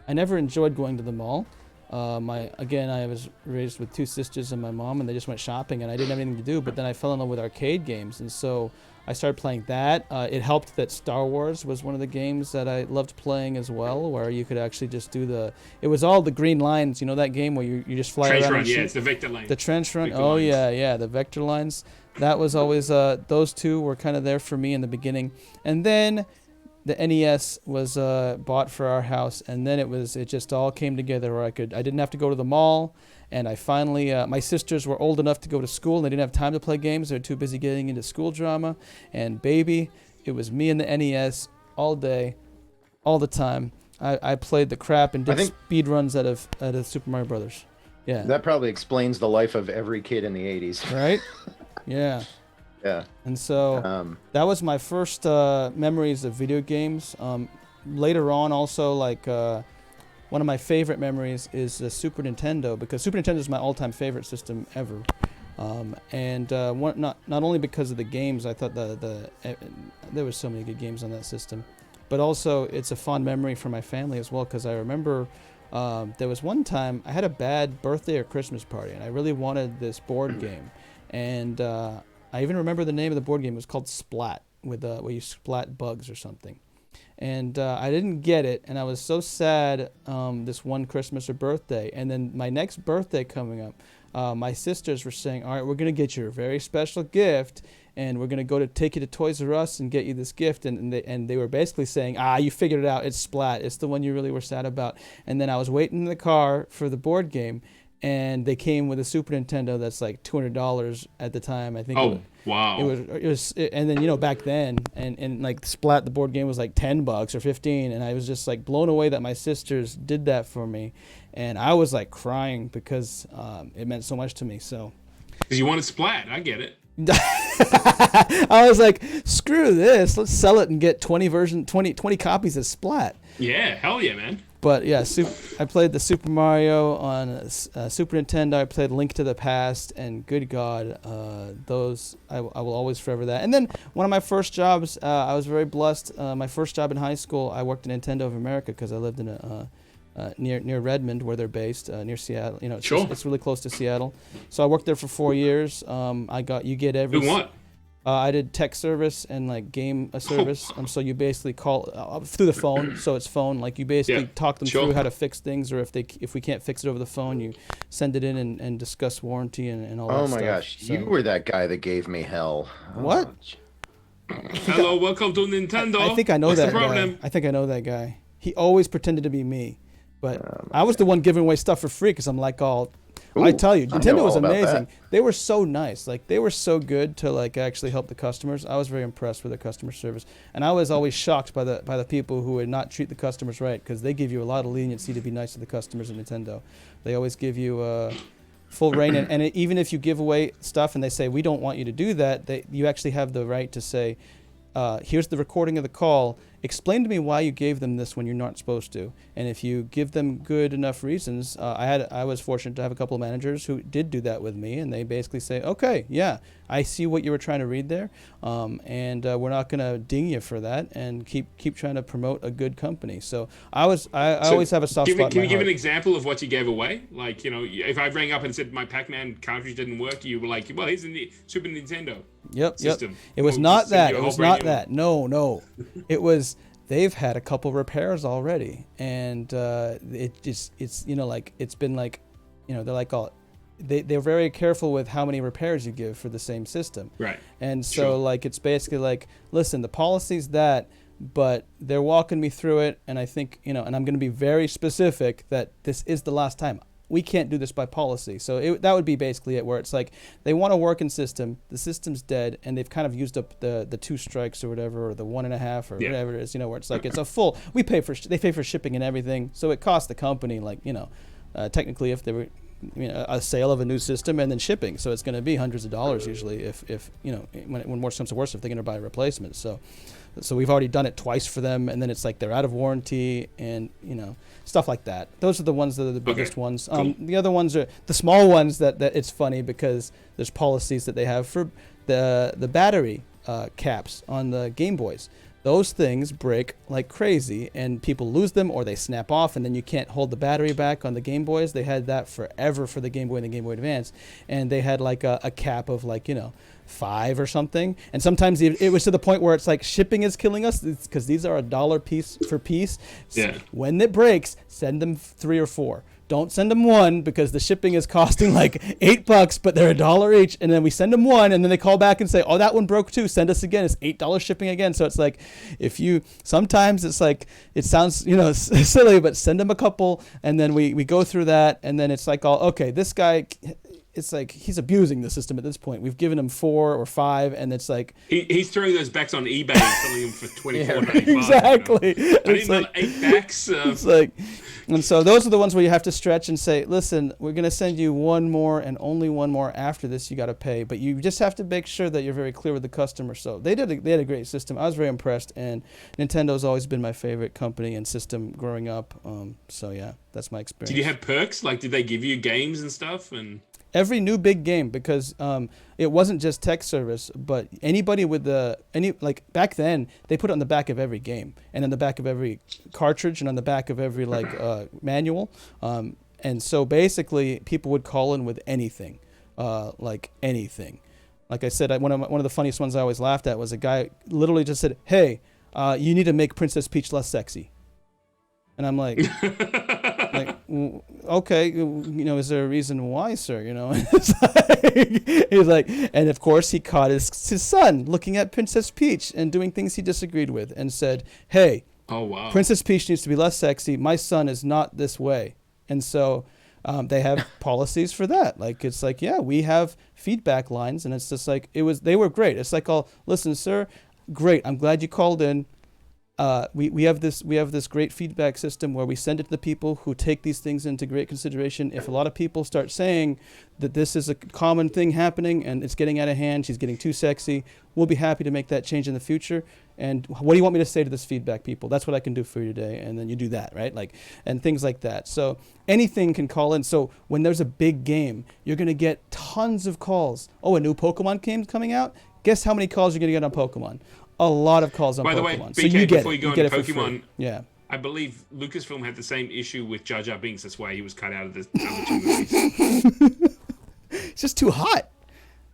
I never enjoyed going to the mall. I was raised with 2 sisters and my mom, and they just went shopping, and I didn't have anything to do. But then I fell in love with arcade games, and so I started playing that. It helped that Star Wars was one of the games that I loved playing as well, where you could actually just do it was all the green lines, that game where you just fly trench around. Run, it's the vector line. The trench run, the vector lines. That was always, those 2 were kind of there for me in the beginning. And then the NES was bought for our house, and then it just all came together where I didn't have to go to the mall, and I finally my sisters were old enough to go to school, and they didn't have time to play games. They were too busy getting into school drama, and baby, it was me and the NES all day, all the time. I played the crap and did speed runs out of Super Mario Brothers. Yeah, that probably explains the life of every kid in the 80s, right? Yeah. Yeah. And so that was my first memories of video games. Later on, also, like one of my favorite memories is the Super Nintendo, because Super Nintendo is my all-time favorite system ever. Not only because of the games, I thought there was so many good games on that system, but also it's a fond memory for my family as well, because I remember there was one time I had a bad birthday or Christmas party, and I really wanted this board game, and I even remember the name of the board game. It was called Splat, where you splat bugs or something. And I didn't get it, and I was so sad this one Christmas or birthday. And then my next birthday coming up, my sisters were saying, all right, we're going to get you a very special gift, and we're going to take you to Toys R Us and get you this gift. And they were basically saying, you figured it out. It's Splat. It's the one you really were sad about. And then I was waiting in the car for the board game, and they came with a Super Nintendo that's like $200 at the time. I think. Wow! It was, and then back then, and like Splat, the board game was like $10 or $15, and I was just like blown away that my sisters did that for me, and I was like crying because it meant so much to me. So. Because you wanted Splat, I get it. I was like, screw this, let's sell it and get 20 copies of Splat. Yeah, hell yeah, man. But yeah, I played the Super Mario on Super Nintendo. I played Link to the Past, and good God, those I will always forever that. And then one of my first jobs, I was very blessed. My first job in high school, I worked at Nintendo of America, because I lived in near Redmond, where they're based, near Seattle. It's really close to Seattle. So I worked there for 4 years. You get every. Doing what? I did tech service and like game service. So you basically call through the phone. So it's phone. Like you basically talk them through how to fix things, or if we can't fix it over the phone, you send it in and discuss warranty and all that stuff. Oh my gosh, so, you were that guy that gave me hell. What? Hello, welcome to Nintendo. I think I know that guy. I think I know that guy. He always pretended to be me, but I was the one giving away stuff for free, because I'm like all I tell you, I know Nintendo was all about amazing. that. They were so nice. Like, they were so good to like actually help the customers. I was very impressed with their customer service, and I was always shocked by the people who would not treat the customers right, because they give you a lot of leniency to be nice to the customers at Nintendo. They always give you full reign, and even if you give away stuff and they say we don't want you to do that, you actually have the right to say, here's the recording of the call. Explain to me why you gave them this when you're not supposed to. And if you give them good enough reasons, I was fortunate to have a couple of managers who did do that with me, and they basically say, okay, yeah, I see what you were trying to read there, and we're not going to ding you for that, and keep trying to promote a good company. So I always have a soft spot. Can you give an example of what you gave away? Like, if I rang up and said my Pac-Man cartridge didn't work, you were like, well, here's the Super Nintendo system. It was not that. It was not that. No. It was, they've had a couple repairs already, and it's been like, they're like they're very careful with how many repairs you give for the same system. Right. And so like, it's basically like, listen, the policy's that, but they're walking me through it, and I think, and I'm going to be very specific that this is the last time. We can't do this by policy. So that would be basically it, where it's like they want a working system, the system's dead, and they've kind of used up the 2 strikes or whatever, or the 1.5 or whatever it is, where it's like it's a full, they pay for shipping and everything, so it costs the company like, technically if they were, a sale of a new system and then shipping, so it's going to be hundreds of dollars usually if when worse comes to worse, if they're going to buy a replacement. So we've already done it twice for them, and then it's like they're out of warranty, and stuff like that. Those are the ones that are the biggest ones. Cool. The other ones are the small ones that it's funny because there's policies that they have for the battery caps on the Game Boys. Those things break like crazy, and people lose them or they snap off, and then you can't hold the battery back on the Game Boys. They had that forever for the Game Boy and the Game Boy Advance, and they had like a cap of like 5 or something, and sometimes it was to the point where it's like shipping is killing us because these are $1 piece for piece. Yeah. When it breaks, send them 3 or 4. Don't send them 1 because the shipping is costing like $8, but they're $1 each. And then we send them 1, and then they call back and say, "Oh, that one broke too. Send us again. It's $8 shipping again." So it's like, sometimes it's like, it sounds silly, but send them a couple, and then we go through that, and then it's like, okay, this guy, it's like he's abusing the system at this point. We've given him 4 or 5, and it's like he's throwing those backs on eBay and selling them for $24.95. Exactly. I need another 8 backs. It's like, and so those are the ones where you have to stretch and say, listen, we're going to send you 1 more and only 1 more after this. You got to pay, but you just have to make sure that you're very clear with the customer. So they had a great system. I was very impressed, and Nintendo's always been my favorite company and system growing up. So yeah, that's my experience. Did you have perks? Like, did they give you games and stuff? And every new big game, because it wasn't just tech service, but anybody with back then they put it on the back of every game and on the back of every cartridge and on the back of every manual, and so basically people would call in with anything, anything. Like I said, one of the funniest ones I always laughed at was a guy literally just said, "Hey, you need to make Princess Peach less sexy," and I'm like. Okay, is there a reason why, sir? He's like, and of course he caught his son looking at Princess Peach and doing things he disagreed with, and said, "Hey, oh wow, Princess Peach needs to be less sexy. My son is not this way." And so they have policies for that. Like, it's like, yeah, we have feedback lines, and it's just like they were great. It's like, listen, sir, great. I'm glad you called in. We have this great feedback system where we send it to the people who take these things into great consideration. If a lot of people start saying that this is a common thing happening and it's getting out of hand, she's getting too sexy, we'll be happy to make that change in the future. And what do you want me to say to this feedback people? That's what I can do for you today. And then you do that, right? And things like that. So anything can call in. So when there's a big game, you're going to get tons of calls. Oh, a new Pokemon game's coming out? Guess how many calls you're going to get on Pokemon? A lot of calls on Pokemon. By the way, so BK, you get before you go into Pokemon, yeah. I believe Lucasfilm had the same issue with Jar Jar Binks. That's why he was cut out of the other 2 movies. It's just too hot.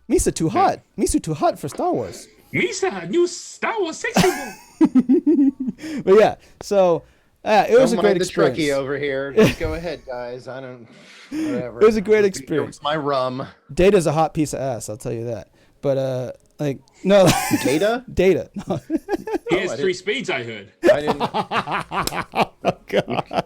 Misa too hot. Misa too hot for Star Wars. Misa, new Star Wars sexy boy. But yeah, so it was a great experience. Trekkie over here. Just go ahead, guys. I don't. Whatever. It was a great experience. My rum. Data's a hot piece of ass. I'll tell you that. But no. Data. Data. No. He has 3 speeds. I heard. I didn't. Oh, God.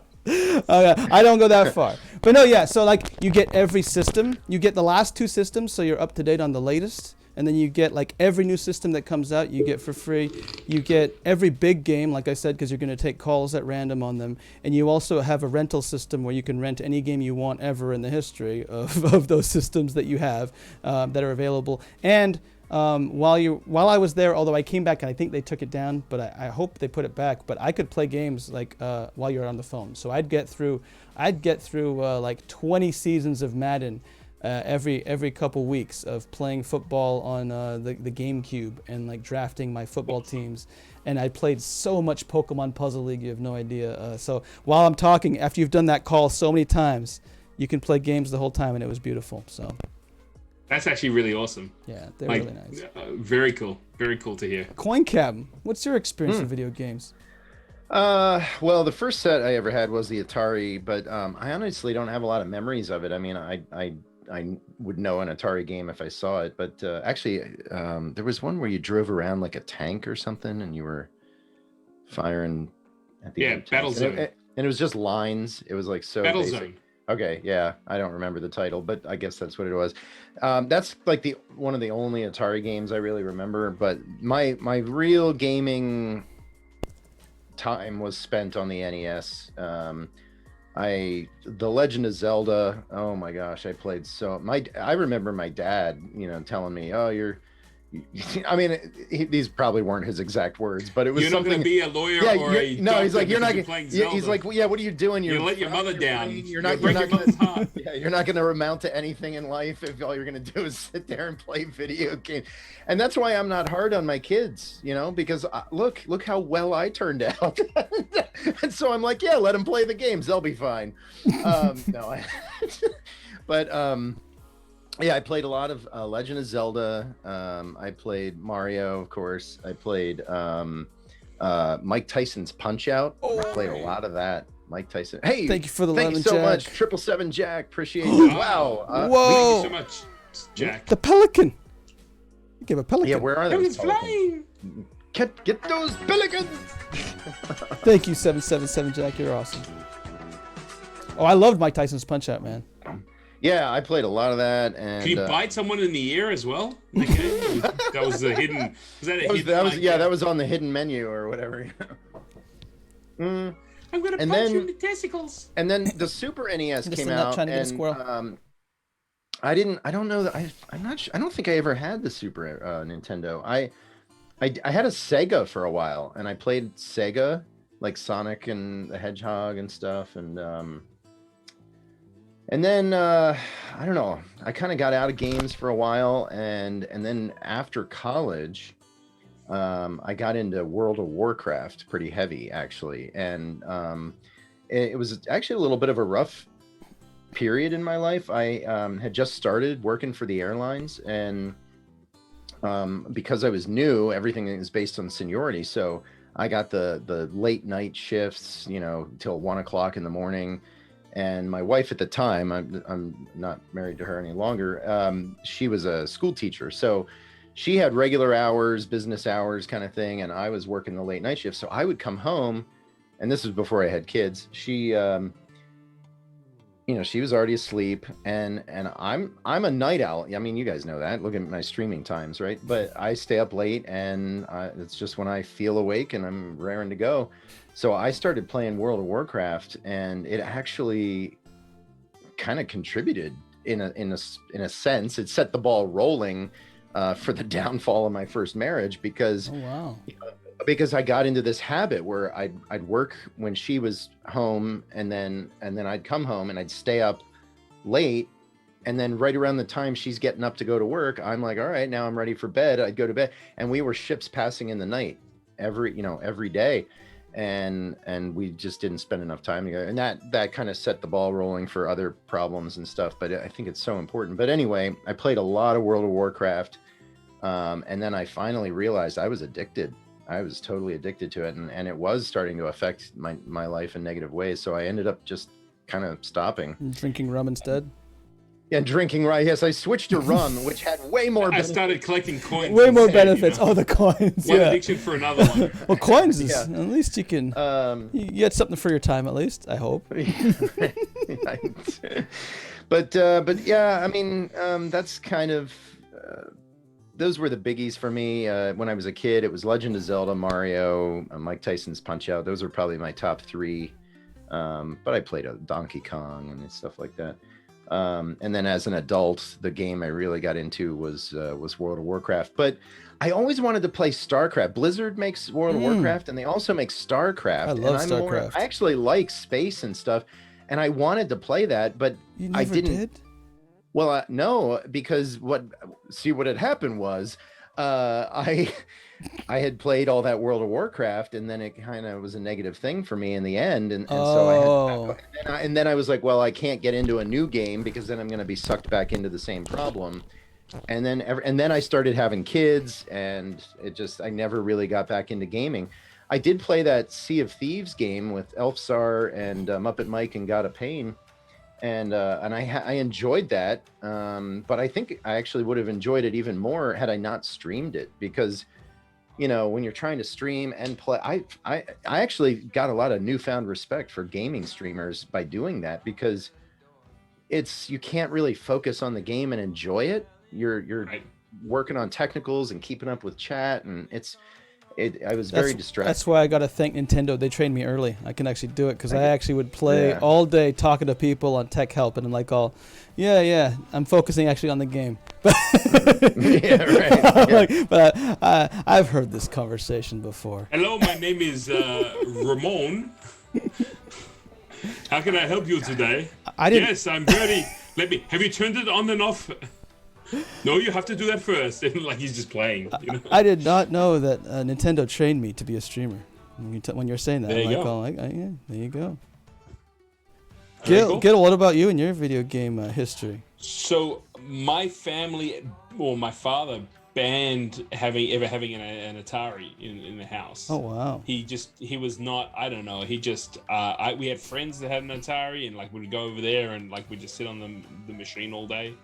I don't go that far, But no, yeah. So like you get every system. You get the last 2 systems, so you're up to date on the latest. And then you get like every new system that comes out, you get for free. You get every big game, like I said, because you're going to take calls at random on them. And you also have a rental system where you can rent any game you want ever in the history of those systems that you have that are available. And while I was there, although I came back and I think they took it down, but I hope they put it back. But I could play games like while you're on the phone. So I'd get through like 20 seasons of Madden. Every couple weeks of playing football on the GameCube and like drafting my football teams, and I played so much Pokemon Puzzle League you have no idea. So while I'm talking, after you've done that call so many times, you can play games the whole time, and it was beautiful. So that's actually really awesome. Yeah, they're really nice. Very cool to hear. CoinCab, what's your experience with video games? Well, the first set I ever had was the Atari, but I honestly don't have a lot of memories of it. I mean, I would know an Atari game if I saw it, but actually, there was one where you drove around like a tank or something, and you were firing at the Battlezone, and it was just lines. It was like so Battlezone. basic. Okay, yeah, I don't remember the title, but I guess that's what it was. That's like one of the only Atari games I really remember. But my real gaming time was spent on the NES. The Legend of Zelda, oh my gosh, I played I remember my dad, telling me, oh, I mean, these probably weren't his exact words, but it was you're something. Not going to be a lawyer or a no, he's like, you're not playing Zelda. He's like, well, yeah, what are you doing? You let your mother down. You're not going to amount to anything in life if all you're going to do is sit there and play video games. And that's why I'm not hard on my kids, because look how well I turned out. And so I'm like, yeah, let them play the games. They'll be fine. Yeah, I played a lot of Legend of Zelda. I played Mario, of course. I played Mike Tyson's Punch-Out. I played a lot of that. Mike Tyson. Hey, thank you for the thank you so Jack. much, 777 Jack. Appreciate it. Wow. Whoa. Thank you so much, Jack. The pelican. You gave a pelican. Yeah, where are they? It's flying. Get those pelicans. Thank you, 777 Jack. You're awesome. Oh, I loved Mike Tyson's Punch-Out, man. Yeah, I played a lot of that. And can you bite someone in the ear as well? That was the hidden. Was that a hidden? That was on the hidden menu or whatever. I'm gonna punch you in the testicles. And then the Super NES came out, trying to get a squirrel. I don't know that I'm not sure. I don't think I ever had the Super Nintendo. I had a Sega for a while, and I played Sega, like Sonic and the Hedgehog and stuff, and then I don't know. I kind of got out of games for a while, and then after college, I got into World of Warcraft pretty heavy, actually, and it was actually a little bit of a rough period in my life. I had just started working for the airlines, and because I was new, everything is based on seniority. So I got the late night shifts, till 1 o'clock in the morning. And my wife at the time, I'm not married to her any longer. She was a school teacher, so she had regular hours, business hours kind of thing, and I was working the late night shift. So I would come home, and this was before I had kids. She, she was already asleep, and I'm a night owl. I mean, you guys know that. Look at my streaming times, right? But I stay up late, and it's just when I feel awake and I'm raring to go. So I started playing World of Warcraft, and it actually kind of contributed in a sense. It set the ball rolling for the downfall of my first marriage, because because I got into this habit where I'd work when she was home, and then I'd come home and I'd stay up late, and then right around the time she's getting up to go to work, I'm like, all right, now I'm ready for bed. I'd go to bed, and we were ships passing in the night every day. And we just didn't spend enough time together, and that kind of set the ball rolling for other problems and stuff. But I think it's so important. But anyway, I played a lot of World of Warcraft, and then I finally realized I was addicted. I was totally addicted to it, and it was starting to affect my life in negative ways. So I ended up just kind of stopping. Drinking rum instead. Yeah, drinking right. Yes, I switched to rum, which had way more. I benefits. started collecting coins. Way more instead, benefits. You know? Oh, the coins. One Yeah. addiction for another one. Well, coins is Yeah. at least you can. You get something for your time at least. I hope. But yeah, I mean, that's kind of those were the biggies for me when I was a kid. It was Legend of Zelda, Mario, Mike Tyson's Punch Out. Those are probably my top three. But I played Donkey Kong and stuff like that. And then as an adult, the game I really got into was World of Warcraft. But I always wanted to play StarCraft. Blizzard makes World of Warcraft, and they also make StarCraft. I love and StarCraft. I actually like space and stuff, and I wanted to play that, but You never I didn't. did? Well, no, because what had happened was I had played all that World of Warcraft, and then it kind of was a negative thing for me in the end, and so and then I was like, well, I can't get into a new game because then I'm going to be sucked back into the same problem. And then I started having kids, and I never really got back into gaming. I did play that Sea of Thieves game with Elfsar and Muppet Mike and God of Pain, and I enjoyed that. But I think I actually would have enjoyed it even more had I not streamed it, because when you're trying to stream and play, I actually got a lot of newfound respect for gaming streamers by doing that, because you can't really focus on the game and enjoy it. You're Right. working on technicals and keeping up with chat, and I was very distracted. That's why I got to thank Nintendo. They trained me early. I can actually do it, because I actually would play all day talking to people on tech help, and I'm like, yeah, I'm focusing actually on the game. Yeah, right. Yeah. Like, but I've heard this conversation before. Hello, my name is Ramon. How can I help you today? Yes, I'm ready. Have you turned it on and off? No, you have to do that first. Like he's just playing. I did not know that Nintendo trained me to be a streamer. When you're saying that, There you I'm go. like, yeah, there you go. Very Gil, what about you and your video game history? So my family, or my father, banned having an Atari in the house. Oh wow. He was not, I don't know, we had friends that had an Atari, and like we'd go over there and like we'd just sit on the machine all day,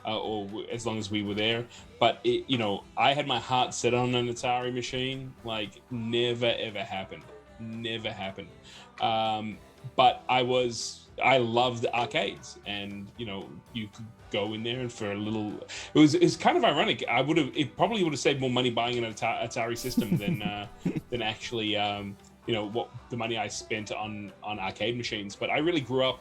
or as long as we were there. But I had my heart set on an Atari machine. Like never ever happened. But I loved arcades, and you could go in there and for a little. It's kind of ironic. It probably would have saved more money buying an Atari system than actually what the money I spent on arcade machines. But I really grew up.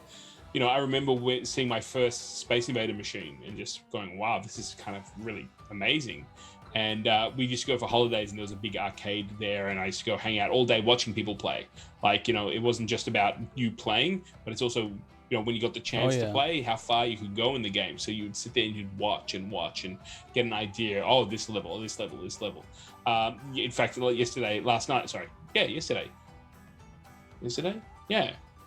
I remember seeing my first Space Invader machine and just going, wow, this is kind of really amazing. And we used to go for holidays, and there was a big arcade there, and I used to go hang out all day watching people play. Like, it wasn't just about you playing, but it's also, when you got the chance to play, how far you could go in the game. So you would sit there and you'd watch and get an idea. Oh, this level. In fact,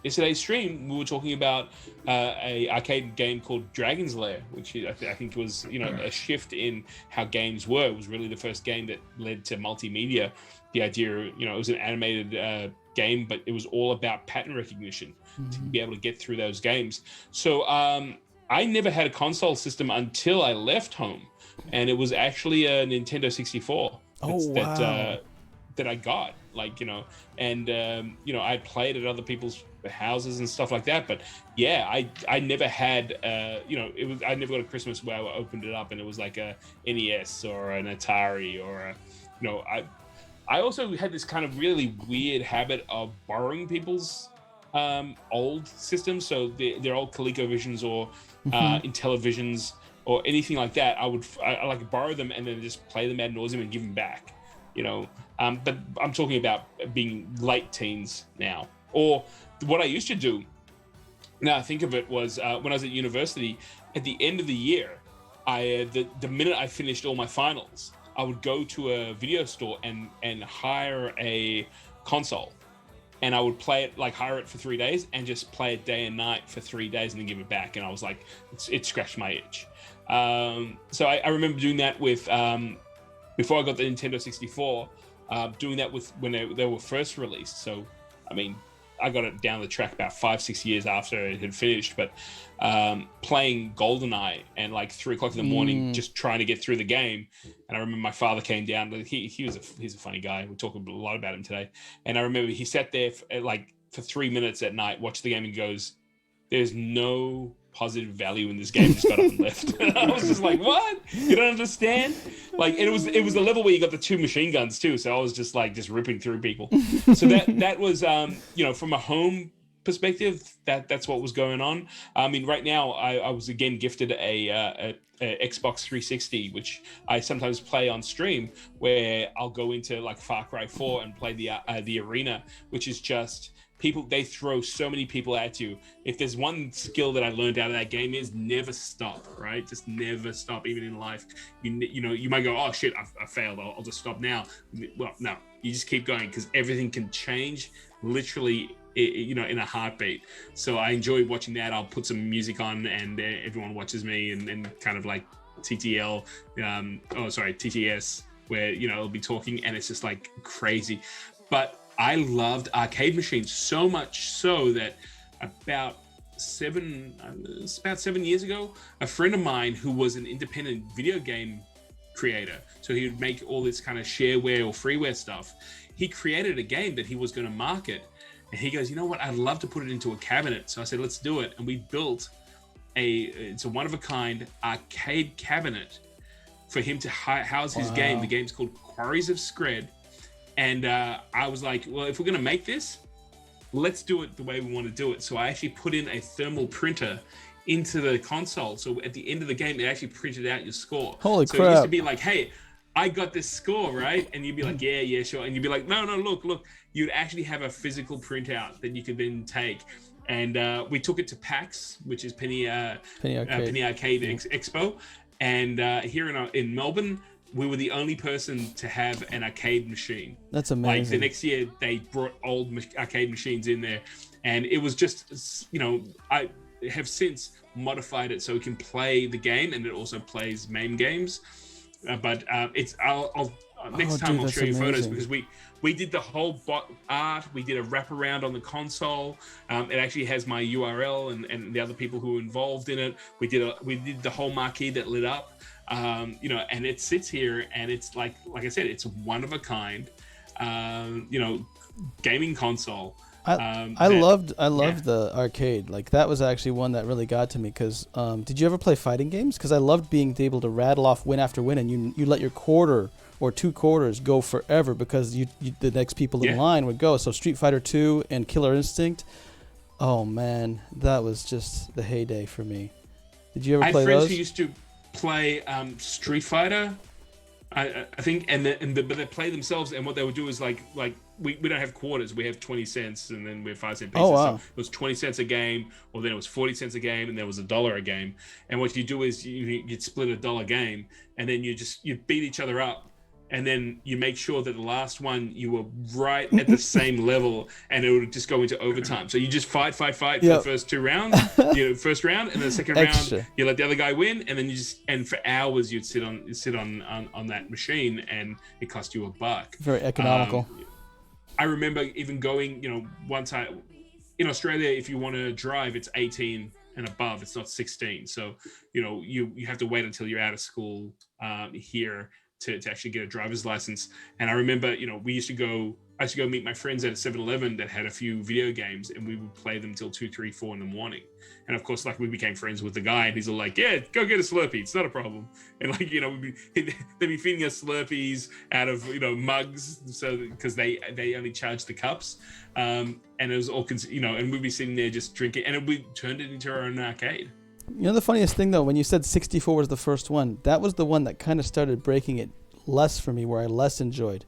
yesterday's stream, we were talking about a arcade game called Dragon's Lair, which I think was a shift in how games were. It was really the first game that led to multimedia. The idea, it was an animated game, but it was all about pattern recognition to be able to get through those games. So I never had a console system until I left home, and it was actually a Nintendo 64 that I got. I played at other people's houses and stuff like that. But yeah, I never had, I never got a Christmas where I opened it up and it was like a NES or an Atari or I also had this kind of really weird habit of borrowing people's old systems. So they're old ColecoVisions or Intellivisions or anything like that. I like borrow them and then just play them ad nauseum and give them back. But I'm talking about being late teens now. Or what I used to do, now I think of it, was when I was at university, at the end of the year, the minute I finished all my finals, I would go to a video store and hire a console. And I would play it, like hire it for 3 days and just play it day and night for 3 days and then give it back. And I was like, it scratched my itch. So I remember doing that with, before I got the Nintendo 64, doing that with when they were first released. So, I mean, I got it down the track about 5-6 years after it had finished, but playing GoldenEye and like 3 o'clock in the morning, just trying to get through the game. And I remember my father came down. He's a funny guy. We talk a lot about him today. And I remember he sat there for 3 minutes at night, watched the game, and goes, "There's no positive value in this game." Just got up and left. And I was just like, "What? You don't understand?" Like, and it was the level where you got the 2 machine guns too. So I was just ripping through people. So that was from a home perspective, that's what was going on. I mean, right now I was again gifted a Xbox 360, which I sometimes play on stream, where I'll go into like Far Cry 4 and play the arena, which is just people. They throw so many people at you. If there's one skill that I learned out of that game is never stop, right? Just never stop, even in life. You might go, "Oh shit, I failed. I'll just stop now." Well, no, you just keep going, because everything can change literally in a heartbeat. So I enjoy watching that. I'll put some music on, and everyone watches me, and kind of like TTS, where it'll be talking, and it's just like crazy. But I loved arcade machines so much so that about 7 years ago, a friend of mine who was an independent video game creator, so he would make all this kind of shareware or freeware stuff, he created a game that he was going to market. And he goes, "You know what? I'd love to put it into a cabinet." So I said, "Let's do it." And we built it's a one-of-a-kind arcade cabinet for him to house his game. The game's called Quarries of Scred. And I was like, "Well, if we're going to make this, let's do it the way we want to do it." So I actually put in a thermal printer into the console. So at the end of the game, it actually printed out your score. Holy crap. So it used to be like, "Hey, I got this score," right? And you'd be like, yeah, sure. And you'd be like, no, look. You'd actually have a physical printout that you could then take. And we took it to PAX, which is Penny Arcade Expo. And here in Melbourne, we were the only person to have an arcade machine. That's amazing. Like the next year, they brought old arcade machines in there. And it was just, I have since modified it so it can play the game, and it also plays MAME games. But next time I'll show you photos, because we did the whole art. We did a wraparound on the console. It actually has my URL and the other people who were involved in it. We did the whole marquee that lit up, and it sits here, and it's like I said, it's one of a kind, gaming console. I loved the arcade. Like, that was actually one that really got to me, because did you ever play fighting games? Because I loved being able to rattle off win after win, and you let your quarter or 2 quarters go forever, because the next people in line would go. So Street Fighter 2 and Killer Instinct, oh man, that was just the heyday for me. Did you ever play those? I had friends who used to play Street Fighter, I think, but they play themselves, and what they would do is like we don't have quarters, we have 20 cents, and then we have 5 cent pieces. Oh, wow. So it was 20 cents a game, or then it was 40 cents a game, and there was $1 a game. And what you do is you'd split a $1 game, and then you beat each other up, and then you make sure that the last one you were right at the same level, and it would just go into overtime. So you just fight for the first 2 rounds, first round, and then the second round you let the other guy win, and then and for hours you'd sit on that machine, and it cost you $1. Very economical. I remember even going, one time in Australia, if you want to drive, it's 18 and above, it's not 16. So you have to wait until you're out of school here to actually get a driver's license. And I remember, I used to go meet my friends at a 7-Eleven that had a few video games, and we would play them till 2, 3, 4 in the morning. And of course, we became friends with the guy, and he's all like, "Yeah, go get a Slurpee, it's not a problem." And they'd be feeding us Slurpees out of mugs, so because they only charged the cups, and it was all and we'd be sitting there just drinking, and we turned it into our own arcade. The funniest thing though, when you said 64 was the first one, that was the one that kind of started breaking it less for me, where I less enjoyed,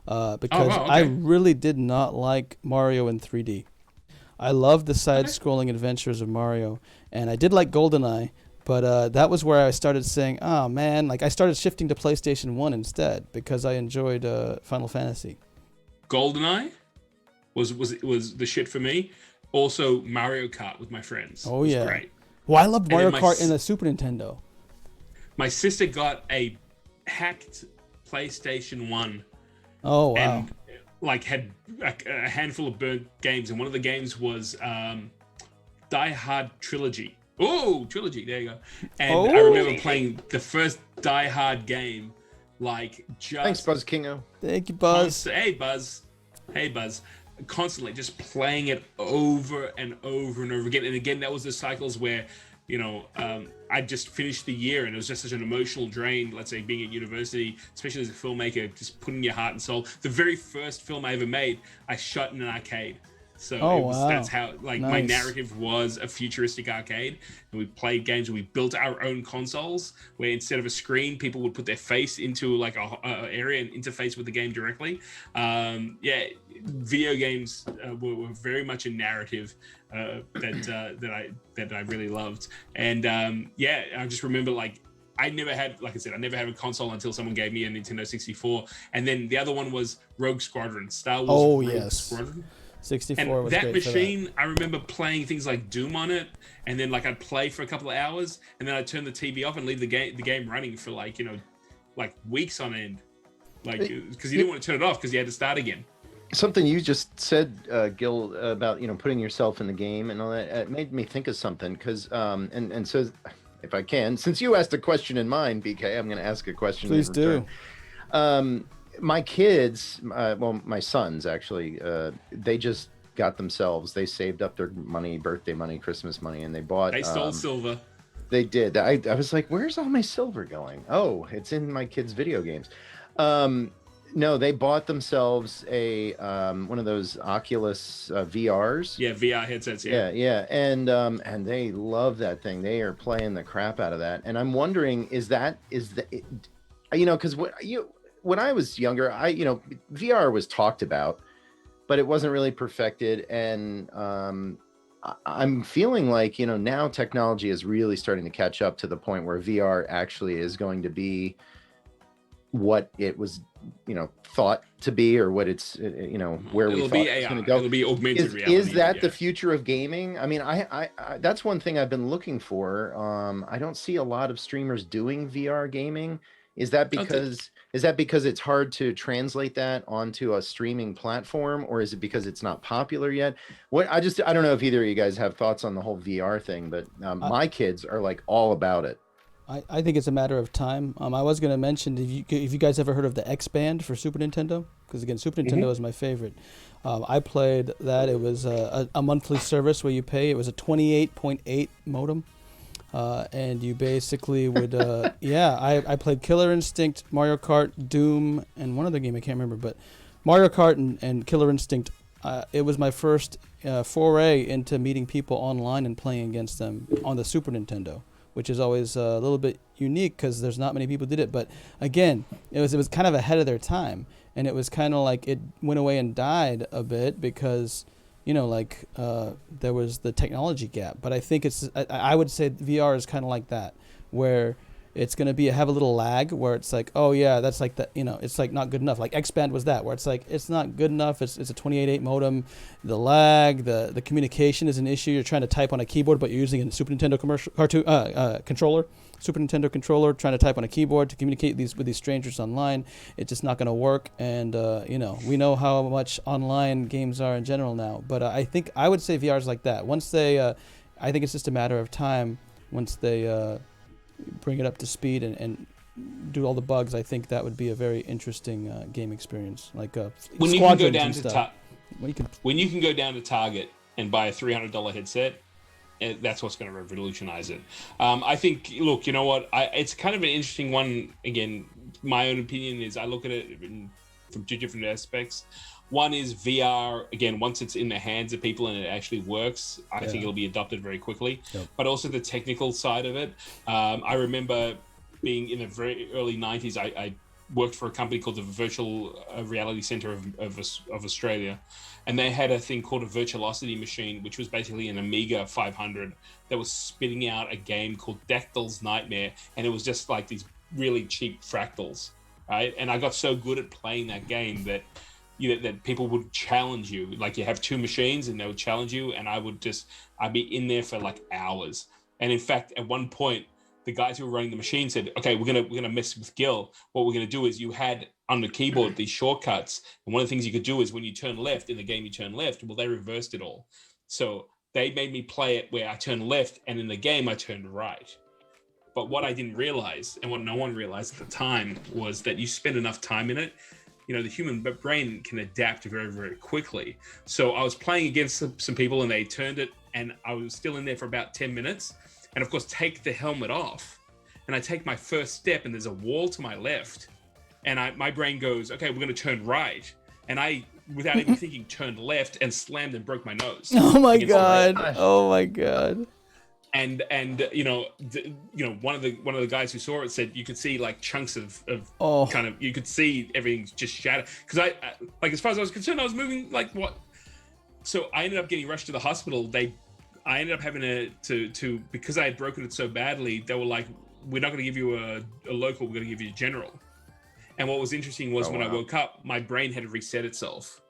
because I really did not like Mario in 3D. I loved the side-scrolling adventures of Mario, and I did like GoldenEye, but that was where I started saying, "Oh man!" Like, I started shifting to PlayStation 1 instead, because I enjoyed Final Fantasy. GoldenEye was the shit for me. Also, Mario Kart with my friends. Oh, was yeah, great. Well, I loved Mario Kart in the Super Nintendo. My sister got a hacked PlayStation 1. Oh, wow. like had a handful of burnt games, and one of the games was Die Hard Trilogy. Oh, Trilogy, there you go. And I remember playing the first Die Hard game, like just... Thanks, Buzz Kingo. Thank you, Buzz. Hey, Buzz. Hey, Buzz. Constantly just playing it over and over and over again. And again, that was the cycles where, you know, I just finished the year and it was just such an emotional drain, let's say being at university, especially as a filmmaker, just putting your heart and soul. The very first film I ever made, I shot in an arcade. So that's how, like, my narrative was a futuristic arcade, and we played games and we built our own consoles where instead of a screen, people would put their face into like a area and interface with the game directly. Video games were very much a narrative that I really loved, and I just remember, like, I never had a console until someone gave me a Nintendo 64, and then the other one was Rogue Squadron, Star Wars Rogue Squadron. 64 was that great machine, for that. I remember playing things like Doom on it, and then like I'd play for a couple of hours, and then I'd turn the TV off and leave the game running for like weeks on end, like because you didn't want to turn it off because you had to start again. Something you just said, Gil, about putting yourself in the game and all that, it made me think of something because and so if I can, since you asked a question in mind, BK, I'm going to ask a question. Please do. My kids, my sons actually, they just got themselves, they saved up their money, birthday money, Christmas money, and they stole silver. They did. I was like, where's all my silver going? Oh, it's in my kids' video games. No, they bought themselves a one of those Oculus VRs. Yeah, VR headsets. Yeah. And they love that thing. They are playing the crap out of that. And I'm wondering, because when I was younger, VR was talked about, but it wasn't really perfected. And I'm feeling like, now technology is really starting to catch up to the point where VR actually is going to be what it was, thought to be, or what it's, where we thought it's going to go. It'll be augmented reality. Is that the future of gaming? I mean, I that's one thing I've been looking for. I don't see a lot of streamers doing VR gaming. Is that because it's hard to translate that onto a streaming platform, or is it because it's not popular yet? I don't know if either of you guys have thoughts on the whole VR thing, but my kids are like all about it. I think it's a matter of time. I was going to mention, if you guys ever heard of the X Band for Super Nintendo, because again, Super Nintendo is my favorite. I played that. It was a monthly service where you pay. It was a 28.8 modem. And you basically would, I played Killer Instinct, Mario Kart, Doom, and one other game I can't remember, but Mario Kart and Killer Instinct, it was my first foray into meeting people online and playing against them on the Super Nintendo, which is always a little bit unique because there's not many people who did it. But again, it was kind of ahead of their time, and it was kind of like it went away and died a bit because there was the technology gap. But I think I would say VR is kind of like that, where it's going to have a little lag where it's like, oh yeah, that's like the, it's like not good enough. Like X-Band was that, where it's like, it's not good enough. It's a 28.8 modem. The lag, the communication is an issue. You're trying to type on a keyboard, but you're using a Super Nintendo controller, Super Nintendo controller, trying to type on a keyboard to communicate with these strangers online. It's just not going to work. And, we know how much online games are in general now. But I think I would say VR is like that. Once I think it's just a matter of time once they bring it up to speed and do all the bugs. I think that would be a very interesting game experience. Like when you can go down to when you can go down to Target and buy a $300 headset, that's what's going to revolutionize it. I think. Look, you know what? It's kind of an interesting one. Again, my own opinion is I look at it from two different aspects. One is VR, again, once it's in the hands of people and it actually works, I think it'll be adopted very quickly. Yep. But also the technical side of it. I remember being in the very early 90s, I worked for a company called the Virtual Reality Center of Australia. And they had a thing called a Virtuosity machine, which was basically an Amiga 500 that was spitting out a game called Dactyl's Nightmare. And it was just like these really cheap fractals, right? And I got so good at playing that game that that people would challenge you. Like you have two machines and they would challenge you, and I'd be in there for like hours. And in fact, at one point, the guys who were running the machine said, okay, we're gonna mess with Gil. What we're gonna do is you had on the keyboard these shortcuts, and one of the things you could do is when you turn left in the game, you turn left. Well, they reversed it all, so they made me play it where I turned left, and in the game I turned right. But what I didn't realize, and what no one realized at the time, was that you spend enough time in it, you know, the human brain can adapt very, very quickly. So I was playing against some people, and they turned it, and I was still in there for about 10 minutes. And of course, take the helmet off, and I take my first step, and there's a wall to my left. And my brain goes, okay, we're going to turn right. And I, without even thinking, turned left and slammed and broke my nose. Oh my God. Oh my God. And one of the guys who saw it said you could see like chunks of kind of, you could see everything just shattered. Because I like, as far as I was concerned, I was moving like what? So I ended up getting rushed to the hospital. I ended up having to because I had broken it so badly, they were like, we're not going to give you a local, we're going to give you a general. And what was interesting was I woke up, my brain had reset itself.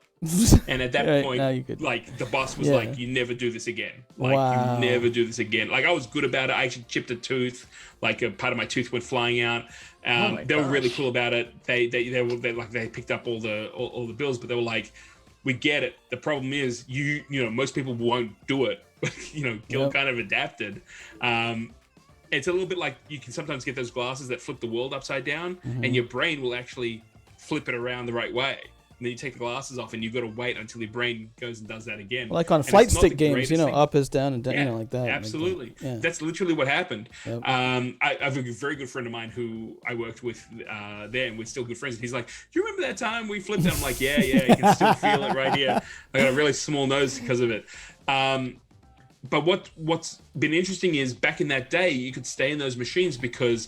And at that point, like the boss was like, you never do this again. Like you never do this again. Like I was good about it. I actually chipped a tooth, like a part of my tooth went flying out. They were really cool about it. They picked up all the bills, but they were like, we get it. The problem is you know, most people won't do it. You know, Gil kind of adapted. It's a little bit like you can sometimes get those glasses that flip the world upside down, and your brain will actually flip it around the right way. And then you take the glasses off, and you've got to wait until your brain goes and does that again. Like on flight stick games, you know, up is down and down, you know, like that. Absolutely. Like That's literally what happened. Yep. I have a very good friend of mine who I worked with there, and we're still good friends. And he's like, do you remember that time we flipped it? I'm like, yeah, you can still feel it right here. I got a really small nose because of it. But what's been interesting is back in that day, you could stay in those machines because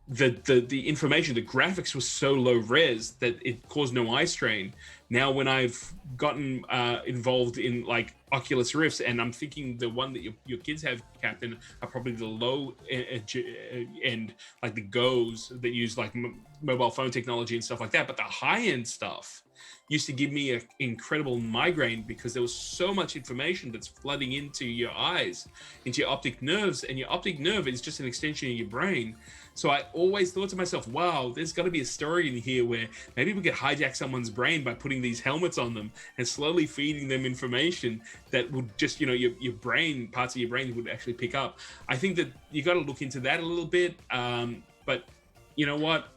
the information, the graphics was so low res that it caused no eye strain. Now, when I've gotten involved in like Oculus Rifts, and I'm thinking the one that your kids have, Captain, are probably the low end, like the Go's that use like mobile phone technology and stuff like that. But the high end stuff used to give me an incredible migraine because there was so much information that's flooding into your eyes, into your optic nerves, and your optic nerve is just an extension of your brain. So I always thought to myself, wow, there's got to be a story in here where maybe we could hijack someone's brain by putting these helmets on them and slowly feeding them information that would just, you know, your brain, parts of your brain would actually pick up. I think that you got to look into that a little bit. But you know what?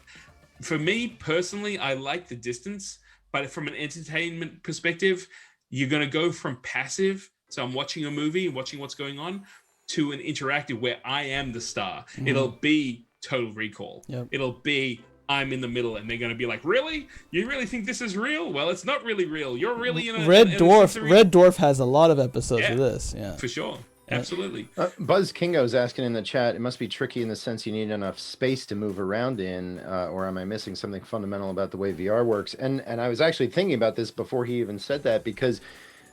For me personally, I like the distance, but from an entertainment perspective, you're going to go from passive, so I'm watching a movie, watching what's going on, to an interactive where I am the star. It'll be Total Recall. It'll be I'm in the middle, and they're going to be like, really? You really think this is real? Well, it's not really real. You're really in a Red Dwarf has a lot of episodes of this. Yeah, for sure. Absolutely. Buzz Kingo's asking in the chat, it must be tricky in the sense you need enough space to move around in, or am I missing something fundamental about the way VR works? And I was actually thinking about this before he even said that, because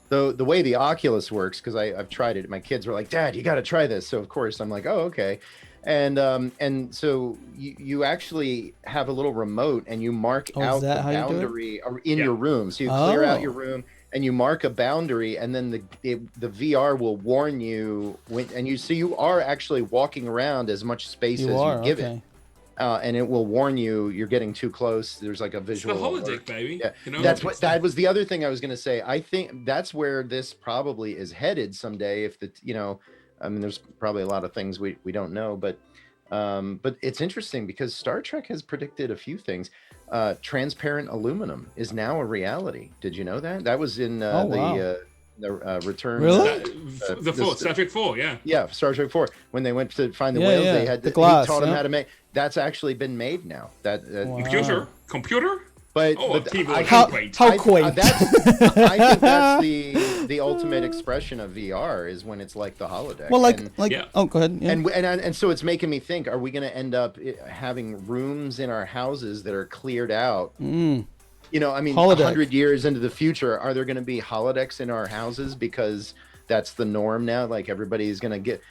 the way the Oculus works, because I've tried it, my kids were like, Dad, you got to try this. So of course I'm like, oh, okay. And so you actually have a little remote, and you mark out the boundary in your room. So you clear out your room, and you mark a boundary, and then the VR will warn you you are actually walking around as much space as you give it. And it will warn you you're getting too close. There's like a visual. It's the holodeck, baby. Yeah. You know, that was the other thing I was going to say. I think that's where this probably is headed someday. If I mean, there's probably a lot of things we don't know, but it's interesting because Star Trek has predicted a few things. Transparent aluminum is now a reality. Did you know that? That was in the return. Really? Star Trek 4, yeah. Yeah, Star Trek 4. When they went to find the whales, they had the glass. He taught them how to make. That's actually been made now. Computer. But how quaint. I think that's the ultimate expression of VR is when it's like the holodeck. Well, go ahead. Yeah. And so it's making me think: are we going to end up having rooms in our houses that are cleared out? You know, I mean, 100 years into the future, are there going to be holodecks in our houses because that's the norm now? Like everybody's going to get,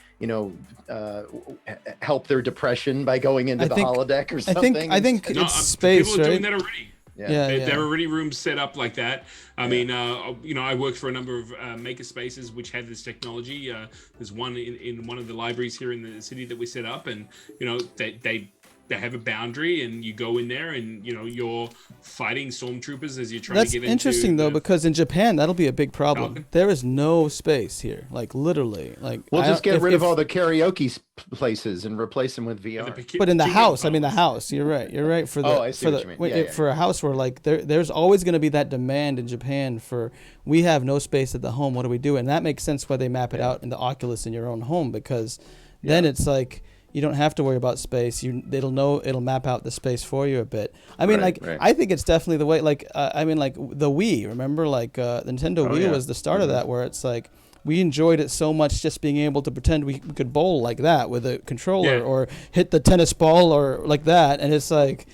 help their depression by going into the holodeck or something. I think it's space, people right? Doing that already. There are already rooms set up like that. I mean, I worked for a number of maker spaces which had this technology. There's one in one of the libraries here in the city that we set up, and they have a boundary, and you go in there, and you're fighting stormtroopers as you're trying That's to get into. interesting though, because in Japan that'll be a big problem. Falcon. There is no space here, like literally. Like We'll just get rid of all the karaoke places and replace them with VR. But in the house, I mean the house. You're right. You're right for the. I see what you mean. For a house where like there's always going to be that demand in Japan for we have no space at the home. What do we do? And that makes sense why they map it out in the Oculus in your own home, because then it's like. You don't have to worry about space. It'll map out the space for you a bit. I mean, I think it's definitely the way. Like, I mean, like the Wii. Remember, like the Nintendo Wii was the start of that, where it's like we enjoyed it so much just being able to pretend we could bowl like that with a controller or hit the tennis ball or like that, and it's like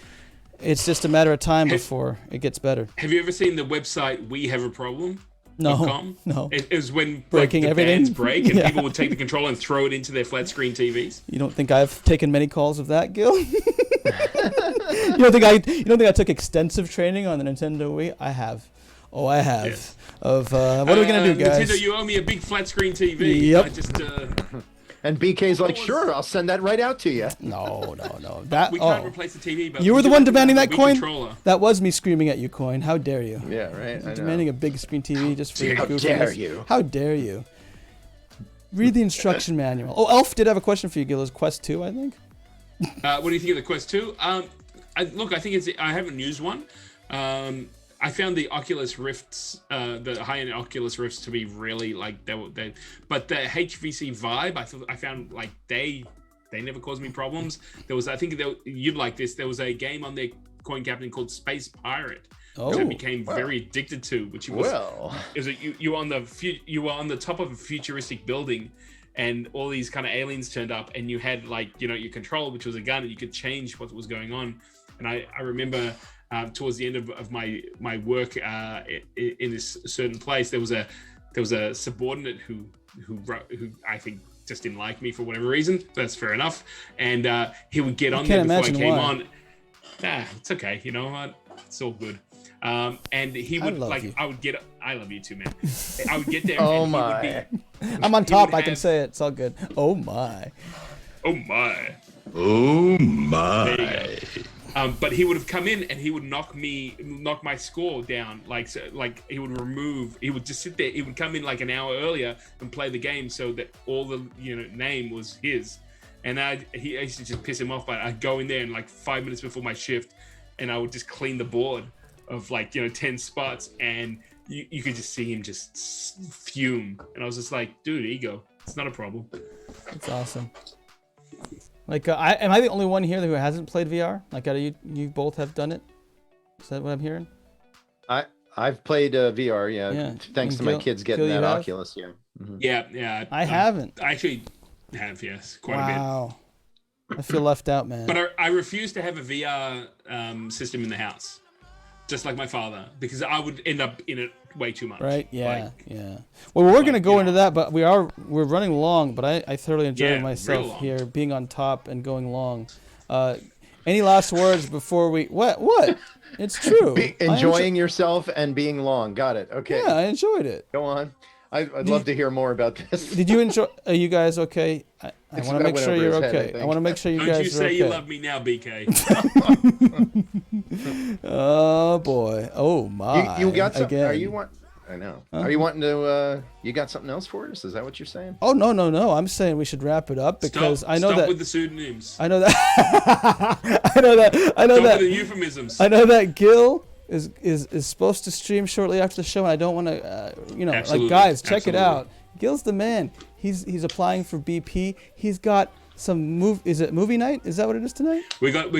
it's just a matter of time before it gets better. Have you ever seen the website We Have a Problem? No. It was when breaking the everything bands break and people would take the controller and throw it into their flat screen TVs. You don't think I've taken many calls of that, Gil? You don't think I took extensive training on the Nintendo Wii? I have. Oh, I have. Yes. What are we gonna do, guys? Nintendo, you owe me a big flat screen TV. Yep. I just. And BK's like, sure, I'll send that right out to you. No. We can't replace the TV. But you were the one demanding that, Coin? Controller. That was me screaming at you, Coin. How dare you? Yeah, right. Demanding a big screen TV just for your goofiness. How dare you? How dare you? Read the instruction manual. Oh, Elf did have a question for you, Gil. It was Quest 2, I think. What do you think of the Quest 2? I think I haven't used one. I found the Oculus Rifts, the high-end Oculus Rifts, to be really like they. But the HVC Vibe, I found like they never caused me problems. There was, I think you'd like this. There was a game on their Coin Captain called Space Pirate, which I became very addicted to. Which was, you were on the top of a futuristic building, and all these kind of aliens turned up, and you had like your control, which was a gun, and you could change what was going on. And I remember. Towards the end of my work in this certain place, there was a subordinate who I think just didn't like me for whatever reason. That's fair enough. And he would get on there before I came on. It's okay. You know what? It's all good. And he would I love you too, man. I would get there. Oh my! I'm on top. I can say it. It's all good. Oh my! Oh my! Oh my! There you go. But he would have come in and he would knock my score down. Like he would just sit there. He would come in like an hour earlier and play the game so that all the name was his. And I used to just piss him off. But I'd go in there and like 5 minutes before my shift, and I would just clean the board of 10 spots, and you could just see him just fume. And I was just like, dude, ego. It's not a problem. That's awesome. Like, am I the only one here who hasn't played VR? Like, you both have done it? Is that what I'm hearing? I've played VR, yeah. Thanks to my kids getting that Oculus, yeah. Mm-hmm. Yeah. I haven't. I actually have, yes, quite a bit. Wow. I feel left out, man. But I refuse to have a VR system in the house, just like my father, because I would end up in it way too much. Right? Yeah, yeah. Well, we're going to go into that, but we're running long, but I thoroughly enjoy myself here, being on top and going long. Any last words before we... What? It's true. Enjoying yourself and being long. Got it. Okay. Yeah, I enjoyed it. Go on. I'd love to hear more about this. Did you enjoy... Are you guys okay? I want to make sure you're okay. I want to make sure you guys are okay. Don't you say you love me now, BK. Oh, boy. Oh, my. You got something? I know. Huh? Are you wanting to... you got something else for us? Is that what you're saying? Oh, no. I'm saying we should wrap it up because I know that... Stop with the pseudonyms. I know that... I know that... Stop with the euphemisms. I know that Gil... is supposed to stream shortly after the show, and I don't want to, like, guys, check it out. Gil's the man. He's applying for BP. He's got some Is it movie night? Is that what it is tonight? We got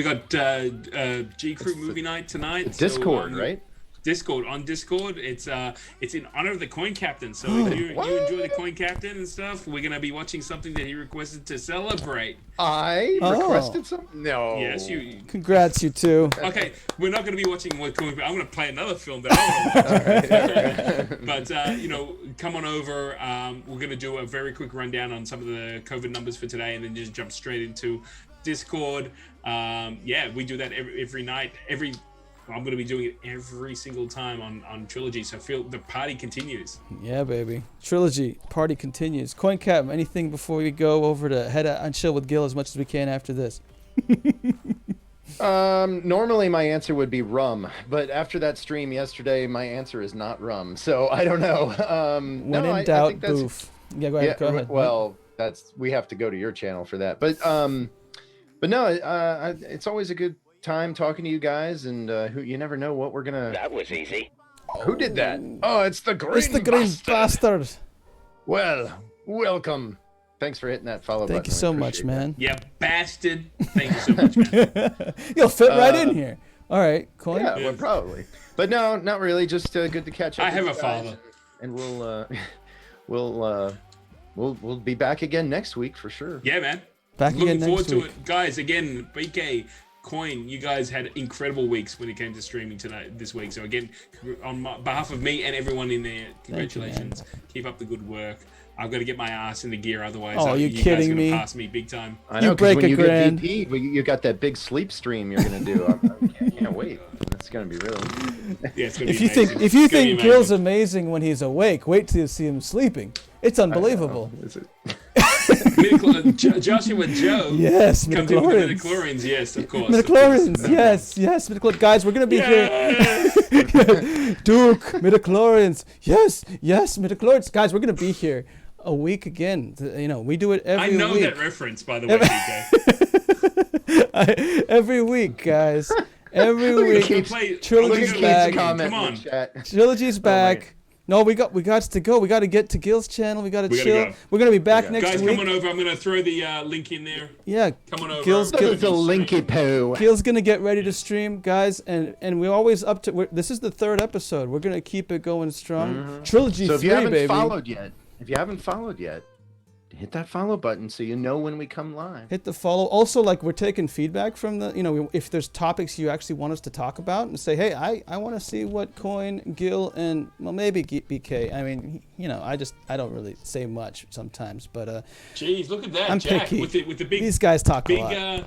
G Crew movie night tonight. Discord, right? On Discord. It's in honor of the Coin Captain. So if you enjoy the Coin Captain and stuff, we're gonna be watching something that he requested to celebrate. I requested something? No. Yes, you. Congrats, you two. Okay, we're not gonna be watching what Coin. I'm gonna play another film that I want to watch. But come on over. We're gonna do a very quick rundown on some of the COVID numbers for today, and then just jump straight into Discord. We do that every night. I'm going to be doing it every single time on Trilogy, so the party continues. Yeah, baby. Trilogy, party continues. CoinCap, anything before we go over to head out and chill with Gil as much as we can after this? Normally my answer would be rum, but after that stream yesterday, my answer is not rum. So I don't know. When in doubt, boof. Yeah, go ahead. Go ahead. Well, we have to go to your channel for that. But no, it's always a good time talking to you guys, and you never know what we're gonna. That was easy. Who did that? Oh, it's the green. It's the green bastard. Well, welcome. Thanks for hitting that follow button. Thank you so much, man. Yeah, bastard. Thank you so much, man. You'll fit right in here. All right, Coin. Yeah, well, probably. But no, not really. Just good to catch up. I have a father. And we'll be back again next week for sure. Yeah, man. Back Looking again forward next to week. it, guys. Again, BK, Coin, you guys had incredible weeks when it came to streaming this week. So again, on behalf of me and everyone in there, congratulations. Keep up the good work. I've got to get my ass in the gear, otherwise you guys kidding are me? Pass me big time. I know, You break when a you grand. get VP, you got that big sleep stream you're gonna do. I can't wait. It's gonna be really. Yeah, it's gonna If be you amazing. think It's gonna be Gil's amazing. amazing when he's awake, wait till you see him sleeping. It's unbelievable. Is it? Joshua Joe Yes, comes in with the midichlorians. midichlorians. Yes, of course. Midichlorians, yes, midichlorians. Guys, we're gonna be here. Duke, midichlorians. Yes, midichlorians. Guys, we're gonna be here a week again. We do it every week. I know that reference, by the way, DK. Every week, guys. Every week. Trilogy's back. Come on. Trilogy's back. No, we got to go. We got to get to Gil's channel. We got to chill. Go. We're gonna be back next Guys, week. come on over. I'm gonna throw the link in there. Yeah, Come on over. Gil's The linky poo. Gil's gonna get ready to stream, guys, and we're always up to. This is the 3rd episode. We're gonna keep it going strong. Trilogy 3, So if you haven't baby. followed yet, hit that follow button so you know when we come live. Hit the follow. Also, we're taking feedback from if there's topics you actually want us to talk about, and say, hey, I want to see what Coin, Gil, and maybe BK. I mean, I don't really say much sometimes, but Jeez, look at that, I'm Jack, picky. with the big. These guys talk big, a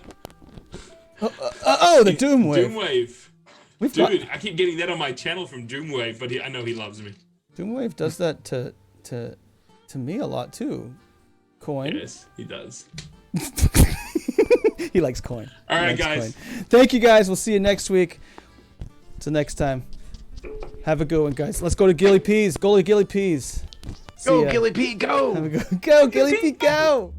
lot. The Doom Wave. Dude, I keep getting that on my channel from Doomwave, but I know he loves me. Doomwave does that to me a lot too. Coin. Yes, he does. He likes Coin. All right, guys. Coin. Thank you, guys. We'll see you next week. Till next time. Have a good one, guys. Let's go to Gilly Peas. Go to Gilly Peas. Go, Gilly P, go! Have a go, Gilly P, go!